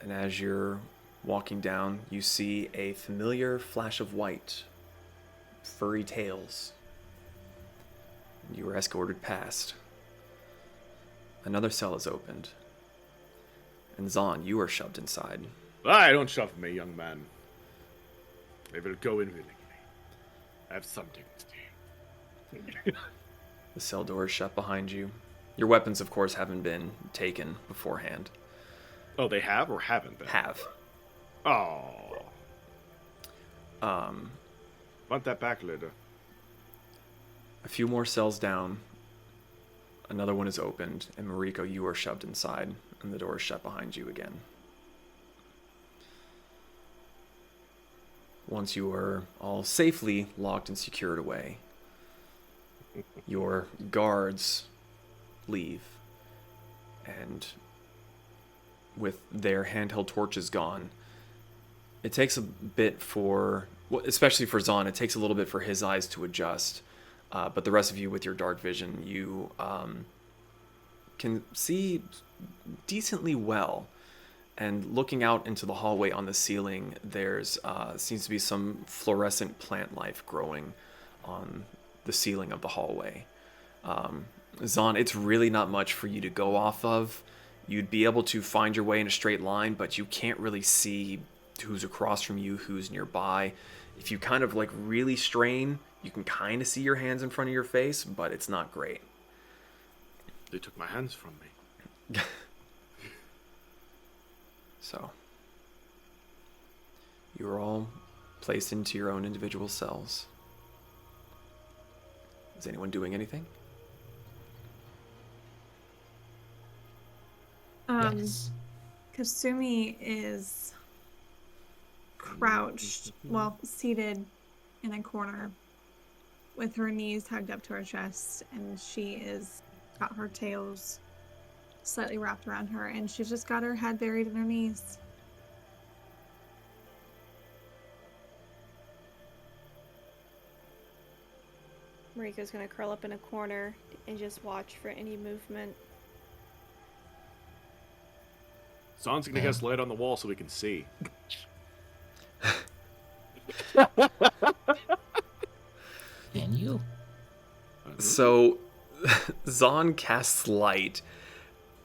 S1: and as you're walking down, you see a familiar flash of white, furry tails. You are escorted past. Another cell is opened, and Zahn, you are shoved inside.
S6: Don't shove me, young man. I will go in willingly. I have something to do.
S1: The cell door is shut behind you. Your weapons, of course, haven't been taken beforehand.
S6: Oh, they have or haven't been?
S1: Have.
S6: Oh. Want that back later.
S1: A few more cells down. Another one is opened, and Mariko, you are shoved inside, and the door is shut behind you again. Once you are all safely locked and secured away, your guards leave, and with their handheld torches gone, it takes a bit for, especially for Zahn, it takes a little bit for his eyes to adjust. But the rest of you with your dark vision, you can see decently well. And looking out into the hallway on the ceiling, there's seems to be some fluorescent plant life growing on the ceiling of the hallway. Zahn, it's really not much for you to go off of. You'd be able to find your way in a straight line, but you can't really see who's across from you, who's nearby. If you kind of like really strain, you can kind of see your hands in front of your face, but it's not great.
S6: They took my hands from me.
S1: So, you are all placed into your own individual cells. Is anyone doing anything?
S7: Yes.
S5: Kasumi is crouched, well, seated in a corner with her knees hugged up to her chest, and she is got her tails slightly wrapped around her, and she's just got her head buried in her knees.
S3: Mariko's gonna curl up in a corner and just watch for any movement.
S6: Zahn's gonna get light on the wall so we can see.
S7: And you?
S1: So, Zahn casts light,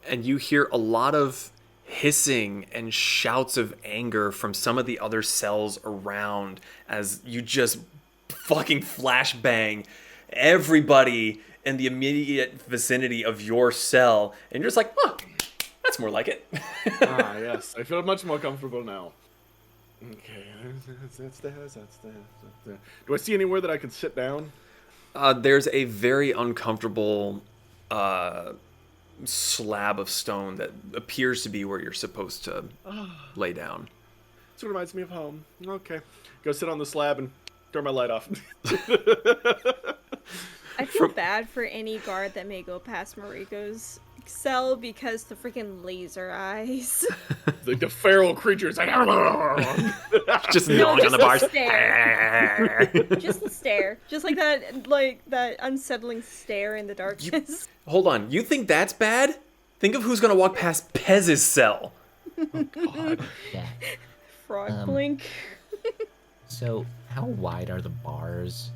S1: and you hear a lot of hissing and shouts of anger from some of the other cells around as you just fucking flashbang everybody in the immediate vicinity of your cell, and you're just like, huh, that's more like it.
S6: Yes. I feel much more comfortable now. Okay, that's there. Do I see anywhere that I can sit down?
S1: There's a very uncomfortable slab of stone that appears to be where you're supposed to lay down.
S6: Sort of reminds me of home. Okay. Go sit on the slab and turn my light off.
S3: I feel bad for any guard that may go past Mariko's cell because the freaking laser eyes.
S6: The feral creatures like
S1: just gnawing on the bars.
S3: Just the stare. Just like that unsettling stare in the darkness.
S1: Hold on, you think that's bad? Think of who's gonna walk past Pez's cell.
S6: God.
S7: Yeah.
S3: Frog blink.
S7: So, how wide are the bars?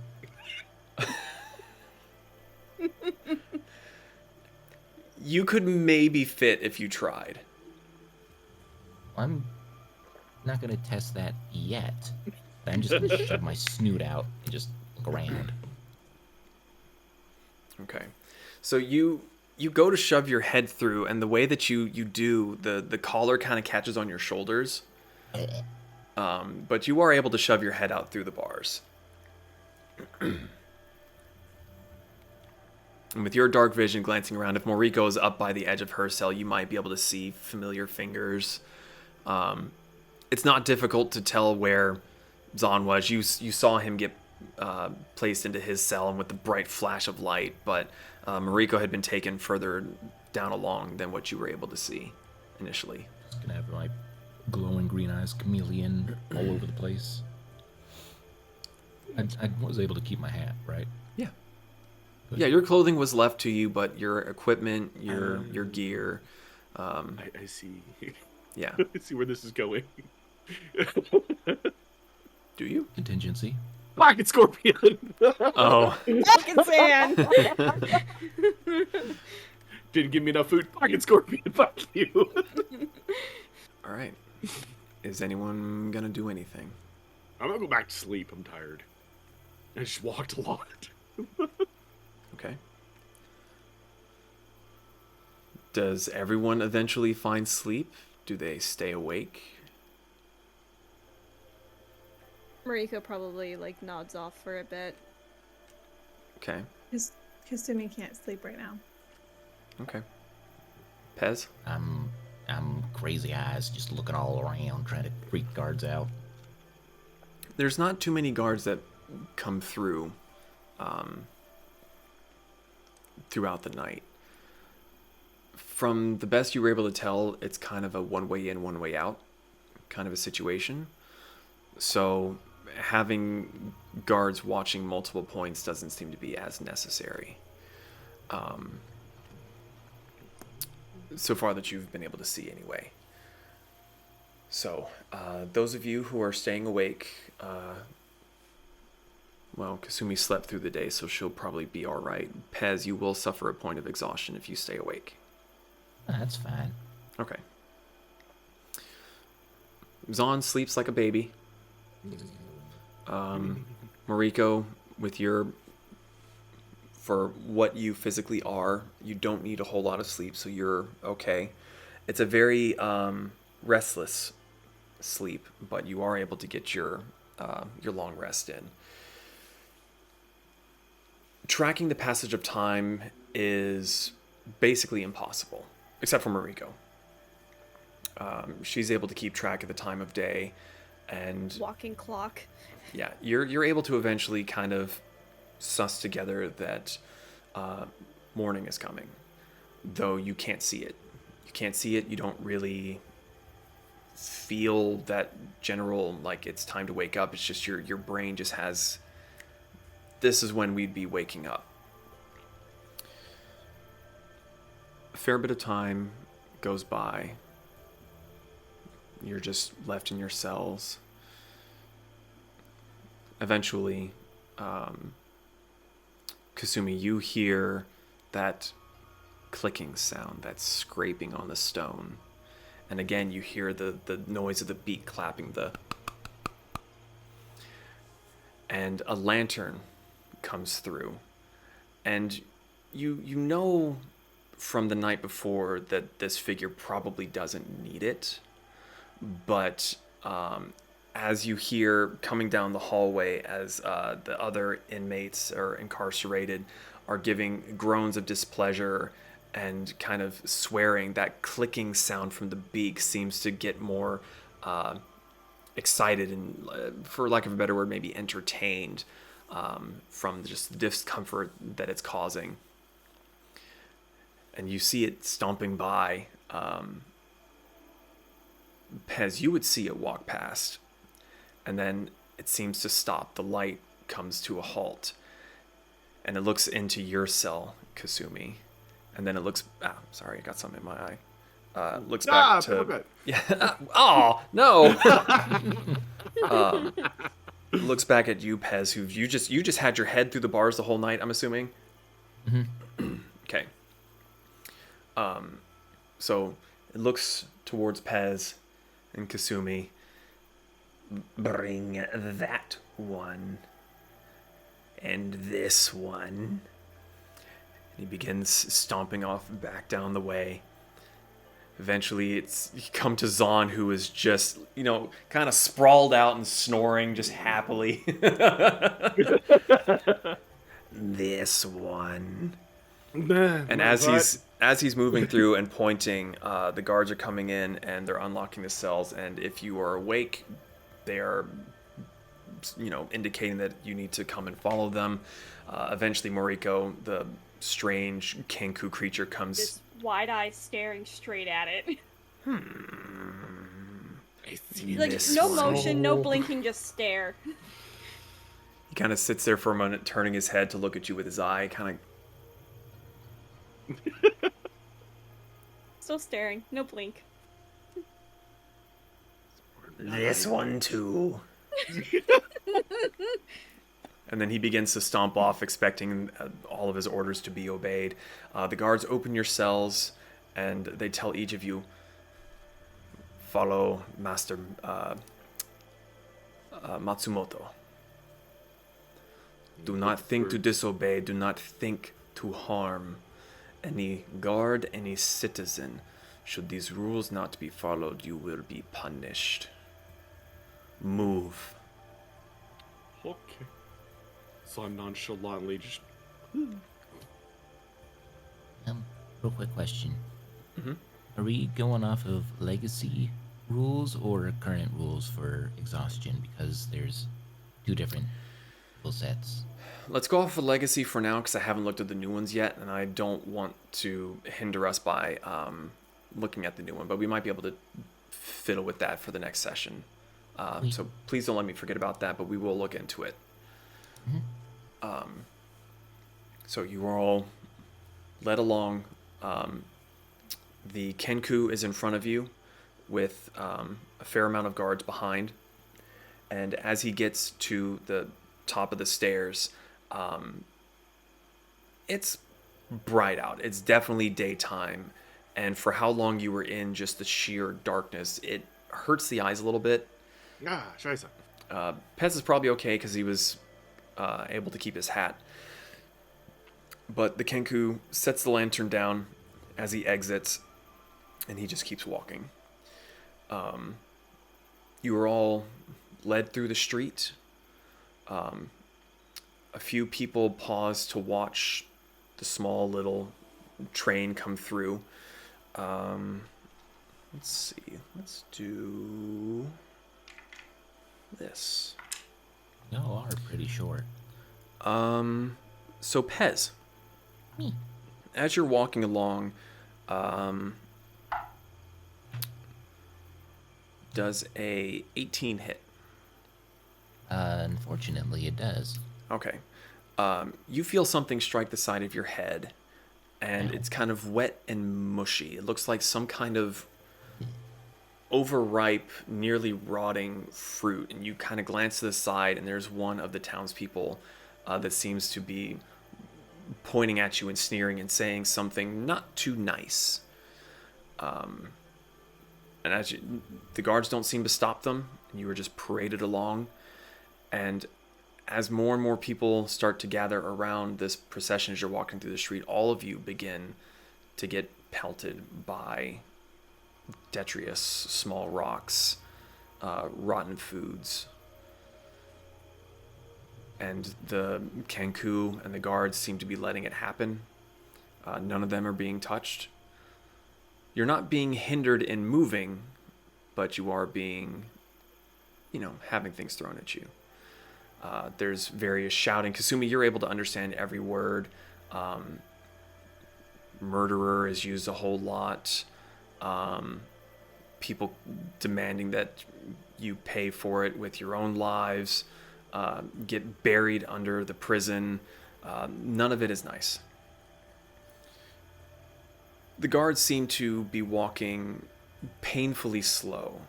S1: You could maybe fit if you tried.
S7: I'm not gonna test that yet. I'm just gonna shove my snoot out and just look around.
S1: Okay. So you go to shove your head through, and the way that you do, the collar kind of catches on your shoulders. But you are able to shove your head out through the bars. And with your dark vision glancing around, if Moriko is up by the edge of her cell, you might be able to see familiar fingers. It's not difficult to tell where Zahn was. You saw him get placed into his cell and with the bright flash of light, but Moriko had been taken further down along than what you were able to see initially.
S4: Just gonna have my glowing green eyes chameleon all over the place. I was able to keep my hat, right?
S1: Yeah.
S4: Good.
S1: Yeah, your clothing was left to you, but your equipment, your gear.
S6: I see.
S1: Yeah.
S6: I see where this is going.
S1: Do you?
S4: Contingency.
S6: Pocket scorpion!
S1: Oh.
S3: Fucking sand.
S6: Didn't give me enough food. Pocket scorpion, fuck you.
S1: All right. Is anyone gonna do anything?
S6: I'm gonna go back to sleep. I'm tired. I just walked a lot.
S1: Okay. Does everyone eventually find sleep? Do they stay awake?
S3: Mariko probably like nods off for a bit.
S1: Okay.
S5: Kasumi can't sleep right now.
S1: Okay. Pez?
S7: I'm crazy eyes, just looking all around, trying to freak guards out.
S1: There's not too many guards that come through throughout the night. From the best you were able to tell, it's kind of a one way in, one way out kind of a situation. So having guards watching multiple points doesn't seem to be as necessary. So far that you've been able to see anyway. So, those of you who are staying awake, well, Kasumi slept through the day, so she'll probably be alright. Pez, you will suffer a point of exhaustion if you stay awake.
S7: That's fine.
S1: Okay. Zahn sleeps like a baby. Mariko, for what you physically are, you don't need a whole lot of sleep, so you're okay. It's a very restless sleep, but you are able to get your long rest in. Tracking the passage of time is basically impossible, except for Mariko. She's able to keep track of the time of day, and
S3: Walking clock.
S1: yeah, you're able to eventually kind of suss together that morning is coming, though you can't see it. You can't see it. You don't really feel that general, like, it's time to wake up. It's just your brain just has, this is when we'd be waking up. A fair bit of time goes by. You're just left in your cells. Eventually, Kasumi, you hear that clicking sound, that scraping on the stone. And again, you hear the noise of the beak clapping, and a lantern comes through. And you know from the night before that this figure probably doesn't need it. But as you hear coming down the hallway, as the other inmates or incarcerated are giving groans of displeasure and kind of swearing, that clicking sound from the beak seems to get more excited and, for lack of a better word, maybe entertained from just the discomfort that it's causing. And you see it stomping by. Pez, you would see it walk past, and then it seems to stop. The light comes to a halt, and it looks into your cell, Kasumi, and then it looks, sorry, I got something in my eye. Looks back to
S6: okay.
S1: yeah. Oh no. Looks back at you, Pez, who you just had your head through the bars the whole night. I'm assuming. Okay. So it looks towards Pez and Kasumi.
S8: Bring that one. And this one.
S1: He begins stomping off back down the way. Eventually, you come to Zahn, who is just, kind of sprawled out and snoring just happily.
S8: This one.
S1: And as he's moving through and pointing, the guards are coming in and they're unlocking the cells. And if you are awake, they are, indicating that you need to come and follow them. Eventually, Moriko, the strange Kenku creature, comes.
S3: Just wide-eyed staring straight at it. Like, no motion, no blinking, just stare.
S1: He kind of sits there for a moment, turning his head to look at you with his eye, kind of.
S3: Still staring, no blink.
S8: This one too.
S1: And then he begins to stomp off, expecting all of his orders to be obeyed. The guards open your cells, and they tell each of you, follow Master Matsumoto. Do not think to disobey. Do not think to harm any guard, any citizen. Should these rules not be followed, you will be punished. Move.
S6: Okay. So I'm nonchalantly just.
S7: Real quick question.
S1: Mm-hmm.
S7: Are we going off of legacy rules or current rules for exhaustion? Because there's two different rule sets.
S1: Let's go off of Legacy for now, because I haven't looked at the new ones yet, and I don't want to hinder us by looking at the new one, but we might be able to fiddle with that for the next session. So please don't let me forget about that, but we will look into it.
S7: Mm-hmm.
S1: So you are all led along. The Kenku is in front of you with a fair amount of guards behind. And as he gets to the top of the stairs, it's bright out. It's definitely daytime. And for how long you were in just the sheer darkness, it hurts the eyes a little bit.
S6: Scheiße.
S1: Pez is probably okay because he was able to keep his hat. But the Kenku sets the lantern down as he exits, and he just keeps walking. You are all led through the street. A few people pause to watch the small little train come through. Let's see. Let's do this.
S7: Y'all are pretty short.
S1: So Pez,
S7: Me.
S1: as you're walking along, does a 18 hit?
S7: Unfortunately, it does.
S1: Okay. You feel something strike the side of your head, and it's kind of wet and mushy. It looks like some kind of overripe, nearly rotting fruit. And you kind of glance to the side, and there's one of the townspeople that seems to be pointing at you and sneering and saying something not too nice. And as the guards don't seem to stop them, and you are just paraded along. And as more and more people start to gather around this procession as you're walking through the street, all of you begin to get pelted by detritus, small rocks, rotten foods. And the Kenku and the guards seem to be letting it happen. None of them are being touched. You're not being hindered in moving, but you are being, having things thrown at you. There's various shouting. Kasumi, you're able to understand every word. Murderer is used a whole lot. People demanding that you pay for it with your own lives. Get buried under the prison. None of it is nice. The guards seem to be walking painfully slow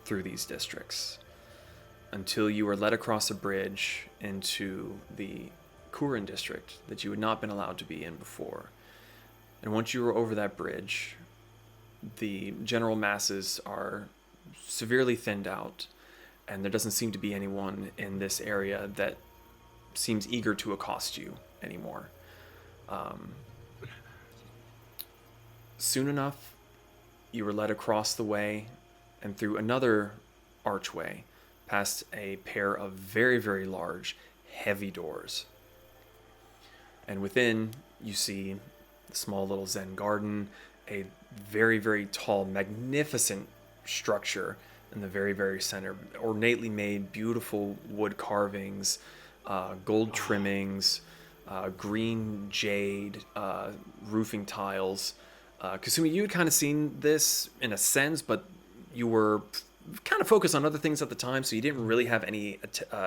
S1: through these districts until you are led across a bridge into the Kurin district that you had not been allowed to be in before. And once you are over that bridge, the general masses are severely thinned out, and there doesn't seem to be anyone in this area that seems eager to accost you anymore. Soon enough, you were led across the way and through another archway past a pair of very, very large, heavy doors. And within, you see the small little Zen garden, a very, very tall, magnificent structure in the very, very center. Ornately made, beautiful wood carvings, gold trimmings, green jade, roofing tiles. Kasumi, you had kind of seen this in a sense, but you were kind of focused on other things at the time, so you didn't really have any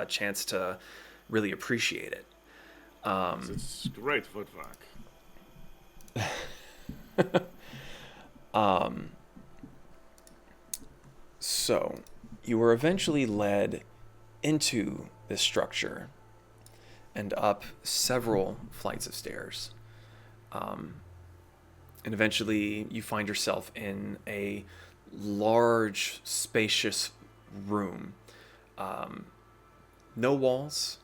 S1: chance to really appreciate it.
S6: It's great footwork.
S1: So, you were eventually led into this structure and up several flights of stairs. And eventually you find yourself in a large, spacious room. No walls,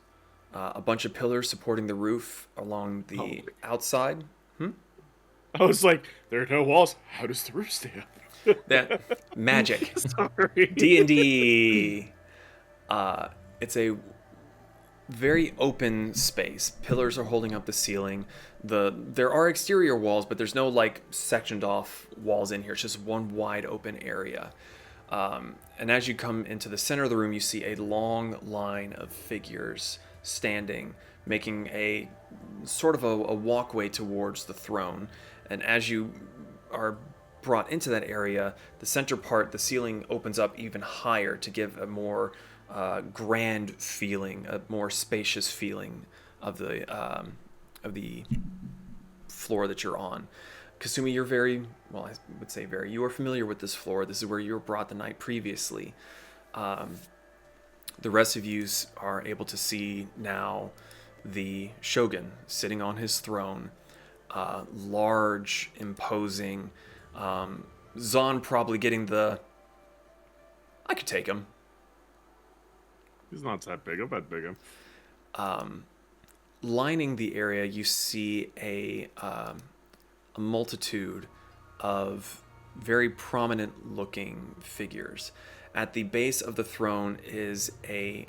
S1: a bunch of pillars supporting the roof along the outside.
S6: I was like, there are no walls. How does the roof stay up?
S1: That magic.
S6: Sorry.
S1: D&D. It's a very open space. Pillars are holding up the ceiling. There are exterior walls, but there's no like sectioned off walls in here. It's just one wide open area. And as you come into the center of the room, you see a long line of figures standing, making a sort of a walkway towards the throne. And as you are brought into that area, the center part, the ceiling opens up even higher to give a more grand feeling, a more spacious feeling of the floor that you're on. Kasumi, you're I would say you are familiar with this floor. This is where you were brought the night previously. The rest of you are able to see now the Shogun sitting on his throne, large, imposing. Zon probably getting I could take him.
S6: He's not that big. I'll bet bigger.
S1: Lining the area, you see a multitude of very prominent looking figures. At the base of the throne is a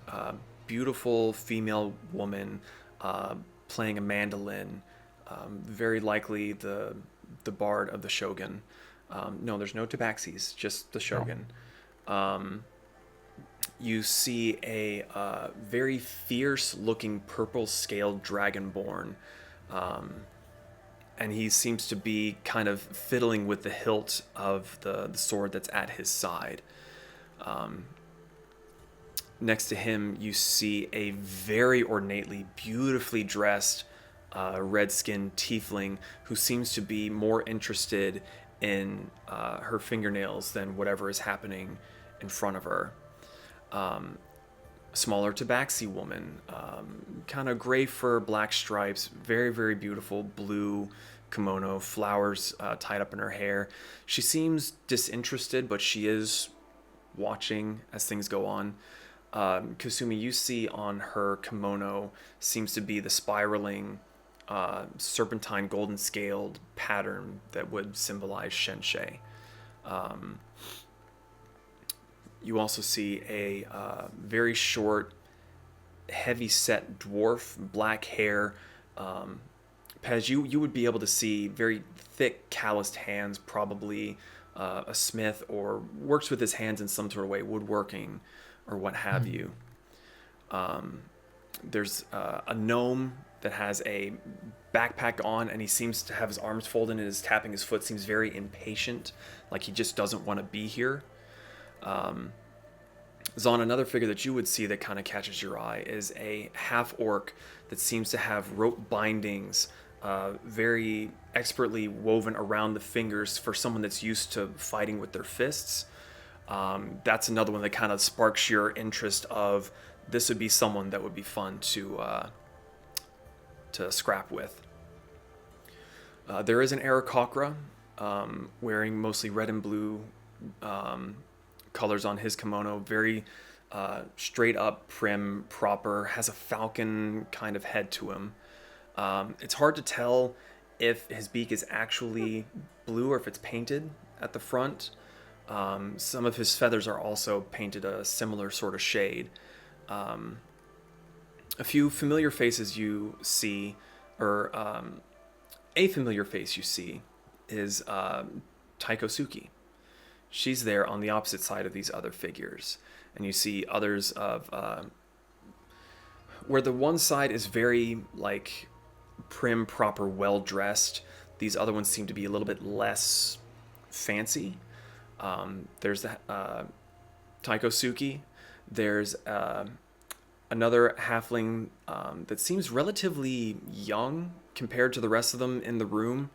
S1: beautiful female woman playing a mandolin, very likely the bard of the Shogun. No, there's no tabaxis, just the Shogun. You see a very fierce-looking purple-scaled dragonborn, and he seems to be kind of fiddling with the hilt of the sword that's at his side. Next to him, you see a very ornately, beautifully dressed red-skinned tiefling who seems to be more interested in her fingernails than whatever is happening in front of her. Smaller tabaxi woman, kind of gray fur, black stripes, very, very beautiful blue kimono, flowers tied up in her hair. She seems disinterested, but she is watching as things go on. Kasumi, you see on her kimono seems to be the spiraling serpentine golden scaled pattern that would symbolize Shenshei. You also see a very short, heavy-set dwarf, black hair. Pez, you would be able to see very thick, calloused hands, probably a smith or works with his hands in some sort of way, woodworking or what have you. There's a gnome that has a backpack on, and he seems to have his arms folded and is tapping his foot, seems very impatient, like he just doesn't want to be here. Zon, another figure that you would see that kind of catches your eye is a half-orc that seems to have rope bindings very expertly woven around the fingers for someone that's used to fighting with their fists. That's another one that kind of sparks your interest of this would be someone that would be fun to scrap with. There is an Aarakocra wearing mostly red and blue colors on his kimono, very straight up, prim, proper, has a falcon kind of head to him. It's hard to tell if his beak is actually blue or if it's painted at the front. Some of his feathers are also painted a similar sort of shade. A few familiar faces you see, or a familiar face you see, is Taikosuki. She's there on the opposite side of these other figures. And you see others of... where the one side is very, like, prim, proper, well-dressed, these other ones seem to be a little bit less fancy. There's the Taikosuki. There's another halfling that seems relatively young compared to the rest of them in the room.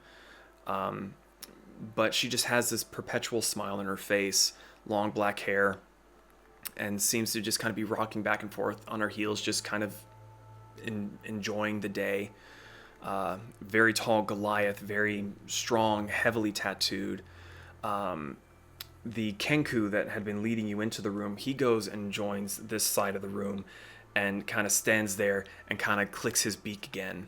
S1: But she just has this perpetual smile on her face, long black hair, and seems to just kind of be rocking back and forth on her heels, just kind of enjoying the day. Very tall Goliath, very strong, heavily tattooed. The Kenku that had been leading you into the room, he goes and joins this side of the room and kind of stands there and kind of clicks his beak again.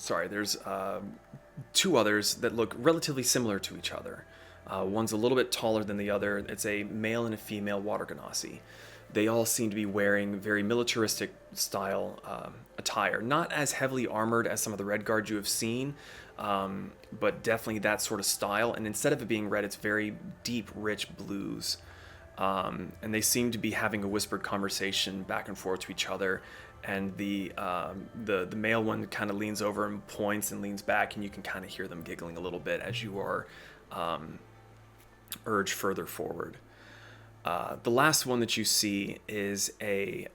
S1: There's two others that look relatively similar to each other. One's a little bit taller than the other. It's a male and a female water ganassi. They all seem to be wearing very militaristic style attire. Not as heavily armored as some of the Redguard you have seen, but definitely that sort of style. And instead of it being red, it's very deep, rich blues. And they seem to be having a whispered conversation back and forth to each other. And the male one kind of leans over and points and leans back, and you can kind of hear them giggling a little bit as you are urged further forward. The last one that you see is a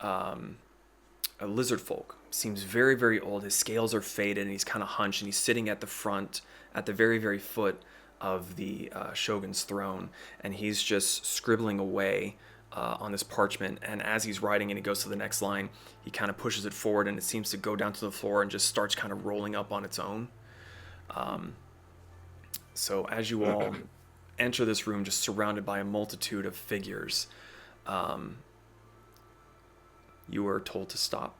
S1: lizard folk. Seems very, very old. His scales are faded, and he's kind of hunched, and he's sitting at the front, at the very, very foot of the Shogun's throne, and he's just scribbling away on this parchment. And as he's writing and he goes to the next line, he kind of pushes it forward, and it seems to go down to the floor and just starts kind of rolling up on its own. So as you all enter this room, just surrounded by a multitude of figures, you are told to stop.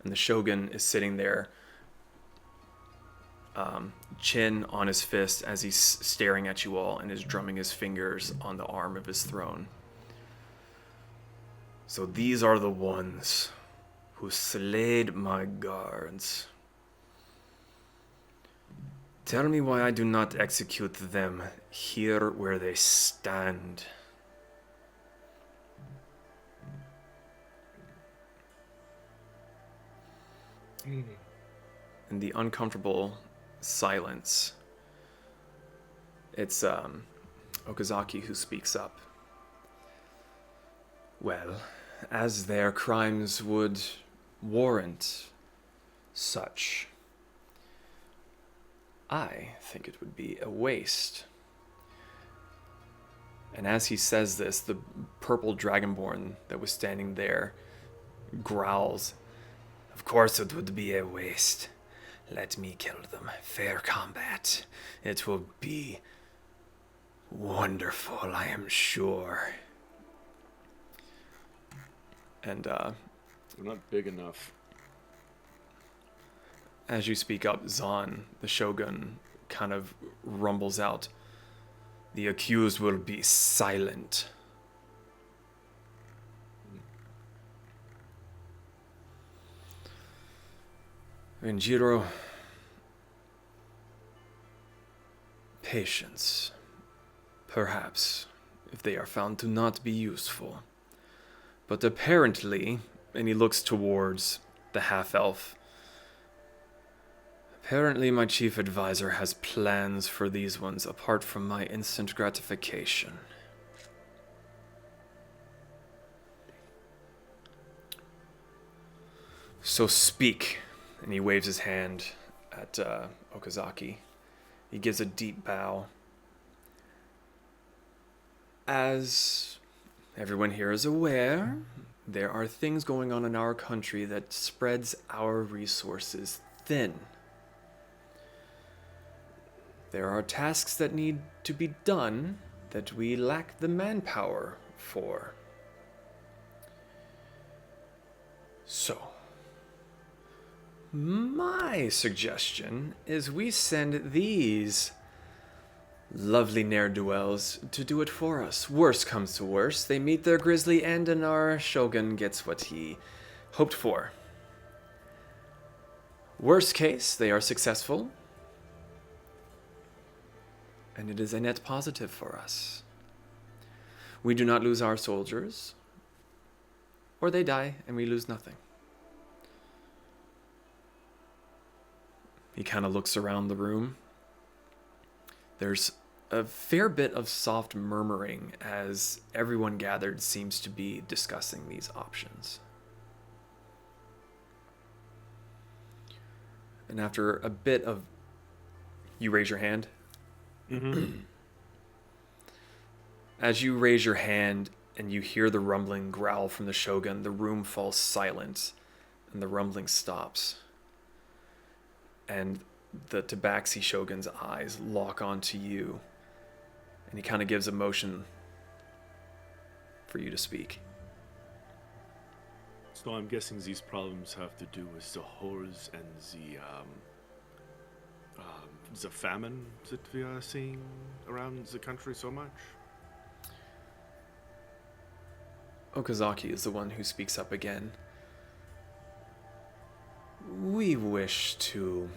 S1: And the Shogun is sitting there, chin on his fist, as he's staring at you all and is drumming his fingers on the arm of his throne. So these are the ones who slayed my guards. Tell me why I do not execute them here where they stand. In the uncomfortable silence, it's Okazaki who speaks up. Well, as their crimes would warrant such, I think it would be a waste. And as he says this, the purple dragonborn that was standing there growls, "Of course it would be a waste. Let me kill them. Fair combat. It will be wonderful, I am sure." And
S6: They're not big enough.
S1: as you speak up, Zahn, the Shogun, kind of rumbles out, "The accused will be silent." Renjiro, patience, perhaps, if they are found to not be useful. But apparently, and he looks towards the half-elf, apparently my chief advisor has plans for these ones apart from my instant gratification. So speak. And he waves his hand at Okazaki. He gives a deep bow. As everyone here is aware, there are things going on in our country that spreads our resources thin. There are tasks that need to be done that we lack the manpower for. So, my suggestion is we send these lovely ne'er-do-wells to do it for us. Worst comes to worst, they meet their grisly end and our Shogun gets what he hoped for. Worst case, they are successful, and it is a net positive for us. We do not lose our soldiers, or they die and we lose nothing. He kind of looks around the room. There's a fair bit of soft murmuring as everyone gathered seems to be discussing these options. And after a bit of... You raise your hand?
S6: Mm-hmm.
S1: As you raise your hand and you hear the rumbling growl from the Shogun, the room falls silent and the rumbling stops. And the Tabaxi Shogun's eyes lock onto you, and he kind of gives a motion for you to speak.
S6: So I'm guessing these problems have to do with the whores and the famine that we are seeing around the country so much.
S1: Okazaki is the one who speaks up again. We wish to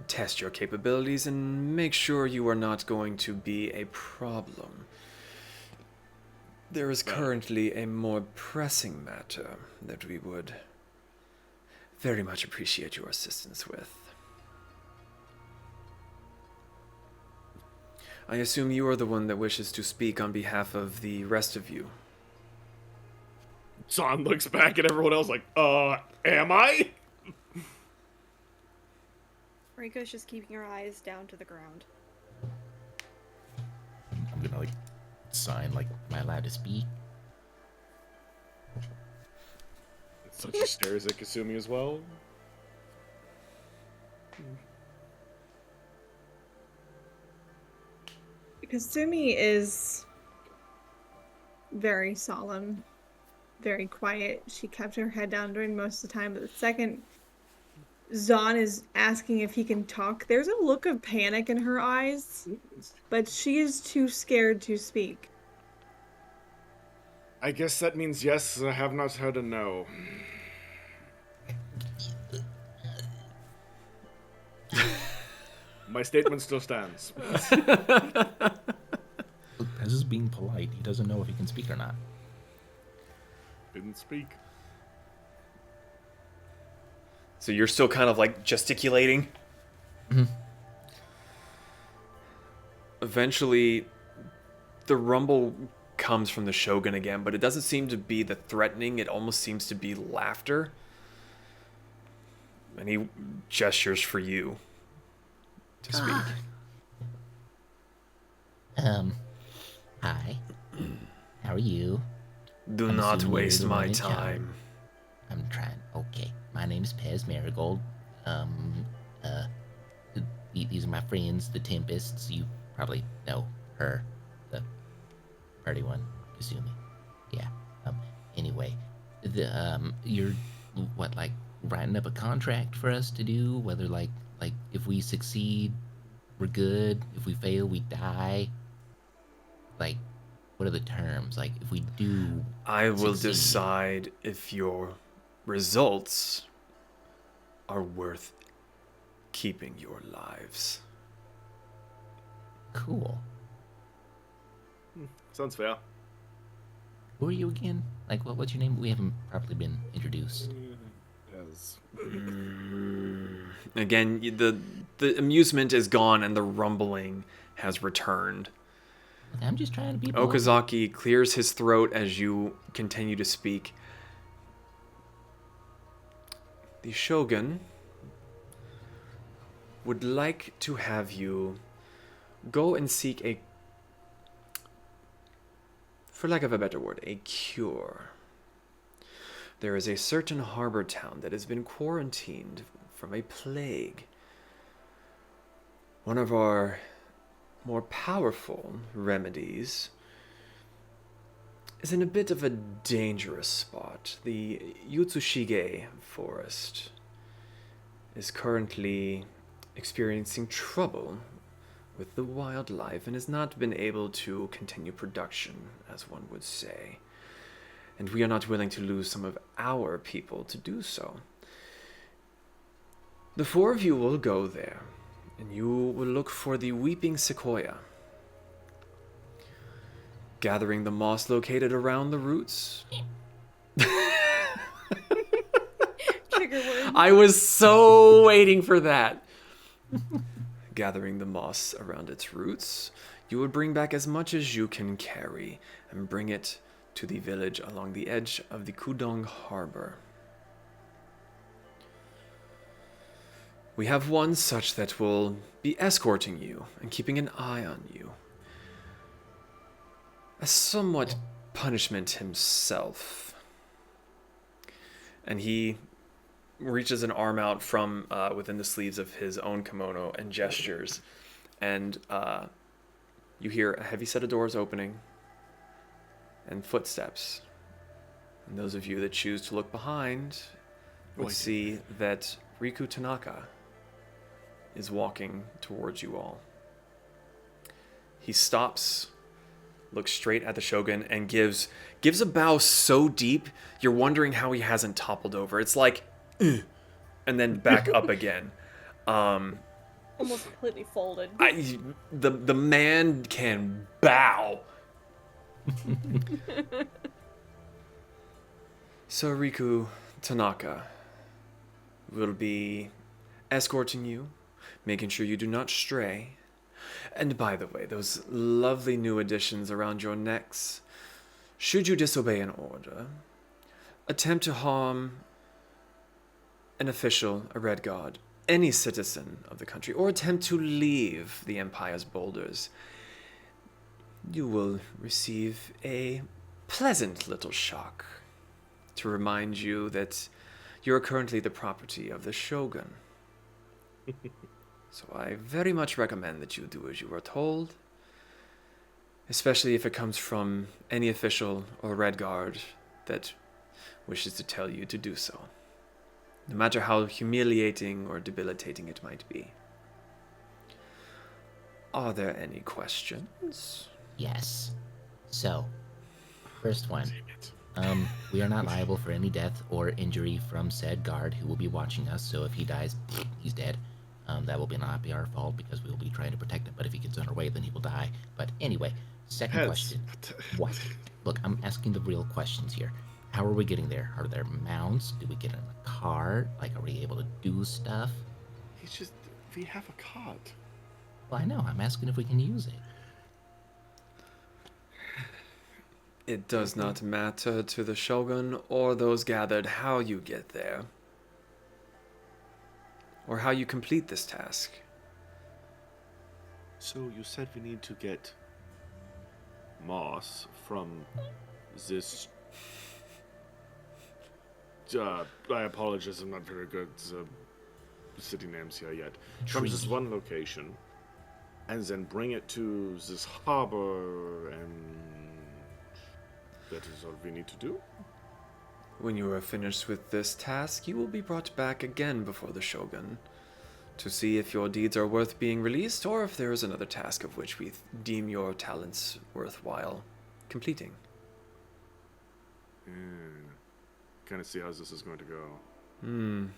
S1: test your capabilities and make sure you are not going to be a problem. There is currently a more pressing matter that we would very much appreciate your assistance with. I assume you are the one that wishes to speak on behalf of the rest of you.
S6: Zahn looks back at everyone else like, am I?
S3: Riko's just keeping her eyes down to the ground.
S7: I'm gonna like sign like, am I allowed to speak?
S6: So she stares at Kasumi as well.
S5: Kasumi is very solemn, very quiet. She kept her head down during most of the time, but the second Zahn is asking if he can talk, there's a look of panic in her eyes, but she is too scared to speak.
S6: I guess that means yes, I have not heard a no. My statement still stands.
S7: Pez is being polite. He doesn't know if he can speak or not.
S6: Didn't speak.
S1: So you're still kind of like gesticulating?
S7: Mm-hmm.
S1: Eventually, the rumble comes from the Shogun again, but it doesn't seem to be the threatening. It almost seems to be laughter. And he gestures for you to speak.
S7: Hi. How are you?
S1: Do
S7: I'm
S1: not
S7: assuming you're
S1: waste
S7: the one
S1: my
S7: in charge.
S1: time.
S7: I'm trying. Okay. My name's Pez Marigold. These are my friends, the Tempests. You probably know her, the party one, Kasumi. Yeah. Anyway, you're what, like writing up a contract for us to do? Whether like if we succeed, we're good. If we fail, we die. Like, what are the terms? Like, if we do,
S1: I will
S7: succeed.
S1: decide if your results are worth keeping your lives.
S7: Cool.
S6: Sounds fair.
S7: Who are you again? Like, what's your name? We haven't properly been introduced.
S6: Yes.
S1: Again, the amusement is gone and the rumbling has returned.
S7: I'm just trying to be polite.
S1: Okazaki clears his throat as you continue to speak. The Shogun would like to have you go and seek a, for lack of a better word, a cure. There is a certain harbor town that has been quarantined from a plague. One of our more powerful remedies is in a bit of a dangerous spot. The Yutsushige forest is currently experiencing trouble with the wildlife and has not been able to continue production, as one would say. And we are not willing to lose some of our people to do so. The four of you will go there, and you will look for the weeping sequoia, gathering the moss located around the roots.
S3: Trigger word.
S1: I was so waiting for that. Gathering the moss around its roots, you would bring back as much as you can carry and bring it to the village along the edge of the Kudong Harbor. We have one such that will be escorting you and keeping an eye on you. A somewhat punishment himself. And he reaches an arm out from within the sleeves of his own kimono and gestures. And you hear a heavy set of doors opening and footsteps. And those of you that choose to look behind will see that Riku Tanaka is walking towards you all. He stops, looks straight at the Shogun, and gives a bow so deep, you're wondering how he hasn't toppled over. It's like, and then back up again.
S3: Almost completely folded.
S1: The man can bow. So Riku Tanaka will be escorting you, making sure you do not stray. And by the way, those lovely new additions around your necks, should you disobey an order, attempt to harm an official, a Redguard, any citizen of the country, or attempt to leave the Empire's boulders, you will receive a pleasant little shock to remind you that you are currently the property of the Shogun. So I very much recommend that you do as you are told, especially if it comes from any official or Redguard that wishes to tell you to do so, no matter how humiliating or debilitating it might be. Are there any questions?
S7: Yes. So, first one. We are not liable for any death or injury from said guard who will be watching us, so if he dies, he's dead. That will not be our fault because we will be trying to protect him, but if he gets underway, then he will die. But anyway, second question. What? Look, I'm asking the real questions here. How are we getting there? Are there mounts? Do we get in a cart? Like, are we able to do stuff?
S6: We have a cart.
S7: Well, I know. I'm asking if we can use it.
S1: It does not matter to the Shogun or those gathered how you get there, or how you complete this task.
S6: So you said we need to get moss from this... I apologize, I'm not very good at city names here yet. From this one location, and then bring it to this harbor, and that is all we need to do?
S1: When you are finished with this task, you will be brought back again before the Shogun to see if your deeds are worth being released or if there is another task of which we deem your talents worthwhile completing.
S6: Kind of see how this is going to go.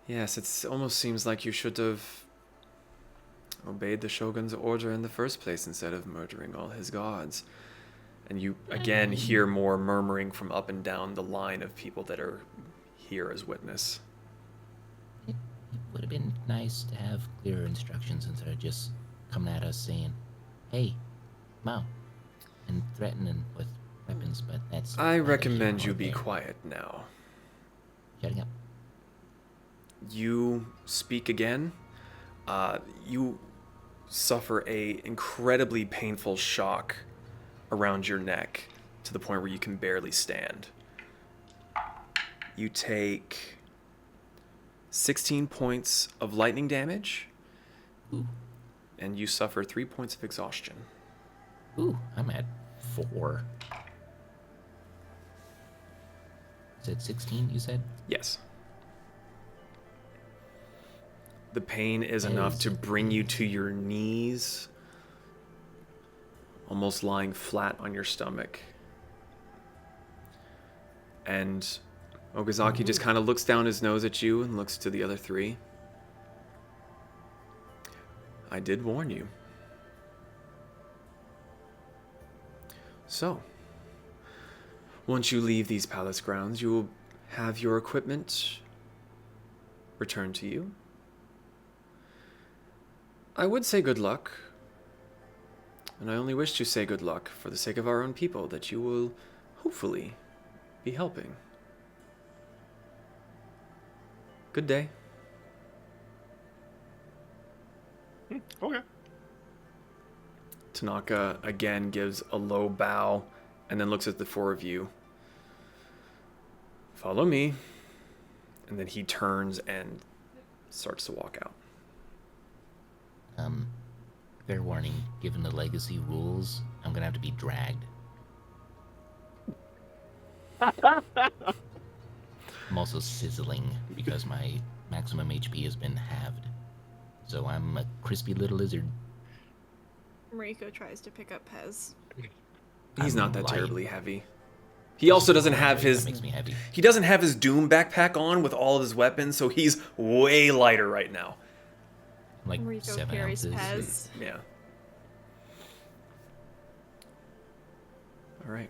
S1: Yes, it almost seems like you should have obeyed the Shogun's order in the first place instead of murdering all his guards. And you, again, hear more murmuring from up and down the line of people that are here as witness.
S7: It would have been nice to have clearer instructions instead of just coming at us saying, hey, mount, and threatening with weapons, but that's...
S1: I recommend you be quiet now.
S7: Shutting up.
S1: you speak again. You suffer a incredibly painful shock around your neck to the point where you can barely stand. You take 16 points of lightning damage, and you suffer 3 points of exhaustion.
S7: Ooh, I'm at 4. Is it 16, you said?
S1: Yes. The pain is enough to bring you to your knees, almost lying flat on your stomach. And Okazaki just kind of looks down his nose at you and looks to the other 3. I did warn you. So, once you leave these palace grounds, you will have your equipment returned to you. I would say good luck, and I only wish to say good luck for the sake of our own people that you will hopefully be helping. Good day.
S6: Okay.
S1: Tanaka again gives a low bow and then looks at the 4 of you. Follow me. And then he turns and starts to walk out.
S7: Fair warning, given the legacy rules, I'm gonna have to be dragged. I'm also sizzling because my maximum HP has been halved. So I'm a crispy little lizard.
S3: Mariko tries to pick up Pez.
S1: He's
S7: I'm
S1: not that
S7: light.
S1: terribly heavy. He also doesn't have his...
S7: That makes me heavy.
S1: He doesn't have his Doom backpack on with all of his weapons, so he's way lighter right now.
S7: Like
S3: Mariko
S7: 7
S3: carries
S7: ounces.
S3: Pez.
S1: Yeah. All right.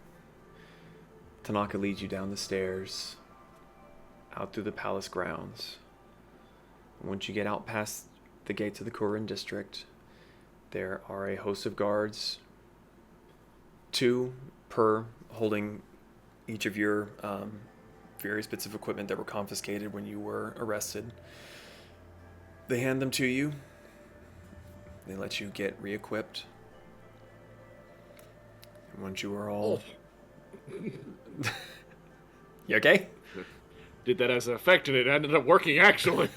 S1: Tanaka leads you down the stairs, out through the palace grounds. Once you get out past the gates of the Kurin district, there are a host of guards, 2 per, holding each of your various bits of equipment that were confiscated when you were arrested. They hand them to you. They let you get re-equipped. And once you are all... You okay?
S6: Did that as an effect, and it ended up working, actually.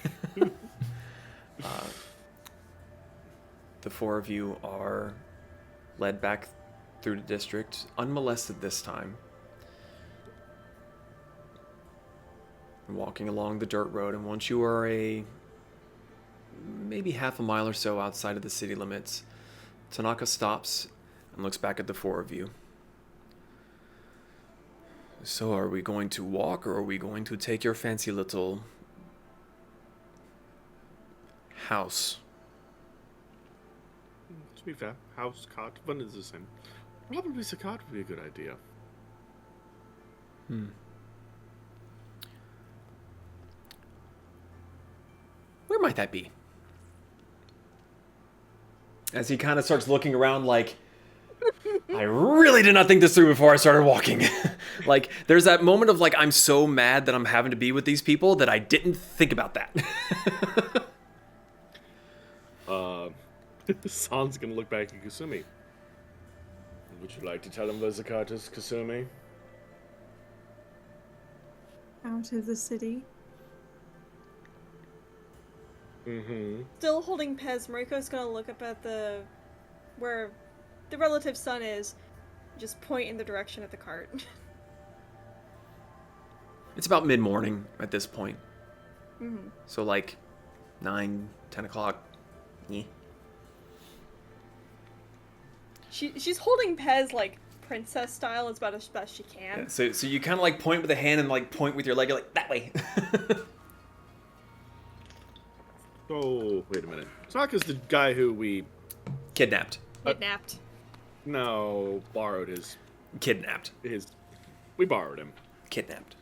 S1: The 4 of you are led back through the district, unmolested this time. Walking along the dirt road, and once you are maybe half a mile or so outside of the city limits, Tanaka stops and looks back at the 4 of you. So are we going to walk, or are we going to take your fancy little house?
S6: To be fair, house, cart, one is the same. Probably the cart would be a good idea.
S1: Where might that be? As he kind of starts looking around like, I really did not think this through before I started walking. Like, there's that moment of like, I'm so mad that I'm having to be with these people that I didn't think about that.
S6: San's gonna look back at Kasumi. Would you like to tell him where the cart is, Kasumi?
S5: Out of the city.
S6: Mm-hmm.
S3: Still holding Pez, Mariko's gonna look up at where the relative's son is, just point in the direction of the cart.
S1: It's about mid-morning at this point.
S3: Mm-hmm.
S1: So like 9, 10 o'clock. Yeah.
S3: She's holding Pez like princess style, as about as best she can.
S1: Yeah, so you kind of like point with a hand and like point with your leg. You're like, that way.
S6: Oh, wait a minute. Tanaka's the guy who we...
S1: Kidnapped.
S3: Kidnapped.
S6: No, borrowed his...
S1: Kidnapped.
S6: We borrowed him.
S1: Kidnapped.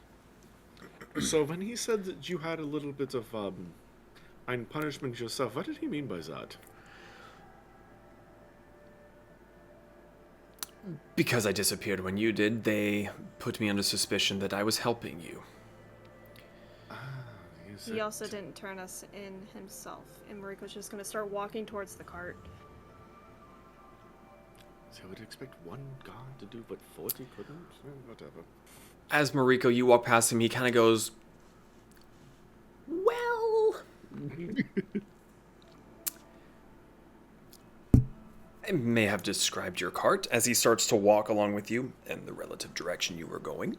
S6: So when he said that you had a little bit of, ein punishment yourself, what did he mean by that?
S1: Because I disappeared when you did, they put me under suspicion that I was helping you.
S6: Is
S3: He
S6: it-
S3: also didn't turn us in himself, and Mariko's just gonna start walking towards the cart.
S6: So I would expect one god to do what 40 couldn't? Whatever.
S1: As Mariko, you walk past him, he kind of goes, well, I may have described your cart as he starts to walk along with you in the relative direction you were going.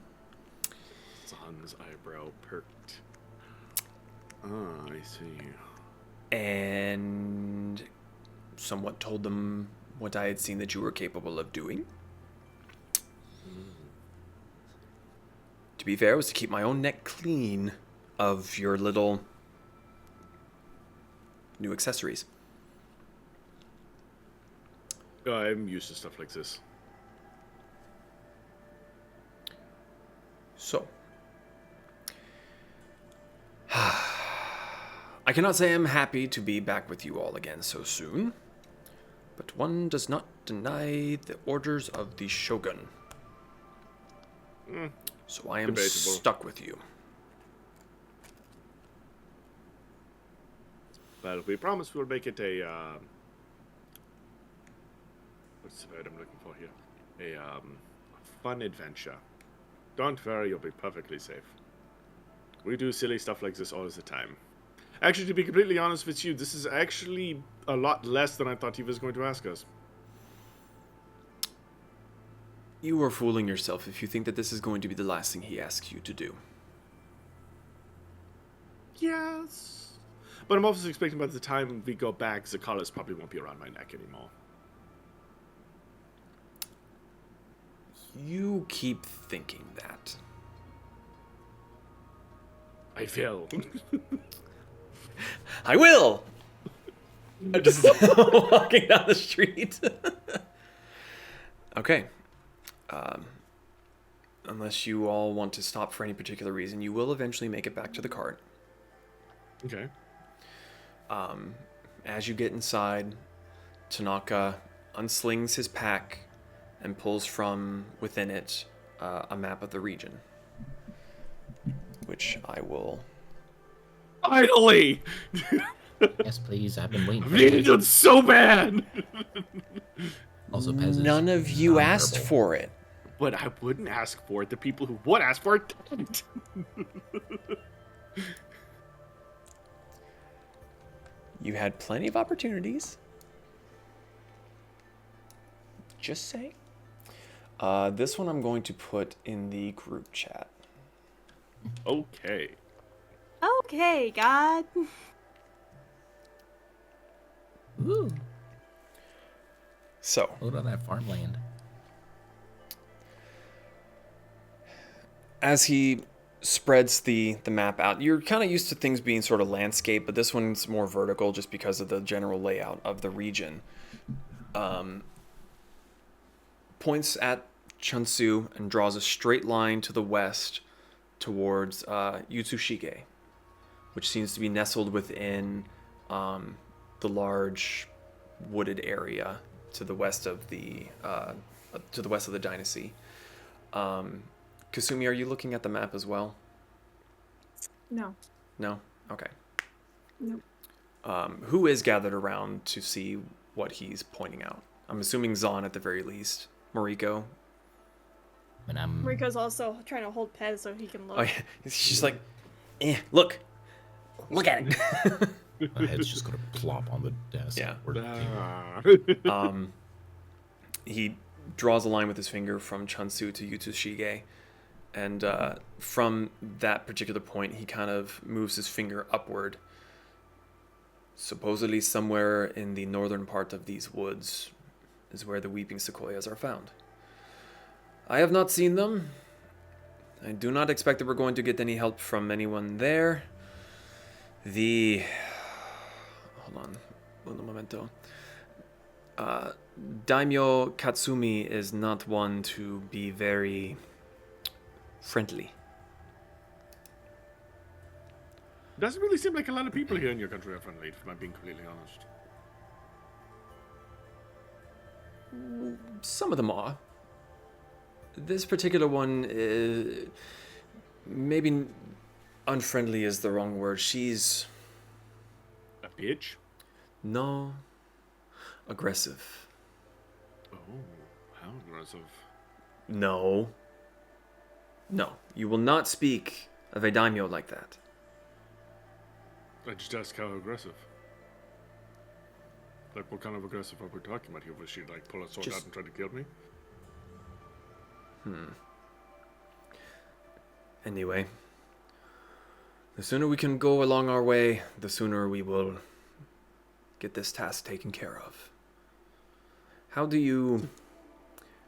S6: Zan's eyebrow perked. Ah, I see.
S1: And somewhat told them what I had seen that you were capable of doing. To be fair, was to keep my own neck clean of your little new accessories.
S6: I'm used to stuff like this.
S1: So, I cannot say I'm happy to be back with you all again so soon, but one does not deny the orders of the Shogun. So I am
S6: Debatable.
S1: stuck with you.
S6: Well, we promise we'll make it a, what's the word I'm looking for here? A fun adventure. Don't worry, you'll be perfectly safe. We do silly stuff like this all the time. Actually, to be completely honest with you, this is actually a lot less than I thought he was going to ask us.
S1: You are fooling yourself if you think that this is going to be the last thing he asks you to do.
S6: Yes. But I'm also expecting by the time we go back, the collars probably won't be around my neck anymore.
S1: You keep thinking that.
S6: I will.
S1: I will! I'm just walking down the street. Okay. Unless you all want to stop for any particular reason, you will eventually make it back to the cart.
S6: Okay.
S1: As you get inside, Tanaka unslings his pack and pulls from within it a map of the region, which I will...
S6: Finally!
S7: Yes, please. I've been waiting
S6: I
S7: for
S6: needed
S7: that.
S6: it so bad!
S7: Also, Pez is
S1: None of you asked
S7: nonverbal.
S1: for it.
S6: But I wouldn't ask for it. The people who would ask for it didn't.
S1: You had plenty of opportunities. Just say. This one I'm going to put in the group chat.
S6: Okay.
S3: Okay, God.
S7: Ooh,
S1: So,
S7: load on that farmland.
S1: as he spreads the map out, you're kind of used to things being sort of landscape, but this one's more vertical just because of the general layout of the region. Points at Chunsu and draws a straight line to the west towards Yutsushige, which seems to be nestled within the large wooded area to the west of the dynasty. Kasumi, are you looking at the map as well?
S5: No.
S1: No? Okay.
S5: Nope.
S1: Who is gathered around to see what he's pointing out? I'm assuming Zahn at the very least. Mariko.
S7: And I'm
S3: Mariko's also trying to hold Pez so he can look.
S1: Oh, yeah. She's like, look. Look at it.
S4: My head's just gonna plop on the desk.
S1: Yeah.
S4: We're-
S1: He draws a line with his finger from Chunsu to Yutsushige. And from that particular point, he kind of moves his finger upward. Supposedly somewhere in the northern part of these woods is where the weeping sequoias are found. I have not seen them. I do not expect that we're going to get any help from anyone there. Hold on. Un momento. Daimyo Katsumi is not one to be very friendly.
S6: Doesn't really seem like a lot of people here in your country are friendly, if I'm being completely honest.
S1: Some of them are. This particular one is maybe unfriendly is the wrong word. She's...
S6: A bitch?
S1: No. Aggressive.
S6: Oh, how aggressive.
S1: No. No. You will not speak of a daimyo like that.
S6: I just asked how aggressive. Like, what kind of aggressive are we talking about here? Was she, like, pull a sword out and try to kill me?
S1: Anyway. The sooner we can go along our way, the sooner we will get this task taken care of. How do you...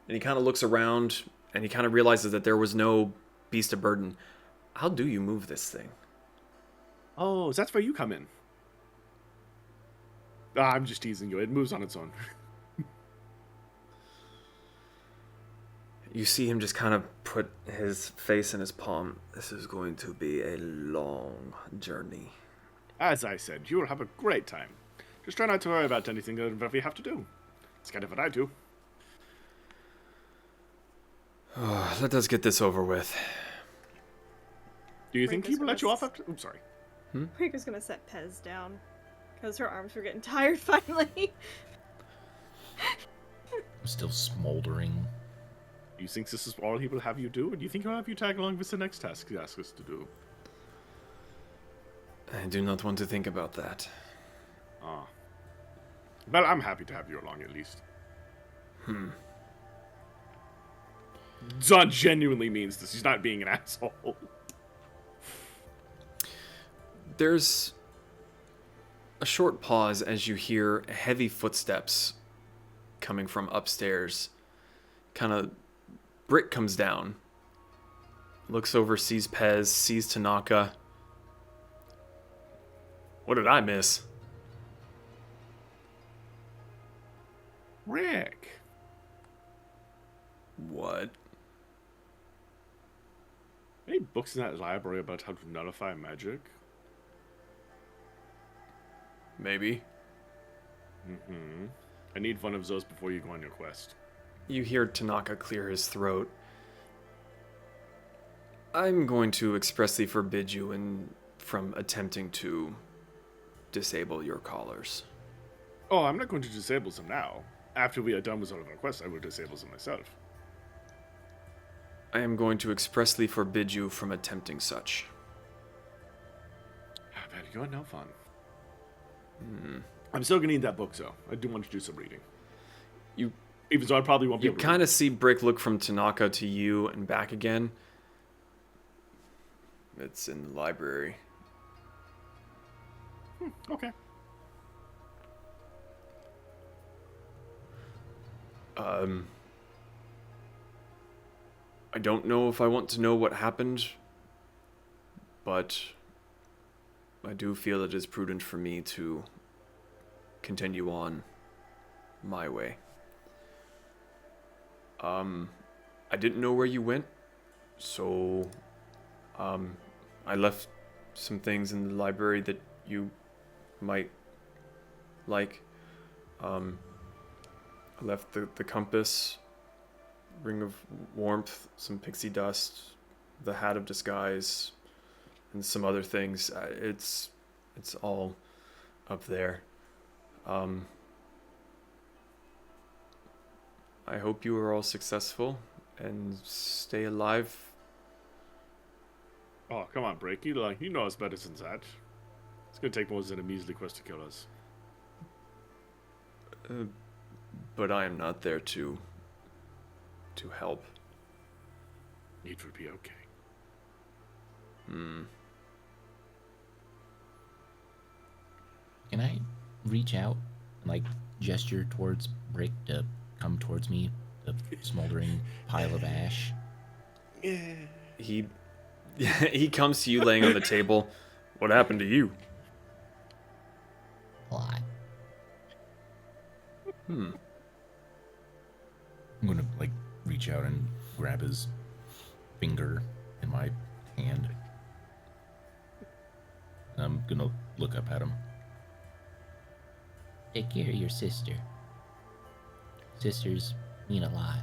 S1: And he kind of looks around, and he kind of realizes that there was no beast of burden. How do you move this thing?
S6: Oh, so that's where you come in. Ah, I'm just teasing you. It moves on its own.
S1: You see him just kind of put his face in his palm. This is going to be a long journey.
S6: As I said, you will have a great time. Just try not to worry about anything that we have to do. It's kind of what I do.
S1: Let us get this over with.
S6: Do you think he will let you off
S3: Breakfast
S6: after... Oops, sorry.
S3: Rika's gonna set Pez down. Because her arms were getting tired finally.
S7: I'm still smoldering.
S6: Do you think this is all he will have you do? Or do you think he'll have you tag along with the next task he asks us to do?
S1: I do not want to think about that.
S6: Ah. Well, I'm happy to have you along at least. John genuinely means this. He's not being an asshole.
S1: There's a short pause as you hear heavy footsteps coming from upstairs. Kind of, Brick comes down, looks over, sees Pez, sees Tanaka. What did I miss?
S6: Rick.
S1: What?
S6: Any books in that library about how to nullify magic?
S1: Maybe.
S6: I need one of those before you go on your quest.
S1: You hear Tanaka clear his throat. I'm going to expressly forbid you from attempting to disable your collars.
S6: Oh, I'm not going to disable them now. After we are done with all of our quests, I will disable them myself.
S1: I am going to expressly forbid you from attempting such.
S6: But you're no fun. I'm still going to need that book, though. I do want to do some reading. Even though I probably won't be
S1: You
S6: able to
S1: kind of see Brick look from Tanaka to you and back again. It's in the library.
S6: Okay.
S1: I don't know if I want to know what happened, but I do feel it is prudent for me to continue on my way. I didn't know where you went, so I left some things in the library that you might like. I left the compass, ring of warmth, some pixie dust, the hat of disguise, and some other things. It's all up there. I hope you are all successful and stay alive.
S6: Oh, come on, Break. You know us better than that. It's going to take more than a measly quest to kill us.
S1: But I am not there to help.
S6: It will be okay.
S7: Can I reach out and, like, gesture towards Brick to come towards me, the smoldering pile of ash?
S1: He comes to you laying on the table. What happened to you?
S7: A lot.
S4: I'm gonna, like, reach out and grab his finger in my hand. And I'm gonna look up at him.
S7: Take care of your sister. Sisters mean a lot.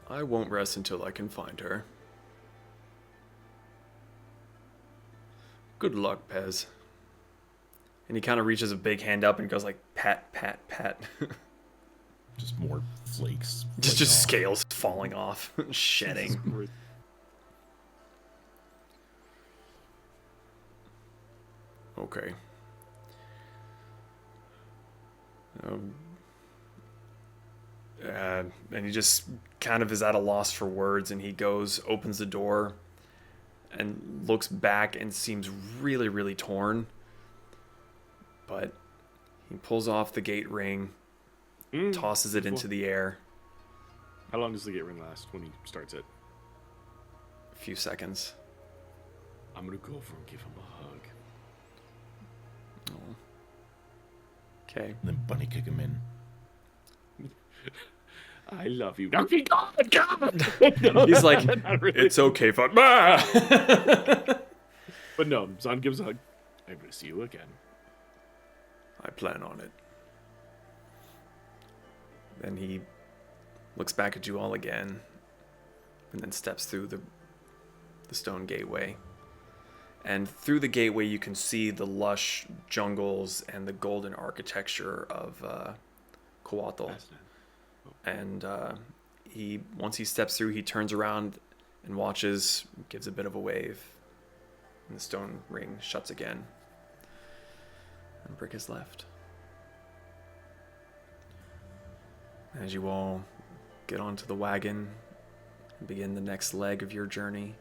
S1: I won't rest until I can find her. Good luck, Pez. And he kind of reaches a big hand up and goes like, pat, pat, pat.
S4: Just more flakes.
S1: just
S4: flaking off.
S1: scales falling off, shedding. Okay. And he just kind of is at a loss for words, and he goes, opens the door, and looks back and seems really, really torn. But he pulls off the gate ring, tosses it into the air.
S6: How long does the gate ring last when he starts it?
S1: A few seconds.
S6: I'm gonna go over and give him a hug.
S1: Oh. Okay.
S4: And then bunny kick him in.
S6: I love you. No, God!
S1: He's like,
S6: Not really.
S1: it's okay, fuck.
S6: But no, Zahn gives a hug. I'm gonna see you again.
S1: I plan on it. Then he looks back at you all again, and then steps through the stone gateway. And through the gateway, you can see the lush jungles and the golden architecture of Coatl. And once he steps through, he turns around and watches, gives a bit of a wave, and the stone ring shuts again. And Brick is left. As you all get onto the wagon and begin the next leg of your journey,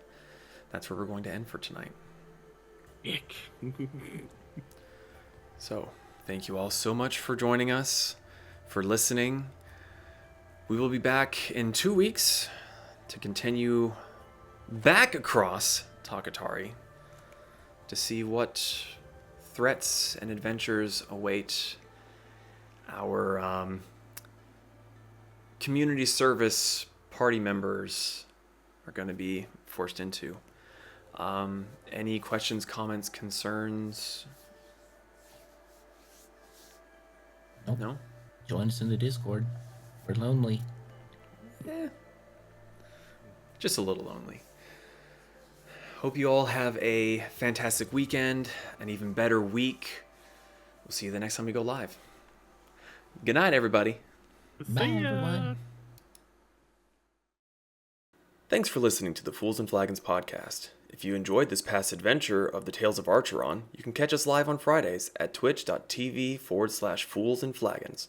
S1: that's where we're going to end for tonight.
S6: Ick.
S1: So, thank you all so much for joining us, for listening. We will be back in 2 weeks to continue back across Takatari to see what threats and adventures await our community service party members are going to be forced into. Any questions, comments, concerns?
S7: Nope.
S1: No?
S7: Join us in the Discord. We're lonely.
S1: Just a little lonely. Hope you all have a fantastic weekend, an even better week. We'll see you the next time we go live. Good night, everybody.
S7: Bye, everyone.
S1: Thanks for listening to the Fools and Flagons podcast. If you enjoyed this past adventure of the Tales of Archeron, you can catch us live on Fridays at twitch.tv/Fools and Flagons.